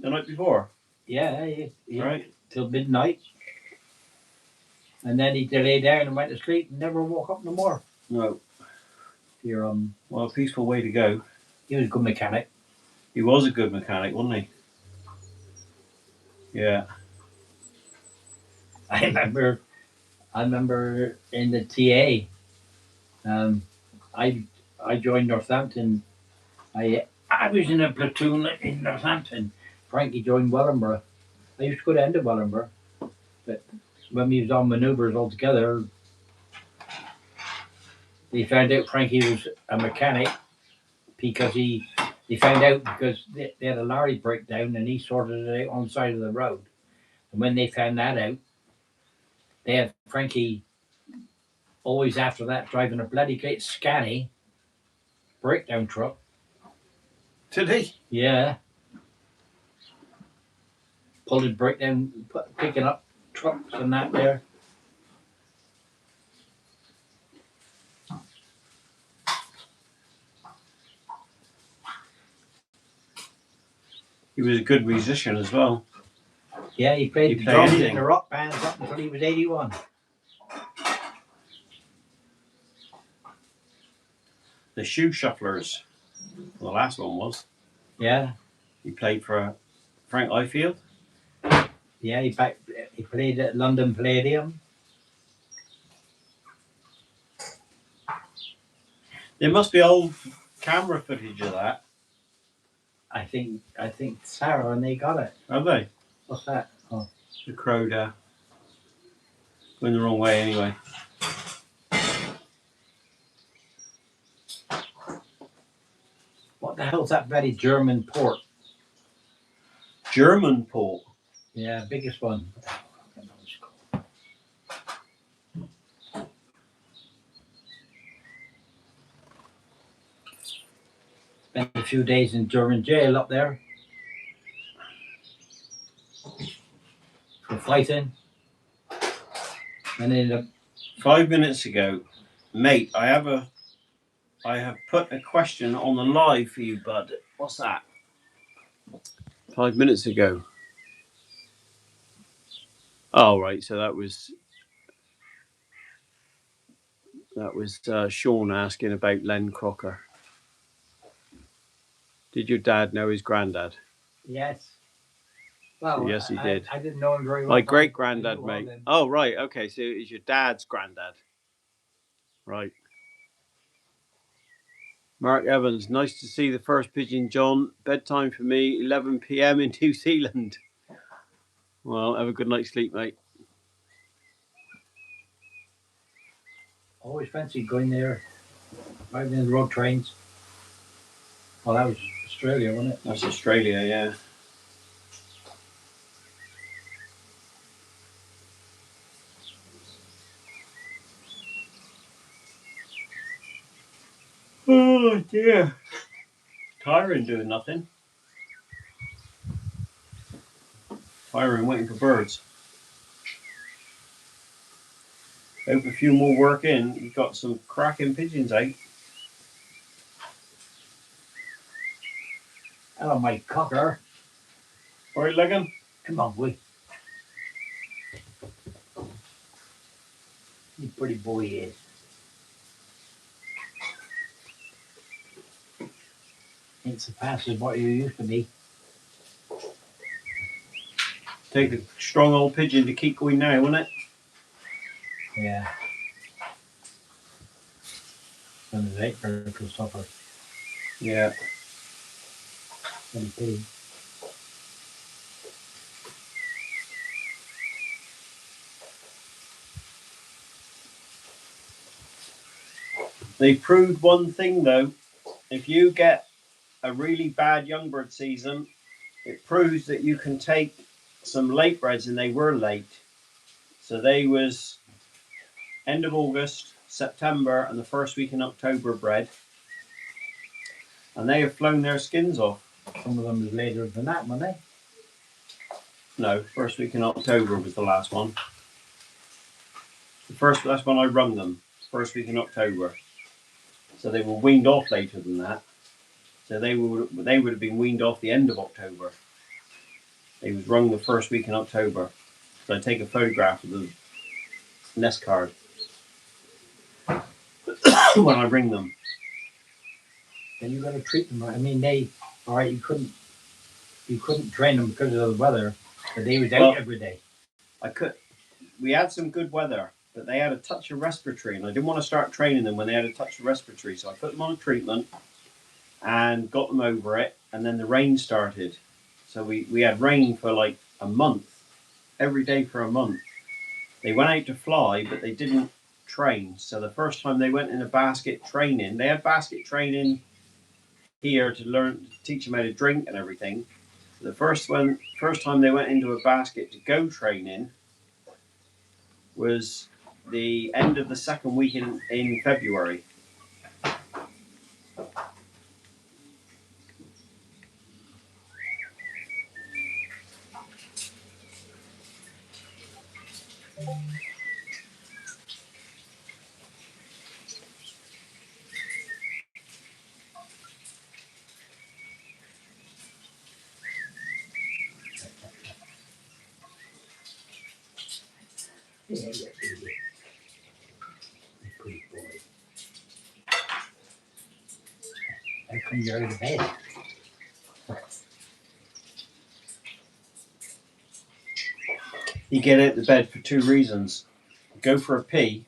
the night before? Yeah, Right. Till midnight. And then he lay down and went to sleep and never woke up no more. No. You're, Well, a peaceful way to go. he was a good mechanic. He was a good mechanic, wasn't he? Yeah. I remember in the TA, I joined Northampton. I was in a platoon in Northampton. Frankie joined Wellingborough. I used to go down to Wellingborough, but when we was on manoeuvres altogether, they found out Frankie was a mechanic because they found out because they had a lorry breakdown and he sorted it out on the side of the road. And when they found that out, they had Frankie always after that driving a bloody great Scania breakdown truck. Did he? Yeah. Pulling breakdown, picking up trucks and that there. He was a good musician as well. Yeah, he played He the played drums anything. in the rock bands up until he was 81. The Shoe Shufflers. Well, the last one was. Yeah. He played for Frank Ifield. Yeah, he played at London Palladium. There must be old camera footage of that. I think Sarah and they got it. Have they? What's that? Oh. The crow there. Going the wrong way anyway. What the hell's that bloody German port? German port. Yeah, biggest one. What the hell? I don't know what it's called. Spent a few days in German jail up there for fighting. And then 5 minutes ago, mate, I have put a question on the live for you, bud. What's that? 5 minutes ago. Oh, right. So that was Sean asking about Len Crocker. Did your dad know his granddad? yes. Well, So yes, he did. I didn't know him very well. My great granddad, mate. Oh, right. Okay. So it's your dad's granddad. Right. Mark Evans, nice to see the first pigeon, John. Bedtime for me, 11 p.m. in New Zealand. Well, have a good night's sleep, mate. Always fancied going there, riding in the road trains. Well, that was Australia, wasn't it? That's Australia, yeah. Oh dear. Tyron doing nothing. Tyron waiting for birds. Hope a few more work in. You've got some cracking pigeons out. Hello, my cocker. Alright, Legan? Come on, boy. You pretty boy he is. Ain't so fast as what you used to be. Take a strong old pigeon to keep going now, wouldn't it? Yeah. And the late bird could suffer. Yeah. Any pity. They proved one thing though. If you get a really bad young bird season, it proves that you can take some late breds, and they were late. So they was end of August, September, and the first week in October bred. And they have flown their skins off. Some of them was later than that, weren't they? No, first week in October was the last one. That's when I rung them. First week in October. So they were weaned off later than that. So they would have been weaned off the end of October. They was rung the first week in October. So I take a photograph of the nest card when I ring them. Then you got to treat them right. I mean, all right, you couldn't train them because of the weather, but they was out every day. We had some good weather, but they had a touch of respiratory, and I didn't want to start training them when they had a touch of respiratory. So I put them on a treatment and got them over it, and then the rain started. So we had rain for like a month, every day for a month. They went out to fly, but they didn't train. So the first time they went in a basket training, they had basket training here to teach them how to drink and everything. The first time they went into a basket to go training was the end of the second week in February. Yeah, baby. Pretty boy. How come you're out of bed? You get out of bed for two reasons: go for a pee,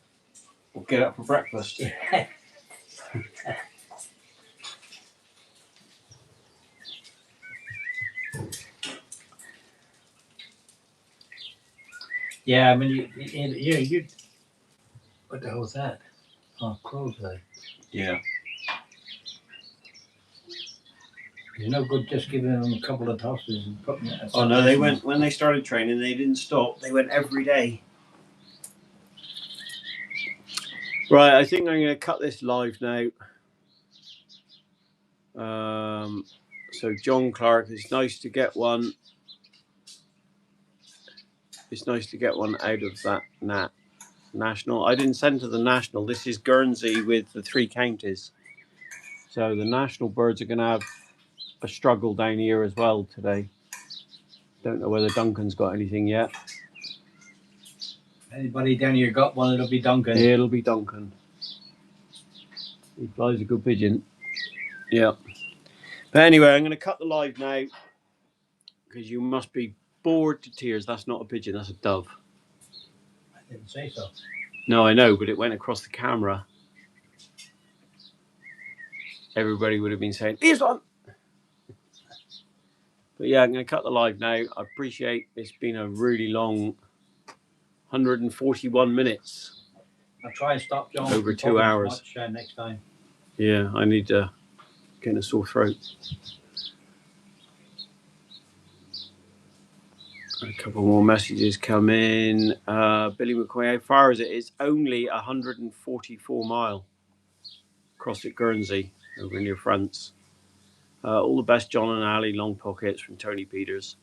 or get up for breakfast. Yeah, I mean, you. What the hell was that? Oh, crow's eye. Yeah. It's no good just giving them a couple of tosses and putting it. Oh no, they went when they started training. They didn't stop. They went every day. Right, I think I'm going to cut this live now. So John Clark, it's nice to get one. It's nice to get one out of that national. I didn't send to the national. This is Guernsey with the 3 counties. So the national birds are going to have a struggle down here as well today. Don't know whether Duncan's got anything yet. Anybody down here got one, it'll be Duncan. It'll be Duncan. He flies a good pigeon. Yeah. But anyway, I'm going to cut the live now because you must be bored to tears. That's not a pigeon, that's a dove. I didn't say so. No, I know, but it went across the camera. everybody would have been saying, "Here's one." But yeah, I'm going to cut the live now. I appreciate it's been a really long 141 minutes. I'll try and stop John Over from 2 talking hours. much, next time. Yeah, I need to get a sore throat. A couple more messages come in. Billy McQuay, how far is it? It's only 144 mile across at Guernsey, over near France. All the best, John and Ali. Long pockets from Tony Peters.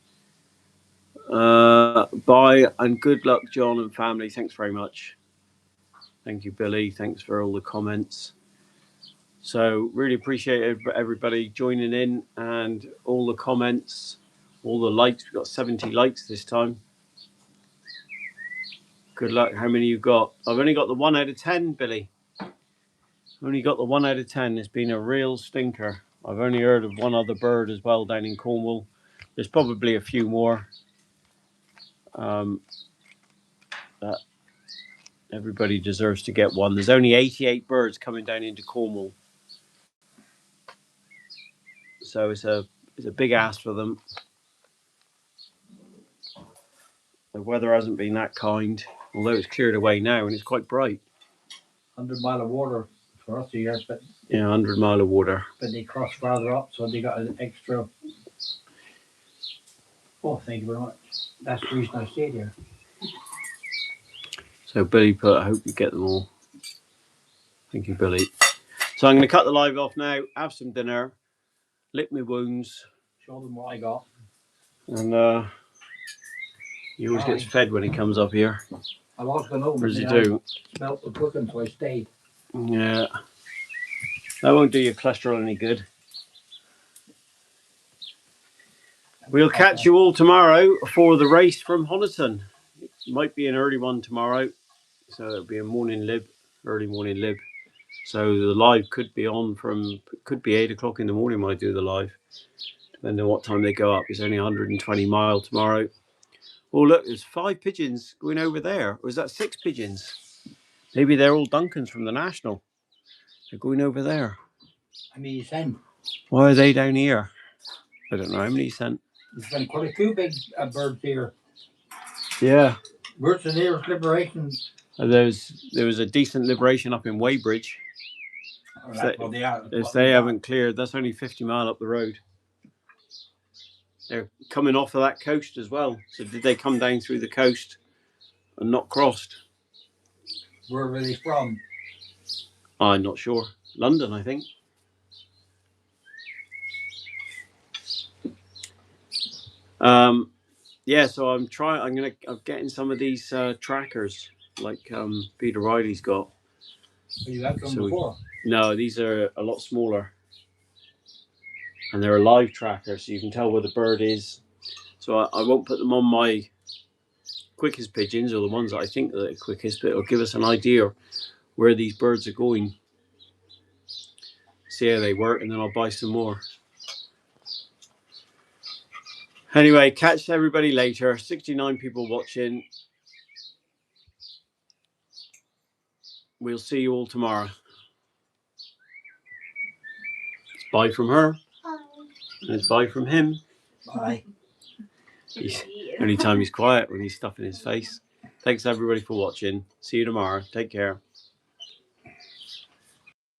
Bye and good luck, John and family. Thanks very much. Thank you, Billy. Thanks for all the comments. So really appreciate everybody joining in and all the comments, all the likes. We've got 70 likes this time. Good luck. How many you got? I've only got the 1 out of 10, Billy. I've only got the 1 out of 10. It's been a real stinker. I've only heard of one other bird as well down in Cornwall. There's probably a few more. That everybody deserves to get one. There's only 88 birds coming down into Cornwall. So it's a big ask for them. The weather hasn't been that kind, although it's cleared away now and it's quite bright. 100 mile of water for us here, but yeah, 100 mile of water. But they crossed farther up, so they got an extra. Oh, thank you very much. That's the reason I stayed here. So Billy put, I hope you get them all. Thank you, Billy. So I'm going to cut the live off now, have some dinner, lick my wounds. Show them what I got. And he always gets fed when he comes up here. I lost the home. What does he do? Smelt the cooking, so I stayed. Yeah. That won't do your cholesterol any good. We'll catch you all tomorrow for the race from Honiton. It might be an early one tomorrow. So it'll be a morning lib, early morning lib. So the live could be on could be 8 o'clock in the morning when I do the live. Depending on what time they go up. It's only 120 mile tomorrow. Oh, look, there's 5 pigeons going over there. Or is that 6 pigeons? Maybe they're all Duncans from the National. They're going over there. How many you sent? Why are they down here? I don't know how many you sent. There's been quite a few big birds here. Yeah. Where's the nearest liberation? There was a decent liberation up in Weybridge. If they haven't cleared, that's only 50 mile up the road. They're coming off of that coast as well. So did they come down through the coast and not crossed? Where were they from? I'm not sure. London, I think. Yeah, so I'm getting some of these trackers like Peter Riley's got. You had them before? No, these are a lot smaller. And they're a live tracker, so you can tell where the bird is. So I won't put them on my quickest pigeons, or the ones that I think are the quickest, but it'll give us an idea where these birds are going. See how they work, and then I'll buy some more. Anyway, catch everybody later. 69 people watching. We'll see you all tomorrow. It's bye from her. Bye. And it's bye from him. Bye. Only time he's quiet when he's stuffing his face. Thanks everybody for watching. See you tomorrow. Take care.